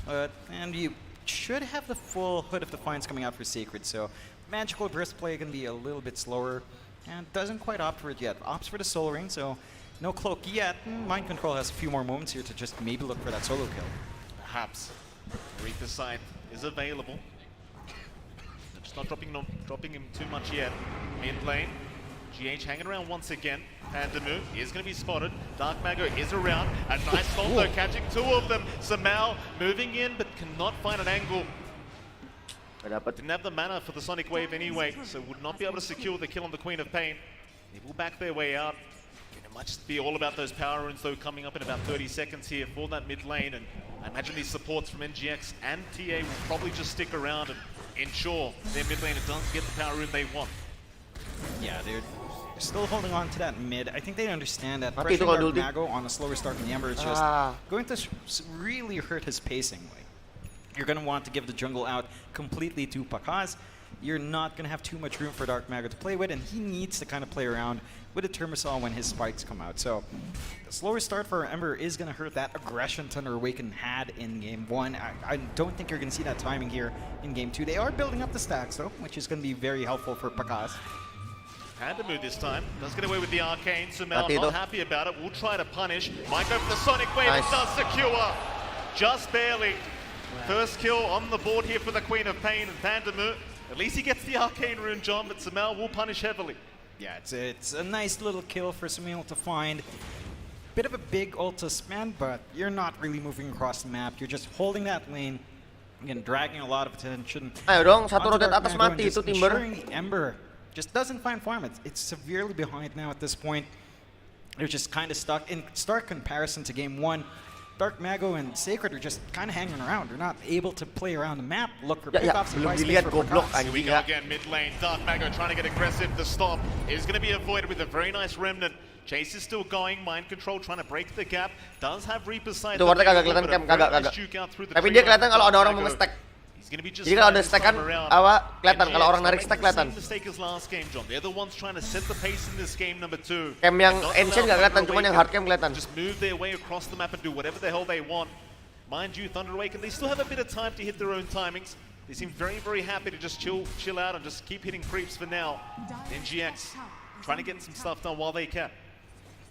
and you should have the full Hood of Defiance coming out for Sacred, so Magical Burst play can be a little bit slower, and doesn't quite opt for it yet. Opts for the Soul Ring, so no cloak yet. Mind Control has a few more moments here to just maybe look for that solo kill. Perhaps Reaper's Sight is available. Just not dropping him too much yet. Mid lane, GH hanging around once again. Pandamu is going to be spotted. Dark Mago is around. A nice stop though, catching two of them. Samao moving in, but cannot find an angle. Didn't have the mana for the Sonic Wave anyway, so would not be able to secure the kill on the Queen of Pain. They will back their way out. It might just be all about those power runes though, coming up in about 30 seconds here for that mid lane, and I imagine these supports from NGX and TA will probably just stick around and ensure their mid laner doesn't get the power rune they want. Yeah, they're still holding on to that mid. I think they understand that pressure Dark Mago on a slower start from the Ember is just going to really hurt his pacing. Like, you're going to want to give the jungle out completely to Pakaz. You're not going to have too much room for Dark Mago to play with, and he needs to kind of play around with a Termisol when his spikes come out. So the slower start for Ember is going to hurt that aggression Thunder Awaken had in Game 1. I don't think you're going to see that timing here in Game 2. They are building up the stacks, though, which is going to be very helpful for Pakaz. Pandamu this time does get away with the Arcane. Sumail not happy about it. Will try to punish. Might go for the Sonic Wave. Nice. It does secure. Just barely. First kill on the board here for the Queen of Pain and Pandamu. At least he gets the Arcane Rune, John, but Sumail will punish heavily. Yeah, it's a nice little kill for Sumail to find. Bit of a big ult to spend, but you're not really moving across the map. You're just holding that lane. Again, dragging a lot of attention. Ayo dong, satu rotate atas mati itu Timber. The Ember just doesn't find farm. It's severely behind now at this point. They're just kind of stuck. In stark comparison to Game 1, Dark Mago and Sacred are just kind of hanging around. They're not able to play around the map, look for pickoffs. Belum dilihat goblok Here we go again, mid lane. Dark Mago trying to get aggressive. The stop is going to be avoided with a very nice remnant. Chase is still going. Mind Control trying to break the gap. Does have Reaper's Sight. Itu warna kagak kelihatan cam, kagak. Tapi dia kelihatan kalau ada orang mau nge-stack. Jadi kalau ada stack kan, kelihatan kalau orang narik stack kelihatan. They're the ones trying to set the pace in this game number 2. Cam yang ancient nggak kelihatan, cuma yang hard cam kelihatan. Just move their way across the map and do whatever the hell they want. Mind you, Thunder Awaken, they still have a bit of time to hit their own timings. They seem very, very happy to just chill out and just keep hitting creeps for now. NGX trying to get some stuff done while they can.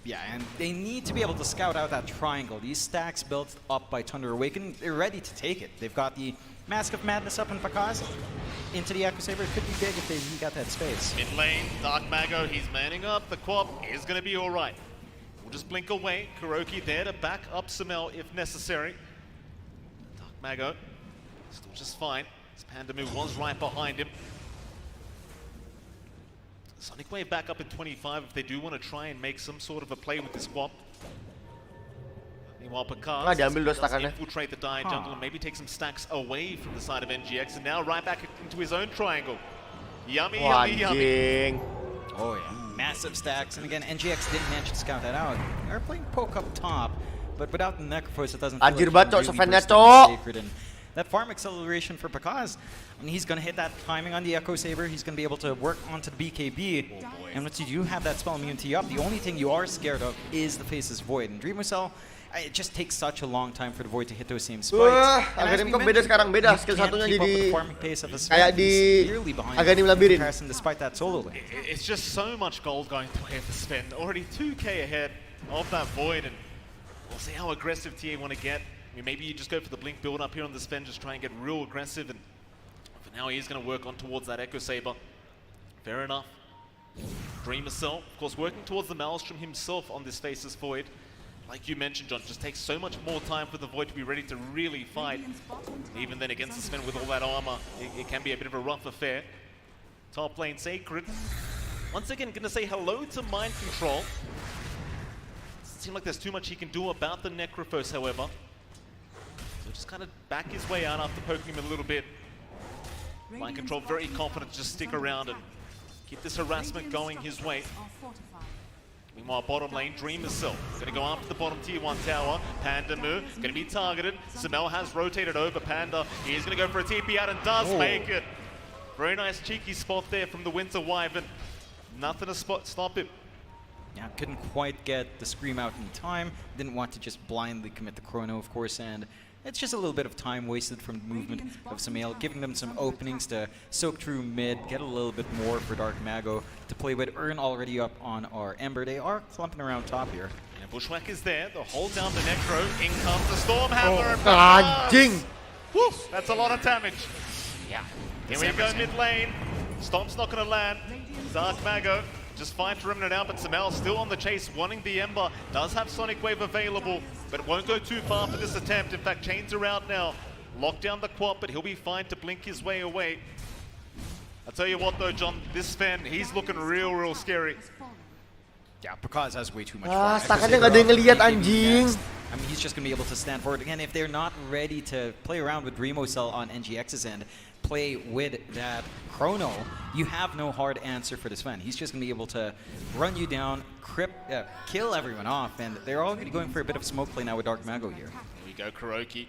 Yeah, and they need to be able to scout out that triangle. These stacks built up by Thunder Awaken, they're ready to take it. They've got the Mask of Madness up in Pakaz. Into the Echo Saber, it could be big if they got that space. Mid lane, Dark Mago, he's manning up. The Quap is going to be alright. We'll just blink away. Kuroki there to back up Sumail if necessary. Dark Mago, still just fine. Pandamu was right behind him. Sonic Wave back up in 25 if they do want to try and make some sort of a play with this Quap. Meanwhile, Pakaz does infiltrate the Dire jungle and maybe take some stacks away from the side of NGX, and now right back into his own triangle. Yummy, yummy. Oh yeah, massive stacks, and again, NGX didn't manage to scout that out. They're playing poke up top, but without the Necrophos, it doesn't feel like Sacred. And that farm acceleration for Pakaz, and he's going to hit that timing on the Echo Saber. He's going to be able to work onto the BKB. And once you do have that spell immunity up, the only thing you are scared of is the Faceless Void. And Dreamer Cell, it just takes such a long time for the Void to hit those same spikes. Aganim kok beda sekarang, beda skill satunya jadi kayak di Aganim Labirin. Despite that solo lane. It's just so much gold going the way of the spin. Already 2k ahead of that Void, and we'll see how aggressive TA want to get. I mean, maybe you just go for the blink build up here on the spin, just try and get real aggressive, and for now he is going to work on towards that Echo Saber. Fair enough. Dreamer Cell, of course, working towards the Maelstrom himself on this Faceless Void. Like you mentioned, John, just takes so much more time for the Void to be ready to really fight. Even then against the spin with all that armor, it can be a bit of a rough affair. Top lane Sacred. Once again, going to say hello to Mind Control. Doesn't seem like there's too much he can do about the Necrophos, however. So just kind of back his way out after poking him a little bit. Mind Control very confident to just stick around and keep this harassment going his way. Meanwhile, bottom lane, Dream Cell gonna go after the bottom tier 1 tower. Panda Mu gonna be targeted. Samel has rotated over Panda. He is gonna go for a TP out and does make it. Very nice cheeky spot there from the Winter Wyvern. Nothing to stop him. Yeah, couldn't quite get the scream out in time. Didn't want to just blindly commit the chrono, of course, and it's just a little bit of time wasted from the movement of Samel, giving them some openings to soak through mid, get a little bit more for Dark Mago to play with. Earn already up on our Ember. They are clumping around top here. And Bushwhack is there. They'll hold down the Necro. In comes the Stormhammer. Anjing. Woo, that's a lot of damage. Yeah. Here we go mid lane. Stomp's not going to land. Dark Mago just fine to remnant out, but Samel still on the chase, wanting the Ember. Does have Sonic Wave available, but won't go too far for this attempt. In fact, chains are out now. Lock down the quad, but he'll be fine to blink his way away. I'll tell you what though, John, this Sven, he's looking real scary. Yeah, Perkaz has way too much Ah, fire. stakanya nggak ada yang ngeliat anjing. I mean, he's just going to be able to stand for it. Again, if they're not ready to play around with Remo Cell on NGX's end, play with that Chrono, you have no hard answer for this Sven. He's just going to be able to run you down, kill everyone off, and they're already going for a bit of smoke play now with Dark Mago here. Here we go, Kuroki.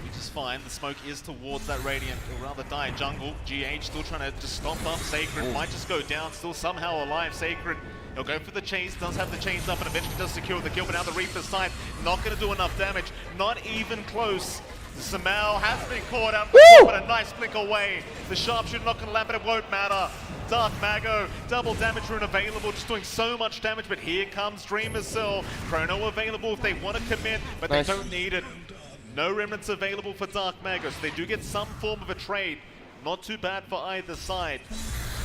Which is fine, the smoke is towards that Radiant. He'll rather die jungle. GH still trying to just stomp up Sacred. Might just go down, still somehow alive, Sacred. He'll go for the chains, does have the chains up, and eventually does secure the kill, but now the Reaper's side, not going to do enough damage. Not even close. Samel has been caught out, but a nice blink away. The sharpshooter not going to land, but it won't matter. Dark Mago, double damage rune available, just doing so much damage, but here comes Dreamer's Cell. Chrono available if they want to commit, but they don't need it. No remnants available for Dark Mago, so they do get some form of a trade. Not too bad for either side,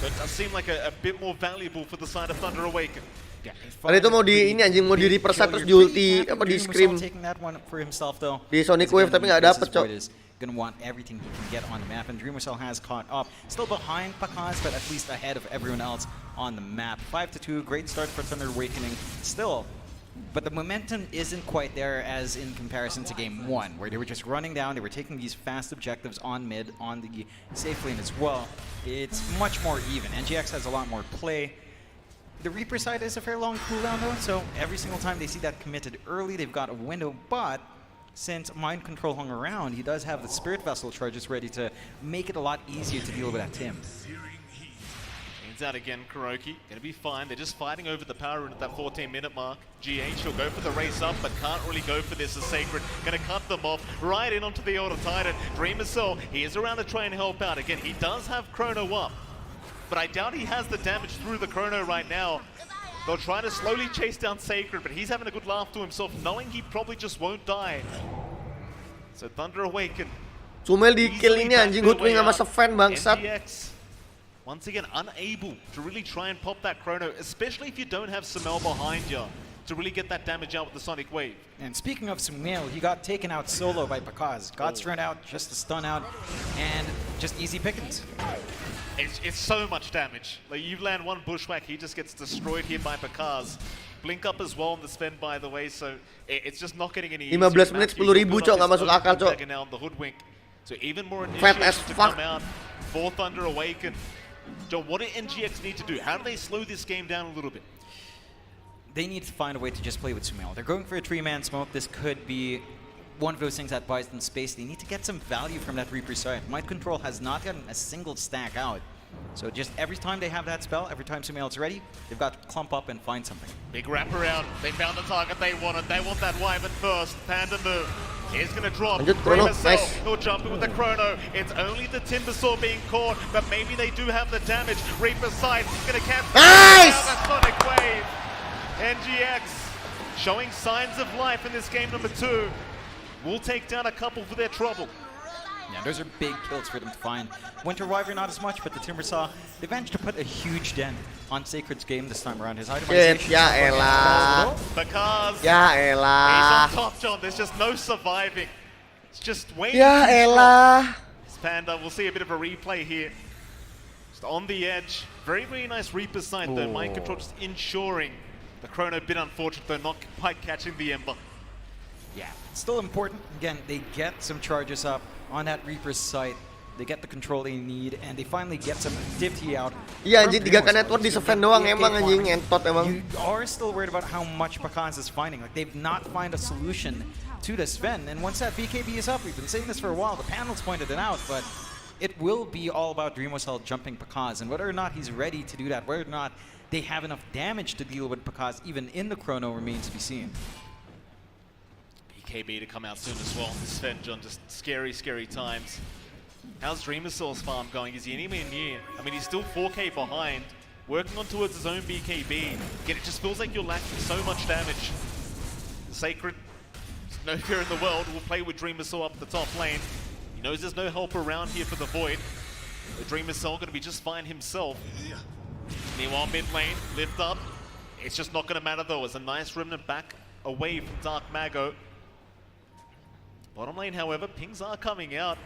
but it does seem like a bit more valuable for the side of Thunder Awaken. Padahal itu mau di ini anjing, mau di repersa terus di ulti apa di scream di Sonic Wave tapi nggak dapet, cok. Gonna want everything he can get on the map, and Dreamer Cell has caught up. Still behind Pakaz, but at least ahead of everyone else on the map. 5-2, great start for Thunder Awakening. Still, but the momentum isn't quite there as in comparison to Game 1, where they were just running down, they were taking these fast objectives on mid, on the safe lane as well. It's much more even. NGX has a lot more play. The Reaper side is a fairly long cooldown though, so every single time they see that committed early, they've got a window, but since Mind Control hung around, he does have the Spirit Vessel charges ready to make it a lot easier to deal with that Tim. Chains out again, Kuroki, gonna be fine. They're just fighting over the power rune at that 14-minute mark. GH will go for the race up, but can't really go for this as Sacred. Gonna cut them off, right in onto the Elder Titan. Dreamer's Cell, he is around to try and help out. Again, he does have Chrono up, but I doubt he has the damage through the Chrono right now. They'll try to slowly chase down Sacred, but he's having a good laugh to himself, knowing he probably just won't die. So Thunder Awaken. Sumel di kill ini anjing, Hoodwing sama Sven bangsat. NGX, once again, unable to really try and pop that Chrono, especially if you don't have Samel behind you to really get that damage out with the Sonic Wave. And speaking of Samel, he got taken out solo by Pakaz. Got strung out, just a stun out, and just easy pickings. It's so much damage. Like, you land one Bushwhack, he just gets destroyed here by Pakaz. Blink up as well on the spend, by the way, so it's just not getting any easier. 15 menit 10.000, cok, nggak masuk akal, cok. The Hoodwink. So even more Fat as initiatives to fuck. come out for Thunder Awaken. Joe, what do NGX need to do? How do they slow this game down a little bit? They need to find a way to just play with Sumail. They're going for a 3-man smoke. This could be one of those things that buys them space. They need to get some value from that Reaper side. Mind Control has not gotten a single stack out. So just every time they have that spell, every time Sumail is ready, they've got to clump up and find something. Big wraparound. They found the target they wanted. They want that Wyvern first. Panda Mu is going to drop. Chrono, nice. He'll jump in with the Chrono. It's only the Timbersaw being caught, but maybe they do have the damage. Reaper's side going to catch. Nice! That Sonic Wave. NGX showing signs of life in this game number 2. We'll take down a couple for their trouble. Yeah, those are big kills for them to find. Winter Wyvern not as much, but the Timbersaw, they managed to put a huge dent on Sacred's game this time around. His itemization. Ya elah. Because Ya he's elah. on top, John. There's just no surviving. It's just waiting. Ya elah. Panda, we'll see a bit of a replay here. Just on the edge. Very, very nice Reaper side though. Mind Control just ensuring the Chrono, a bit unfortunate though, not quite catching the Ember. Yeah, still important. Again, they get some charges up on that Reaper's site, they get the control they need, and they finally get some activity out. Iya anjing 3K network di Sven doang emang anjing entot emang. You are still worried about how much Pakaz is finding. Like they've not found a solution to the Sven, and once that BKB is up, we've been saying this for a while. The panels pointed it out, but it will be all about Dreamosel jumping Pakaz, and whether or not he's ready to do that, whether or not they have enough damage to deal with Pakaz, even in the chrono, remains to be seen. BKB to come out soon as well. Sven John, just scary, scary times. How's Dreamosel's farm going? Is he anywhere near? I mean, he's still 4K behind, working on towards his own BKB. Again, it just feels like you're lacking so much damage. Sacred, no fear in the world, will play with Dreamosel up the top lane. He knows there's no help around here for the Void. The Dreamosel going to be just fine himself. Meanwhile, mid lane, lift up. It's just not going to matter though, as a nice remnant back away from Dark Mago. Bottom lane, however, pings are coming out.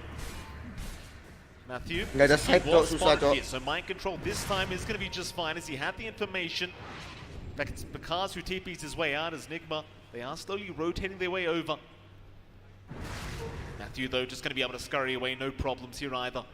Matthew, nggak ada side cok, susah cok. So mind control this time is going to be just fine as he had the information. In fact, it's Pakaz who TPs his way out as Nigma. They are slowly rotating their way over. Matthew, though, just going to be able to scurry away, no problems here either.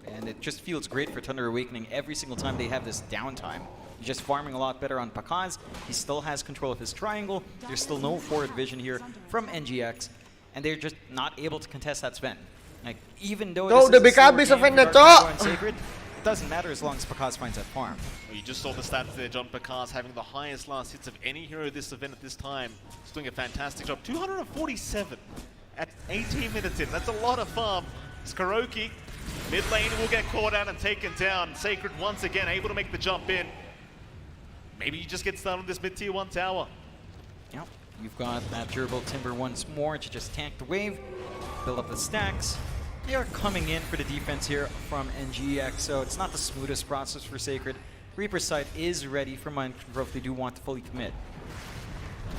And it just feels great for Thunder Awakening every single time they have this downtime. He's just farming a lot better on Pakaz. He still has control of his triangle. There's still no forward vision here from NGX. And they're just not able to contest that Sven. Like, even though udah BKB Sven na cok. Sacred, it doesn't matter as long as Pakaz finds that farm. Well, you just saw the stats there, John. Pakaz having the highest last hits of any hero this event at this time. He's doing a fantastic job. 247 at 18 minutes in. That's a lot of farm. It's Karoki. Mid lane will get caught out and taken down. Sacred once again able to make the jump in. Maybe you just get started on this mid-tier 1 tower. Yep. You've got that durable timber once more to just tank the wave, build up the stacks. They are coming in for the defense here from NGX, so it's not the smoothest process for Sacred. Reaper's side is ready for mind control if they do want to fully commit.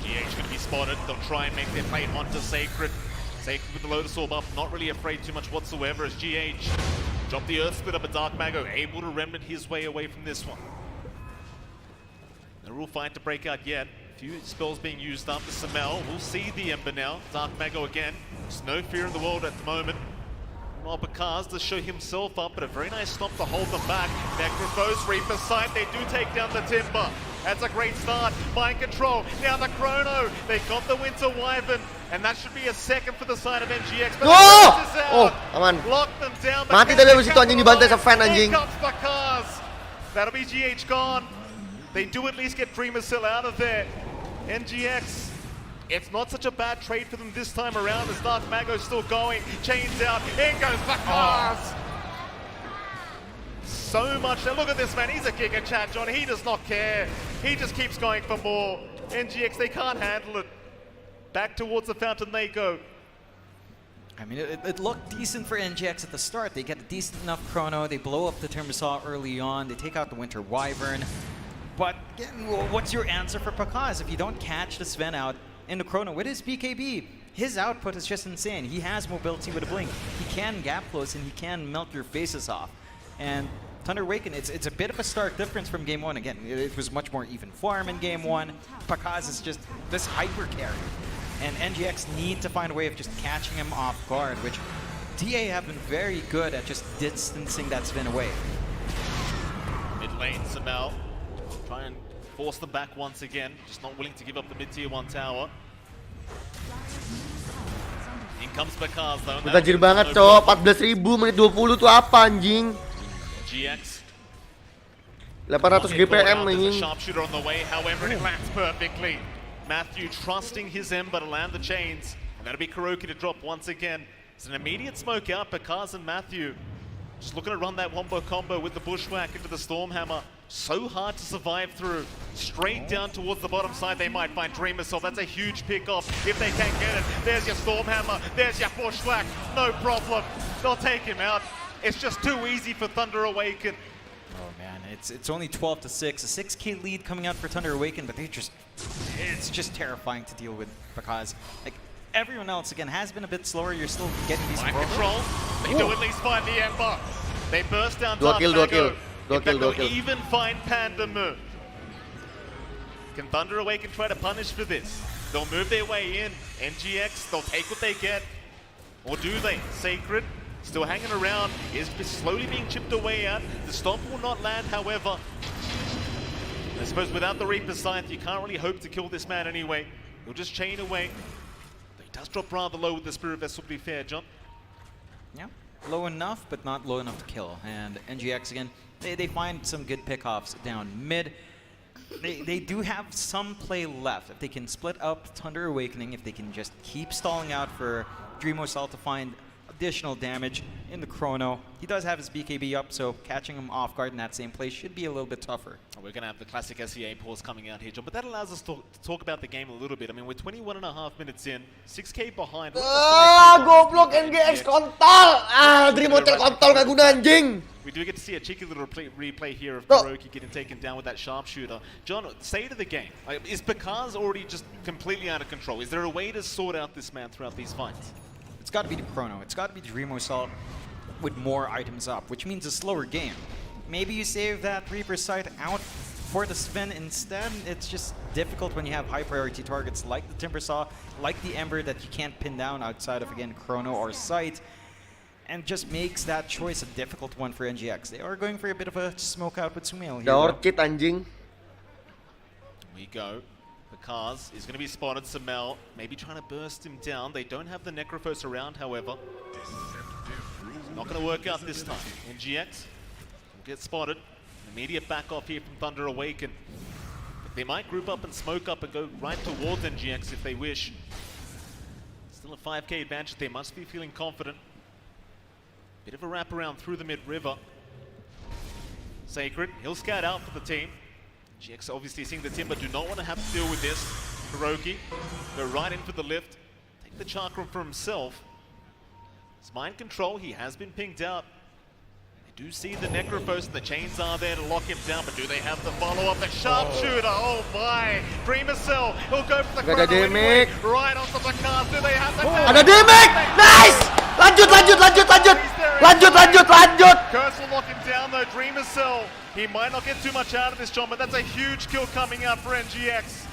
GH going to be spotted. They'll try and make their play onto Sacred. Sacred with the Lotus Orb up, not really afraid too much whatsoever as GH dropped the Earth Split up a Dark Mago, able to remnant his way away from this one. No real fight to break out yet. Few spells being used up. The Samel will see the Ember now. Dark Mago again. There's no fear in the world at the moment. While Pakaz does show himself up, but a very nice stop to hold them back. Necrophos, Reaper's side, they do take down the Timber. That's a great start. Mind control. Now the Chrono. They got the Winter Wyvern. And that should be a second for the side of NGX. But oh, aman. Lock them down. Mati tadi abis itu anjing dibantai sama fan anjing. Here comes Pakaz. That'll be GH gone. They do at least get Dreamosel out of there. NGX, it's not such a bad trade for them this time around as Dark Mago's still going. Chains out, in goes Pakaz! So much, now look at this man, he's a Giga Chat, John, he does not care. He just keeps going for more. NGX, they can't handle it. Back towards the fountain they go. I mean, it looked decent for NGX at the start. They get a decent enough chrono, they blow up the Timbersaw early on, they take out the Winter Wyvern. But again, what's your answer for Pakaz if you don't catch the Sven out in the chrono with his BKB? His output is just insane. He has mobility with a blink. He can gap close and he can melt your faces off. And Thunder Awaken, it's a bit of a stark difference from game 1. Again, it was much more even farm in game 1. Pakaz is just this hyper carry. And NGX need to find a way of just catching him off guard, which TA have been very good at just distancing that Sven away. Mid lane, Samel. Try and force them back once again. Just not willing to give up the mid-tier 1 tower. In comes Pakaz though. Tajir banget cok, 14.000 menit 20 tuh apa anjing? GX. 800 GPM anjing. Sharpshooter on the way, however, it lands perfectly. Matthew trusting his Ember to land the chains. And that'll be Karoki to drop once again. It's an immediate smoke out, Pakaz and Matthew. Just looking to run that wombo combo with the Bushwhack into the Stormhammer. So hard to survive through. Straight down towards the bottom side, they might find Dreamosel. That's a huge pick-off if they can get it. There's your Stormhammer, there's your Bushwhack. No problem, they'll take him out. It's just too easy for Thunder Awaken. Oh man, it's only 12-6. A 6K lead coming out for Thunder Awaken, but it's just terrifying to deal with because like everyone else again has been a bit slower. You're still getting these control. They do at least find the Ember. They burst down Dark Mago. They'll even find Pandamu. Can Thunder Awaken try to punish for this? They'll move their way in. NGX, they'll take what they get. Or do they? Sacred still hanging around, is slowly being chipped away at. The stomp will not land, however. I suppose without the Reaper's Scythe, you can't really hope to kill this man anyway. He'll just chain away. But he does drop rather low with the Spirit Vessel, to be fair, John. Yeah, low enough, but not low enough to kill. And NGX again, they find some good pickoffs down mid. They do have some play left. If they can split up Thunder Awakening, if they can just keep stalling out for Dreamosal to find additional damage in the Chrono. He does have his BKB up, so catching him off guard in that same place should be a little bit tougher. We're going to have the classic SEA pause coming out here, John, but that allows us to talk about the game a little bit. I mean, we're 21.5 minutes in, 6K behind. Goblok NGX kontol! Dreamosal kontol gak guna anjing! We do get to see a cheeky little replay here of Kuroki getting taken down with that sharpshooter. John, state of the game. Is Pakaz already just completely out of control? Is there a way to sort out this man throughout these fights? It's got to be the Chrono. It's got to be Dreamosal with more items up, which means a slower game. Maybe you save that Reaper Sight out for the Sven instead. It's just difficult when you have high priority targets like the Timber Saw, like the Ember that you can't pin down outside of, again, Chrono or Sight. And just makes that choice a difficult one for NGX. They are going for a bit of a smoke out with Sumail here. Orchid anjing. We go. Pakaz is going to be spotted. Sumail maybe trying to burst him down. They don't have the Necrophos around, however. Not going to work out this time. NGX will get spotted. Immediate back off here from Thunder Awaken. But they might group up and smoke up and go right towards NGX if they wish. Still a 5k advantage. They must be feeling confident. Bit of a wraparound through the mid-river. Sacred, he'll scout out for the team. GX obviously seeing the Timber, do not want to have to deal with this. Kuroki, go right in for the lift. Take the Chakram for himself. It's mind control, he has been pinged out. They do see the Necrophos, and the chains are there to lock him down, but do they have the follow-up? The Sharpshooter, oh my! Dreamosal, he'll go for the Chrono anyway. Right onto the cast, do they have the... Ada damage! Nice! Lanjut! Curse will lock him down though, Dreamosal. He might not get too much out of this, John, but that's a huge kill coming out for NGX.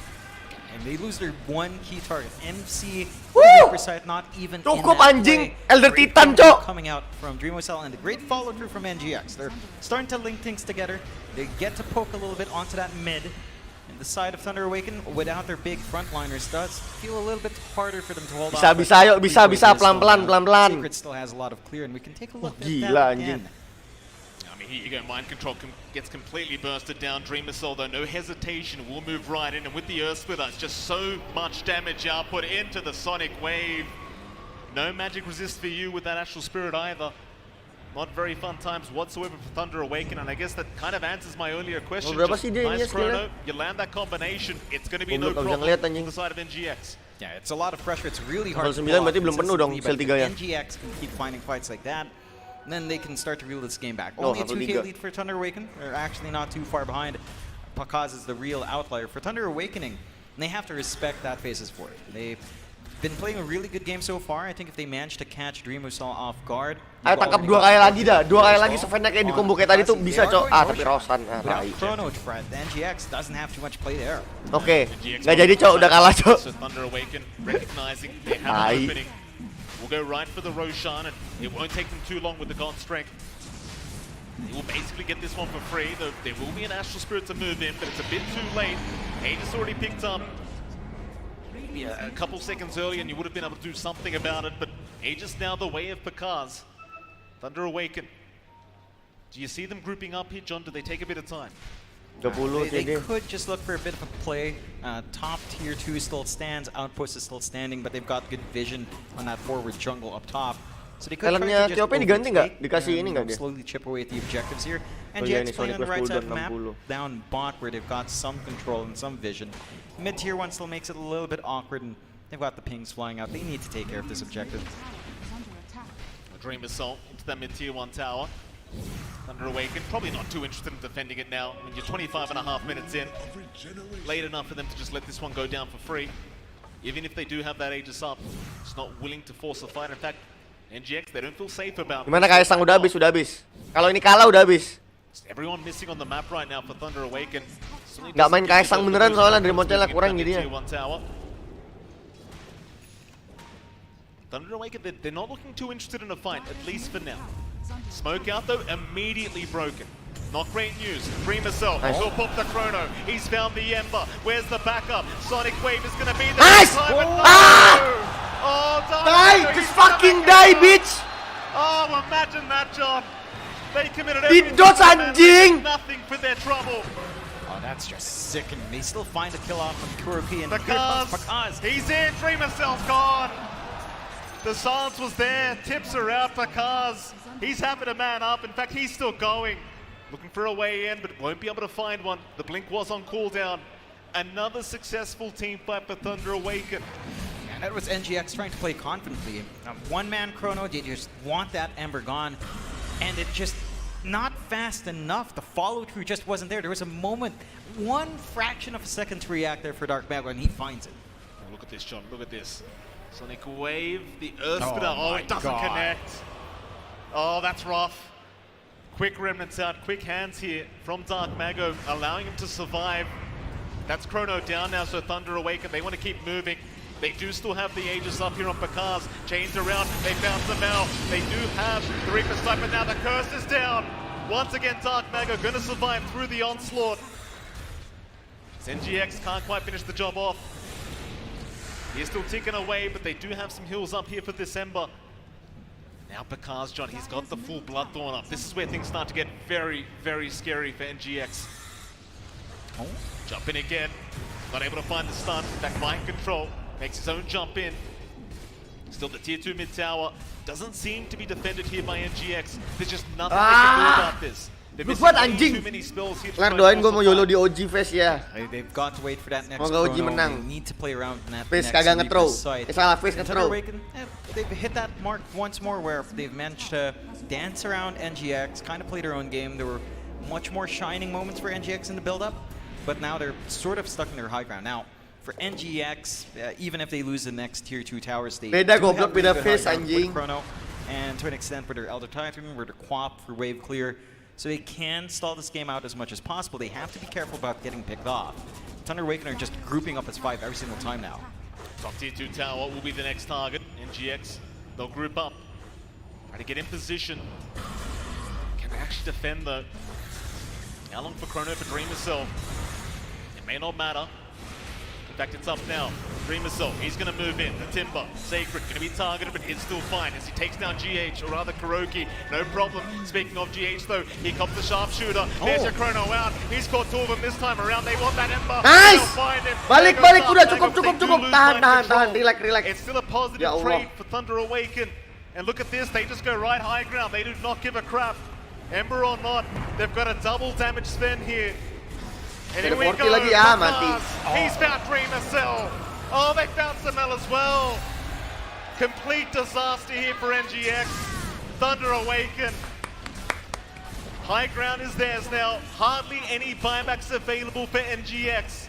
And they lose their one key target. MC, Reaper Sight, not even Cukup anjing, Elder Titan, cok. Coming out from Dreamosal and the great follow through from NGX. They're starting to link things together. They get to poke a little bit onto that mid. And the side of Thunder Awaken, without their big frontliners, does feel a little bit harder for them to hold off. Bisa, pelan-pelan. Secret still has a lot of clear, and we can take a look at Gila, that anjing. again. I mean, here you go, Mind Control gets completely bursted down. Dreamosal, though, no hesitation, will move right in. And with the Earth Splitter, it's just so much damage output into the Sonic Wave. No magic resist for you with that Astral Spirit either. Not very fun times whatsoever for Thunder Awaken, and I guess that kind of answers my earlier question. Berapa sih dia Nice ininya Chrono, skillnya? you land that combination, it's going to be no Goblok, problem nggak ngeliat, on the side of NGX. Yeah, it's a lot of pressure. It's really hard to Level 9 block berarti belum penuh dong consistently, sel 3 ya. but NGX can keep finding fights like that. And then they can start to reel this game back. Oh, Only a 2k 1-3. lead for Thunder Awaken. They're actually not too far behind. Pakaz is the real outlier. For Thunder Awakening, they have to respect that Faces for it. They've been playing a really good game so far. I think if they manage to catch Dreamosal off guard... Ayo tangkap 2 kali lagi dah. 2 kali lagi Sven kayak di combo kayak tadi tuh bisa, cok. Tapi Rosan. Without Chrono threat, the NGX doesn't have too much play there. Oke, nggak jadi, cok. Udah kalah, cok. So Thunder Awaken, recognizing they have an opening. We'll go right for the Roshan, and it won't take them too long with the Gaunt Strength. They will basically get this one for free, though there will be an Astral Spirit to move in, but it's a bit too late. Aegis already picked up. Maybe a couple seconds earlier and you would have been able to do something about it, but Aegis now the way of Pakaz. Thunder Awaken. Do you see them grouping up here, John? Do they take a bit of time? They could just look for a bit of a play. Top tier 2 still stands, Outpost is still standing, but they've got good vision on that forward jungle up top. So they could try to just diganti nggak? Dikasih ini nggak dia? slowly chip away at the objectives here. And NGX playing on the right side of the map, down bot where they've got some control and some vision. Mid tier 1 still makes it a little bit awkward, and they've got the pings flying out. They need to take care of this objective. Dream Assault into that mid tier 1 tower. Thunder Awaken, probably not too interested in defending it now. I mean, you're 25.5 minutes in. Late enough for them to just let this one go down for free. Even if they do have that Aegis up, it's not willing to force a fight. In fact, NGX, they don't feel safe about it. Gimana Kaisang udah habis. Kalau ini kalah udah habis. Everyone missing on the map right now for Thunder Awaken. Nggak main Kaisang beneran soalnya dari moncelnya kurang jadi ya. Thunder Awaken, they're not looking too interested in a fight, at least for now. Smoke out though, immediately broken. Not great news. Freemacell will pop the chrono. He's found the Ember. Where's the backup? Sonic Wave is going to be there. Nice! Time, but no! Oh, Die! Just fucking die, bitch! Oh, imagine that, John. They committed Didot anjing! nothing for their trouble. Oh, that's just sickening. They still find a kill off from Kuroki and Because he's in. Freemacell's gone. The silence was there. Tips are out. Because he's happy to man up. In fact, he's still going. Looking for a way in, but won't be able to find one. The blink was on cooldown. Another successful team fight for Thunder Awaken. And that was NGX trying to play confidently. One-man chrono, they just want that Ember gone. And it just not fast enough. The follow-through just wasn't there. There was a moment, one fraction of a second to react there for Dark Mago, and he finds it. Oh, look at this, John. Look at this. Sonic Wave, the Earth Spitter. Oh, it doesn't connect. Oh, that's rough. Quick remnants out, quick hands here from Dark Mago, allowing him to survive. That's Chrono down now, so Thunder Awaken, they want to keep moving. They do still have the Aegis up here on Pakaz. Chains around, they bounce them out. They do have the Reaper's Sight, but now the curse is down. Once again, Dark Mago gonna survive through the onslaught. NGX can't quite finish the job off. He's still ticking away, but they do have some heals up here for this Ember. Now Pakaz, John, he's got the full Bloodthorn up. This is where things start to get very, very scary for NGX. Oh. Jump in again. Not able to find the stun. That mind control. Makes his own jump in. Still the tier 2 mid tower. Doesn't seem to be defended here by NGX. There's just nothing they can do about this. They're missing too many spells here. Kelar doain gue mau YOLO di OG Fest ya. They've got to wait for that next Semoga OG chrono. menang. They need to play around that Face next kagak nge-throw. Reaper's Sight. Salah Face nge-throw. They've hit that mark once more where they've managed to dance around NGX, kind of play their own game. There were much more shining moments for NGX in the build-up, but now they're sort of stuck in their high ground. Now, for NGX, even if they lose the next tier 2 towers, they beda do goblok have really beda good face high ground with anjing. Chrono, and to an extent for their Elder Titan, or their Quap for wave clear. So they can stall this game out as much as possible. They have to be careful about getting picked off. Thunder Awaken are just grouping up as 5 every single time now. Top tier 2 tower will be the next target. NGX, they'll group up. Try to get in position. Can they actually defend though? How long for Chrono for Dreamercell? It may not matter. In fact, it's up now. Dreamercell, he's going to move in. The Timber, Sacred, going to be targeted, but it's still fine as he takes down GH, or rather Kuroki. No problem. Speaking of GH, though, here comes the Sharpshooter. There's your Chrono out. He's caught 2 of them this time around. They want that Ember. Nice! Find him. Balik, udah cukup. Tahan. Relax. It's still a positive trade for Thunder Awaken. And look at this, they just go right high ground. They do not give a crap. Ember or not, they've got a double damage spend here. And here we go, lagi ya, mati. He's found Dreamercell. Oh, they found Samel as well. Complete disaster here for NGX. Thunder Awaken. High ground is theirs now. Hardly any buybacks available for NGX.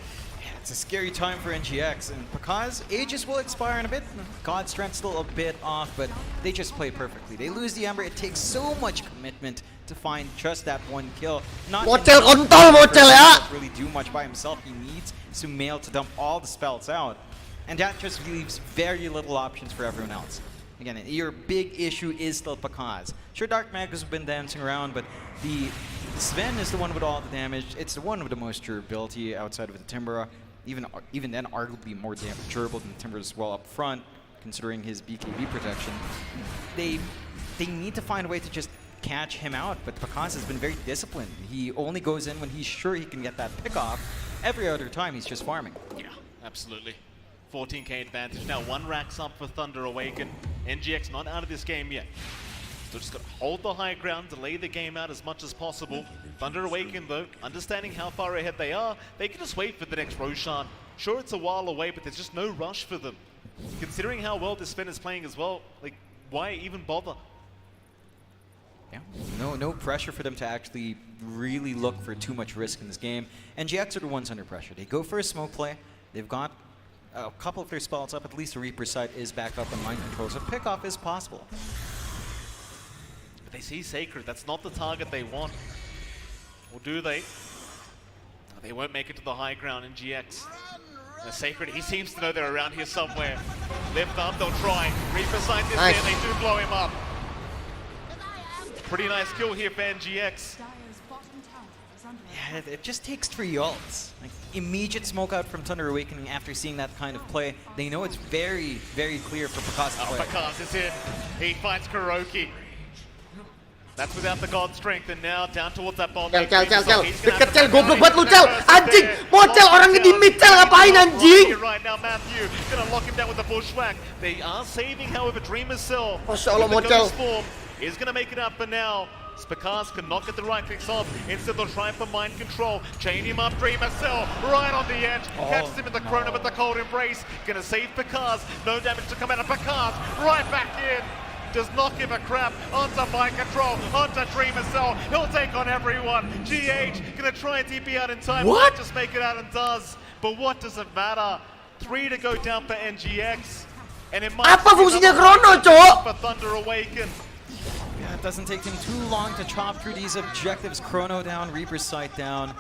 It's a scary time for NGX, and because Aegis will expire in a bit, God Strength still a bit off, but they just play perfectly. They lose the Ember. It takes so much commitment to find just that one kill. Mocel kontol, Mocel ya! Not really do much by himself. He needs Sumail to dump all the spells out, and that just leaves very little options for everyone else. Again, your big issue is still Pakaz. Sure, Dark Magus have been dancing around, but the Sven is the one with all the damage. It's the one with the most durability outside of the Timbra. Even then, arguably more durable than the Timber as well up front, considering his BKB protection. They need to find a way to just catch him out, but Pakaz has been very disciplined. He only goes in when he's sure he can get that pick off. Every other time, he's just farming. Yeah, absolutely. 14k advantage. Now 1 racks up for Thunder Awaken. NGX not out of this game yet. So just got to hold the high ground, delay the game out as much as possible. Thunder Awaken though, understanding how far ahead they are, they can just wait for the next Roshan. Sure, it's a while away, but there's just no rush for them. Considering how well this Sven is playing as well, like, why even bother? Yeah, no pressure for them to actually really look for too much risk in this game. NGX are the ones under pressure. They go for a smoke play. They've got a couple of their spells up. At least the Reaper's Sight is back up on mind control, so pickoff is possible. But they see Sacred. That's not the target they want. Or do they? They won't make it to the high ground in GX. Sacred, he seems to know they're around here somewhere. Lift up, they'll try. Reaper sight is Nice. there, they do blow him up. Pretty nice kill here for NGX. Yeah, it just takes 3 ults. Like, immediate smoke out from Thunder Awakening after seeing that kind of play. They know it's very, very clear for Pekaz to play. Pekaz is in. He fights Kuroki. That's without the god strength, and now down towards that bomb. Cel. Deket Cel, goblok banget lu Cel. Anjing, Mocel orangnya di mid Cel, ngapain anjing? Right now, Matthew gonna lock him down with the bushwhack. They are saving, however, Dreamer's Cell. Masya Allah, with the Mocel. ghost form is gonna make it up for now. Pekaz cannot get the right clicks off. Instead, they'll try for mind control. Chain him up, Dreamer Cell, right on the edge. Catches him in the chrono with the cold embrace. Gonna save Pekaz. No damage to come out of Pekaz. Right back in. Does not give a crap. Onto mind control. Onto Dreamer Cell. He'll take on everyone. GH gonna try and TP out in time. What? Might just make it out and does. But what does it matter? 3 to go down for NGX. And it might Apa be fungsinya another Chrono, Cok? for Thunder Awaken. Yeah, it doesn't take them too long to chop through these objectives. Chrono down, Reaper's Sight down.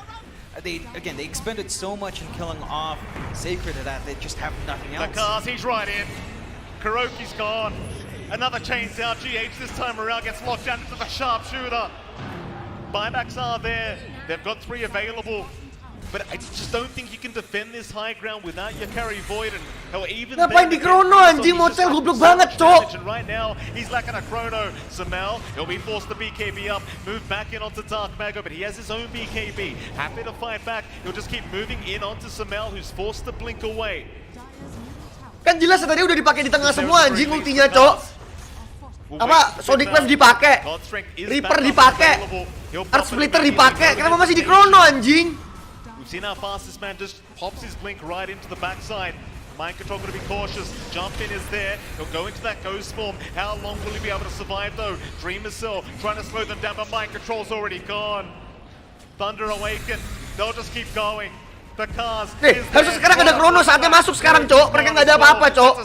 They expended so much in killing off Sacred that they just have nothing else. Pekaz, he's right in. Kuroki's gone. Another chain down. GH this time around gets locked down into the sharpshooter. Buybacks are there. They've got 3 available. But I just don't think you can defend this high ground without your carry Void, and hell, even Ngapain di Chrono anjing, Mocel goblok banget, Cok. And right now, he's lacking a Chrono. Samel, he'll be forced to BKB up, move back in onto Dark Mago, but he has his own BKB. Happy to fight back. He'll just keep moving in onto Samel, who's forced to blink away. Kan jelas tadi udah dipakai di tengah semua anjing ultinya, Cok. Apa Sonic Wave dipakai, Reaper dipakai, Earth Splitter dipakai. Kenapa masih di Chrono anjing? We've seen our fastest man just pops his blink right into the backside. Mind control going to be cautious. Jump in is there. He'll go into that ghost form. How long will he be able to survive though? Dreamer Cell trying to slow them down, but mind control's already gone. Thunder Awaken. They'll just keep going. Pekaz. Harusnya sekarang ada Chrono, saatnya masuk sekarang, Cok. Mereka nggak ada apa-apa, Cok.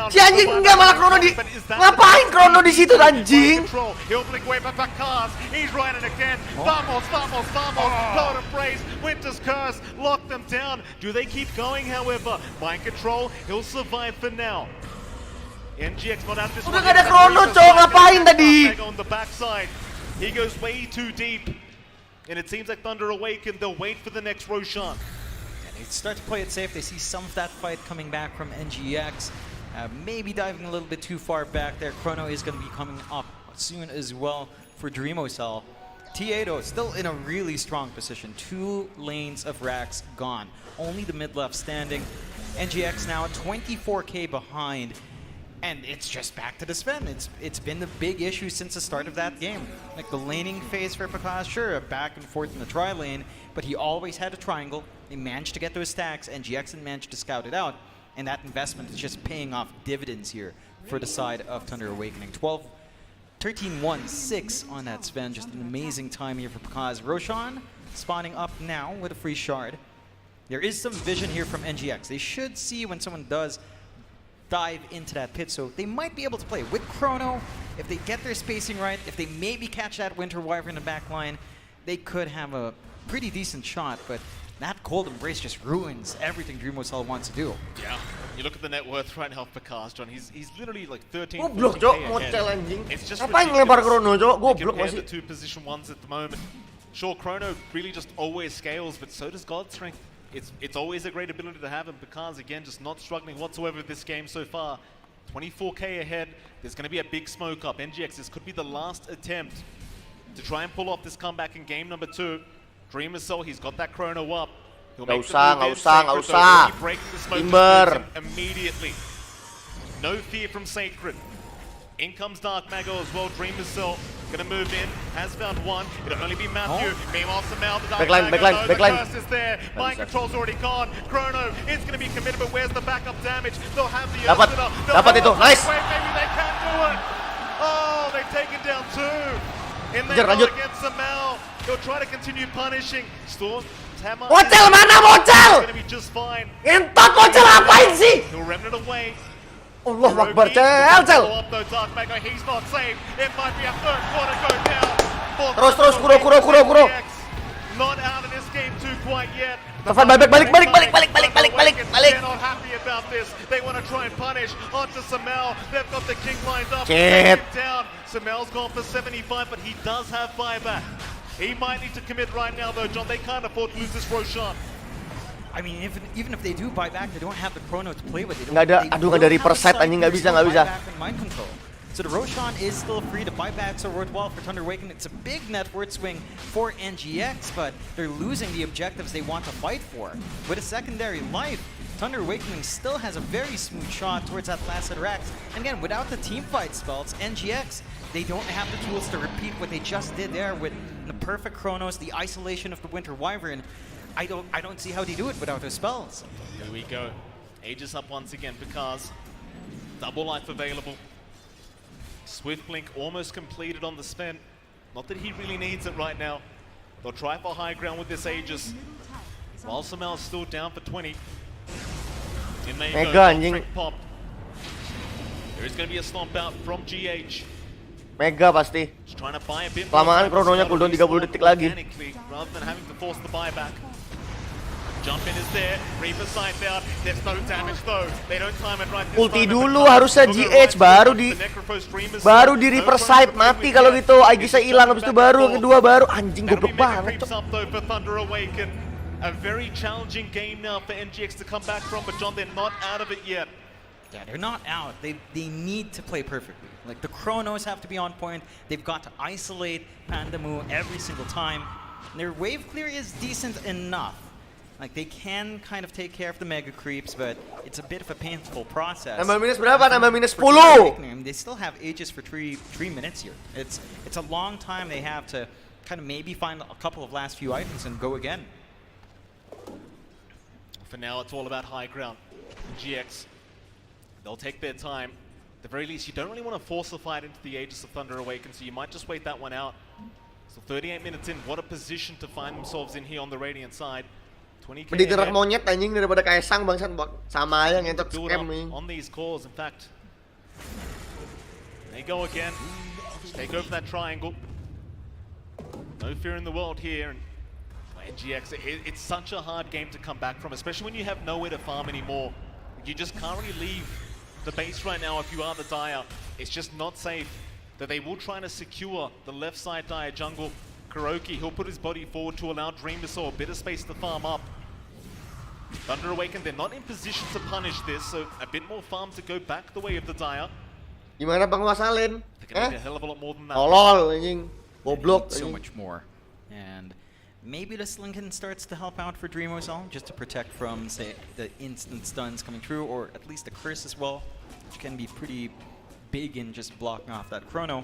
Si anjing enggak, malah Chrono di... Ngapain Chrono di situ anjing? He'll blink away by Pekaz. He's right in again. Vamos. Blood and praise. Winter's curse. Lock them down. Do they keep going, however? Mind control. He'll survive for now. NGX not out of this one. Udah nggak ada Chrono, Cok. Ngapain tadi? On the backside. He goes way too deep. And it seems like Thunder Awaken, they'll wait for the next Roshan. And they start to play it safe. They see some of that fight coming back from NGX. Maybe diving a little bit too far back there. Chrono is going to be coming up soon as well for Dreamocell. T8 still in a really strong position. 2 lanes of racks gone. Only the mid left standing. NGX now 24k behind. And it's just back to the spin. It's been the big issue since the start of that game. Like the laning phase for Pekaz, sure, back and forth in the tri-lane, but he always had a triangle. He managed to get those stacks, and GX managed to scout it out, and that investment is just paying off dividends here for the side of Thunder Awakening. 13-1-6 on that spin. Just an amazing time here for Pekaz. Roshan spawning up now with a free shard. There is some vision here from NGX. They should see when someone does dive into that pit, so they might be able to play with Chrono. If they get their spacing right, if they maybe catch that Winter Wyvern in the back line, they could have a pretty decent shot, but that cold embrace just ruins everything Dreamocell wants to do. Yeah, you look at the net worth right now of Pekaz, John, he's literally like 13, Goblok, 14k Cok. ahead. Mocel anjing. It's just Ngapain ngelempar Chrono, Cok? ridiculous. Goblok Compare the masih. 2 position 1s at the moment. Sure, Chrono really just always scales, but so does God Strength. It's always a great ability to have, and Pekaz, again, just not struggling whatsoever with this game so far. 24k ahead. There's going to be a big smoke up. NGX, this could be the last attempt to try and pull off this comeback in game number 2. Dreamer Cell, he's got that Chrono up. He'll make the move in. Sacred, though, already breaking the smoke Timber. immediately. No fear from Sacred. In comes Dark Mago as well. Dreamer Cell gonna move in. Has found one. It'll only be Matthew. Meanwhile, Samel, the Dark Mago. No, the curse is there. Mind control's already gone. Chrono is gonna be committed, but where's the backup damage? They'll have the Dapat itu, nice. Wait, maybe they can do it. Oh, they've taken down 2. In Lanjut, there lanjut. against Samel. He'll try to continue punishing. Storm. Mocel mana Mocel? Gonna be just fine. Ngentot Mocel apain sih? He'll remnant away. Allah Akbar, Cel. He's not safe. It might be a third quarter go down. Terus, Kuro. Not out of this game too quite yet. Tovan balik. They're not happy about this. They want to try and punish onto Samel. They've got the king lined up. Shit. Down. Samel's gone for 75, but he does have buyback. He might need to commit right now, though, John. They can't afford to lose this Roshan. I mean, even if they do buy back, they don't have the chrono to play with. Nggak ada Reaper sight anjing, nggak bisa. Mind control. So the Roshan is still free. The buybacks are worthwhile for Thunder Awakening. It's a big net worth swing for NGX, but they're losing the objectives they want to fight for. With a secondary life, Thunder Awakening still has a very smooth shot towards that last set of racks. And again, without the team fight spells, NGX, they don't have the tools to repeat what they just did there with the perfect chronos, the isolation of the Winter Wyvern. I don't see how they do it without those spells. Here we go. Aegis up once again because double life available. Swift Blink almost completed on the spin. Not that he really needs it right now. They'll try for high ground with this Aegis. While Samel's still down for 20. In they Mega, go. anjing. Trick pop. There is going to be a stomp out from GH. Mega pasti. Just trying to buy a bit Kelamaan krononya cooldown 30 detik lagi. Rather than having to force the buyback. Jump in is there. Reaper sights out. There's no damage though. They don't time it right this Ulti time. dulu harusnya GH baru di Reaper sight mati kalau gitu. Aegis hilang habis itu baru yang kedua baru anjing goblok banget. Creeps up though for Thunder Awaken. A very challenging game now for NGX to come back from, but John, they're not out of it yet. Yeah, they're not out. They need to play perfectly. Like the chronos have to be on point. They've got to isolate Pandamu every single time. And their wave clear is decent enough. Like they can kind of take care of the mega creeps, but it's a bit of a painful process. Nambah minus berapa? Nambah minus 10. They still have Aegis for 3 minutes here. It's a long time they have to kind of maybe find a couple of last few items and go again. For now, it's all about high ground. GX, they'll take their time. At the very least, you don't really want to force the fight into the Aegis of Thunder Awaken, so you might just wait that one out. So 38 minutes in, what a position to find themselves in here on the Radiant side. 20k Mending terak monyet anjing daripada Kaisang bangsat sama aja ngentot scam nih. On these calls, in fact. They go again. Just take over that triangle. No fear in the world here. And NGX, it's such a hard game to come back from, especially when you have nowhere to farm anymore. You just can't really leave the base right now if you are the Dire. It's just not safe. That they will try to secure the left side Dire jungle. Kuroki, he'll put his body forward to allow Dreamer Saw a bit of space to farm up. Thunder Awaken, they're not in position to punish this, so a bit more farm to go back the way of the Dire. Gimana Bang Wasalin? They can make a hell of a lot more than that. Tolol anjing. Goblok. So much more. And maybe this Lincoln starts to help out for Dreamosol, just to protect from, say, the instant stuns coming through, or at least the curse as well, which can be pretty big in just blocking off that chrono.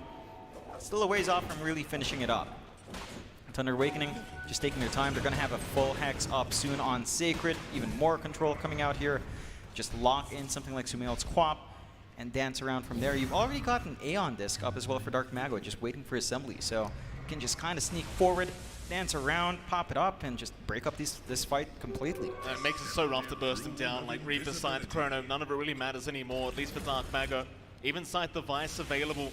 Still a ways off from really finishing it up. Thunder Awakening just taking their time. They're going to have a full Hex up soon on Sacred. Even more control coming out here. Just lock in something like Sumail's Quap and dance around from there. You've already got an Aeon Disc up as well for Dark Mago, just waiting for assembly. So you can just kind of sneak forward, dance around, pop it up, and just break up this fight completely. It makes it so rough to burst them down. Like Reaper, Scythe, Chrono, none of it really matters anymore, at least for Dark Mago. Even Scythe the Vice available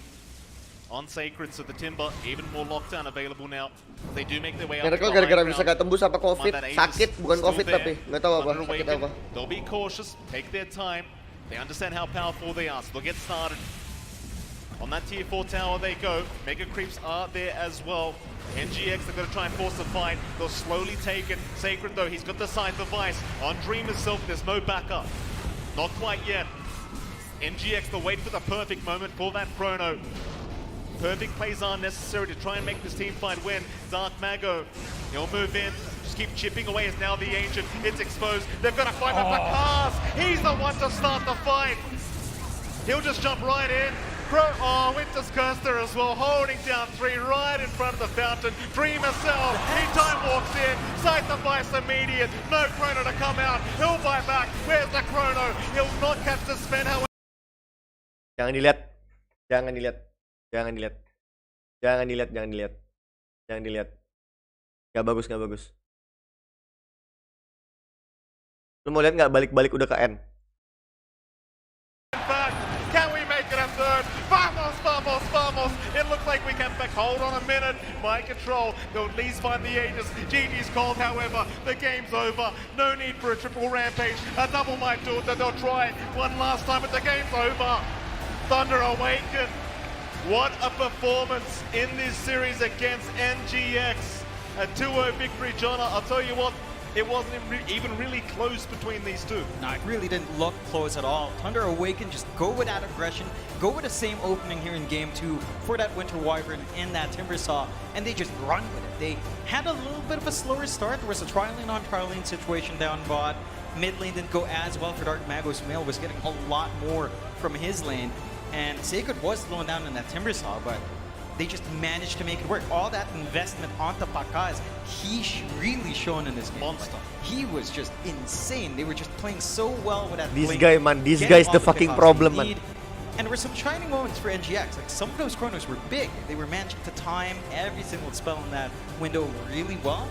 on Sacred, so the Timber even more lockdown available now. They do make their way up. Mereka gara-gara bisa gak tembus apa COVID, sakit bukan COVID tapi nggak tahu apa sakit apa. They'll be cautious, take their time. They understand how powerful they are, so they'll get started. On that tier 4 tower they go. Mega creeps are there as well. NGX, they're going to try and force the fight. They'll slowly take it. Sacred though, he's got the side device. On Dream itself, there's no backup. Not quite yet. NGX, they'll wait for the perfect moment for that chrono. Perfect plays are necessary to try and make this team fight win. Dark Mago, he'll move in. Just keep chipping away as now the Ancient. It's exposed. They've got to fight the Pakas. He's the one to start the fight. He'll just jump right in. Winter's Curse there as well, holding down 3 right in front of the fountain. Dream herself, he time walks in, Scythe the Vice immediate, no chrono to come out, he'll buy back, where's the chrono? He'll not catch the spin, however. Jangan dilihat, jangan dilihat, jangan dilihat, jangan dilihat, jangan dilihat, jangan dilihat. Gak bagus, gak bagus. Lu mau lihat nggak balik-balik udah ke N? Can we make it a third? Vamos, vamos, vamos! It looks look like we get back. Hold on a minute. Mind control. They'll at least find the Aegis. GG's called, however. The game's over. No need for a triple rampage. A double might do it. They'll try it one last time, but the game's over. Thunder Awaken. What a performance in this series against NGX. A 2-0 victory, John. I'll tell you what, it wasn't even really close between these two. No, it really didn't look close at all. Thunder Awaken just go with that aggression, go with the same opening here in Game 2 for that Winter Wyvern and that Timbersaw, and they just run with it. They had a little bit of a slower start. There was a tri-lane on tri-lane situation down bot. Mid lane didn't go as well for Dark Magos. Mail was getting a lot more from his lane, and Sacred was slowing down in that Timbersaw, but they just managed to make it work. All that investment onto Pakaz, he's really shown in this game. Monster. He was just insane. They were just playing so well with that This blink, guy, man. This getting guy is all the the fucking pickoffs problem, they man. need. And there were some shining moments for NGX. Like, some of those chronos were big. They were managing to time every single spell in that window really well.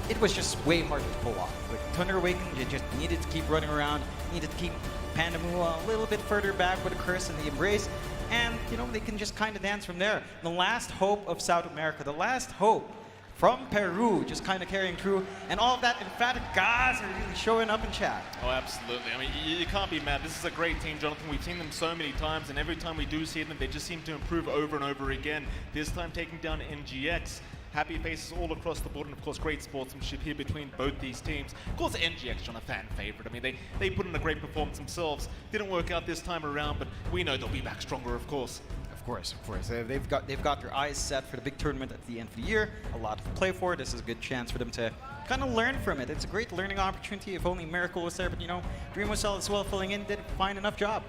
It was just way harder to pull off. Like, Thunder Awaken, you just needed to keep running around, needed to keep Pandamua a little bit further back with a curse and the embrace. And, you know, they can just kind of dance from there. The last hope of South America, the last hope from Peru, just kind of carrying through. And all of that emphatic guys are really showing up in chat. Oh, absolutely. I mean, you can't be mad. This is a great team, Jonathan. We've seen them so many times, and every time we do see them, they just seem to improve over and over again. This time taking down NGX. Happy faces all across the board, and of course great sportsmanship here between both these teams. Of course NGX, John, a fan favorite. I mean, they put in a great performance themselves. Didn't work out this time around, but we know they'll be back stronger, of course. Of course. They've got their eyes set for the big tournament at the end of the year. A lot to play for. This is a good chance for them to kind of learn from it. It's a great learning opportunity. If only Miracle was there, but you know, Dream was as well filling in, did a fine enough job.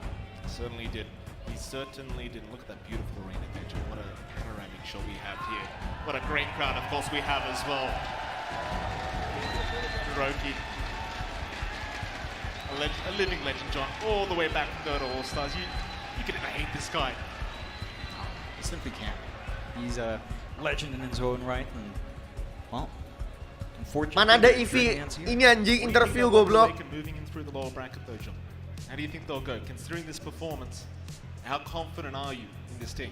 Certainly did. He certainly did. Look at that beautiful arena picture. What a panoramic show we have here. What a great crowd, of course, we have as well. Hiroki. A living legend, John, all the way back from Dota All-Stars. You can never hate this guy. You simply can't. He's a legend in his own right, and, well, unfortunately... Mana ada EV ini anjing interview goblok. Moving in through the lower bracket though, John. How do you think they'll go? Considering this performance, how confident are you in this team?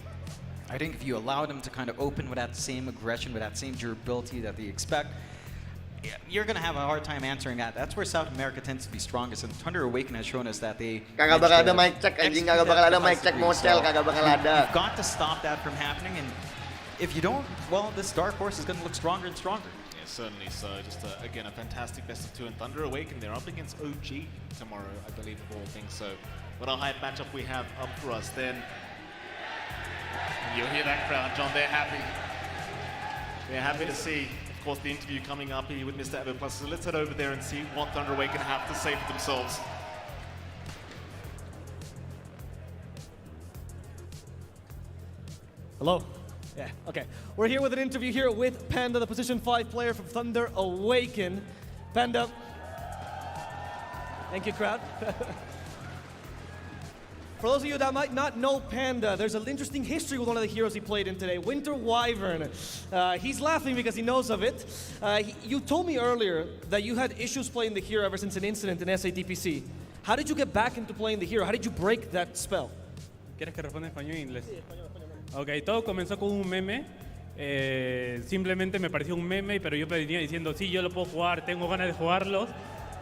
I think if you allow them to kind of open with that same aggression, with that same durability that they expect, you're going to have a hard time answering that. That's where South America tends to be strongest, and Thunder Awaken has shown us that they... Kagak bakal ada mic check anjing, kagak bakal ada mic check model, kagak bakal ada. You've got to stop that from happening, and if you don't, well, this Dark Horse is going to look stronger and stronger. Yeah, certainly so. Just, again, a fantastic best of two, and Thunder Awaken, they're up against OG tomorrow, I believe, of all things. So what a hype matchup we have up for us then. And you'll hear that crowd, John. They're happy. They're happy to see, of course, the interview coming up here with Mr. Everplus. So let's head over there and see what Thunder Awaken have to say for themselves. Hello. Yeah, okay. We're here with an interview here with Panda, the position 5 player from Thunder Awaken. Panda. Thank you, crowd. For those of you that might not know Panda, there's an interesting history with one of the heroes he played in today, Winter Wyvern. He's laughing because he knows of it. You told me earlier that you had issues playing the hero ever since an incident in SATPC. How did you get back into playing the hero? How did you break that spell? ¿Quieres que responda en español e inglés? Ok, todo comenzó con un meme. Simplemente me pareció un meme, pero yo venía diciendo, sí, yo lo puedo jugar, tengo ganas de jugarlos.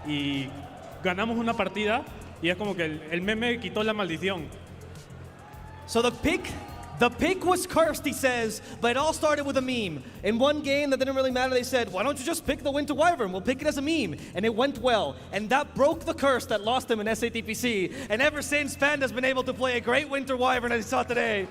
Y ganamos una partida. Y es como que el meme quitó la maldición. So the pick was cursed, he says, but it all started with a meme. In one game that didn't really matter, they said, why don't you just pick the Winter Wyvern? We'll pick it as a meme. And it went well. And that broke the curse that lost him in SATPC. And ever since, Panda's been able to play a great Winter Wyvern as he saw today.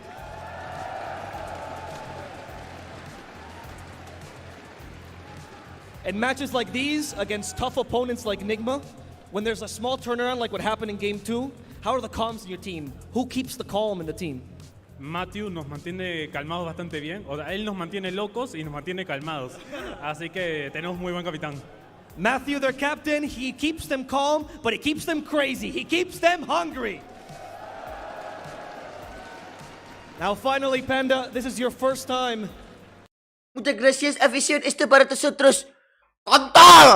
In matches like these, against tough opponents like Nigma, when there's a small turnaround like what happened in Game 2, how are the comms in your team? Who keeps the calm in the team? Matthew nos mantiene calmados bastante bien. O sea, él nos mantiene locos y nos mantiene calmados. Así que tenemos muy buen capitán. Matthew, their captain, he keeps them calm, but he keeps them crazy. He keeps them hungry. Now finally, Panda, this is your first time. Muchas gracias, afición. Esto para nosotros. ¡Kontol!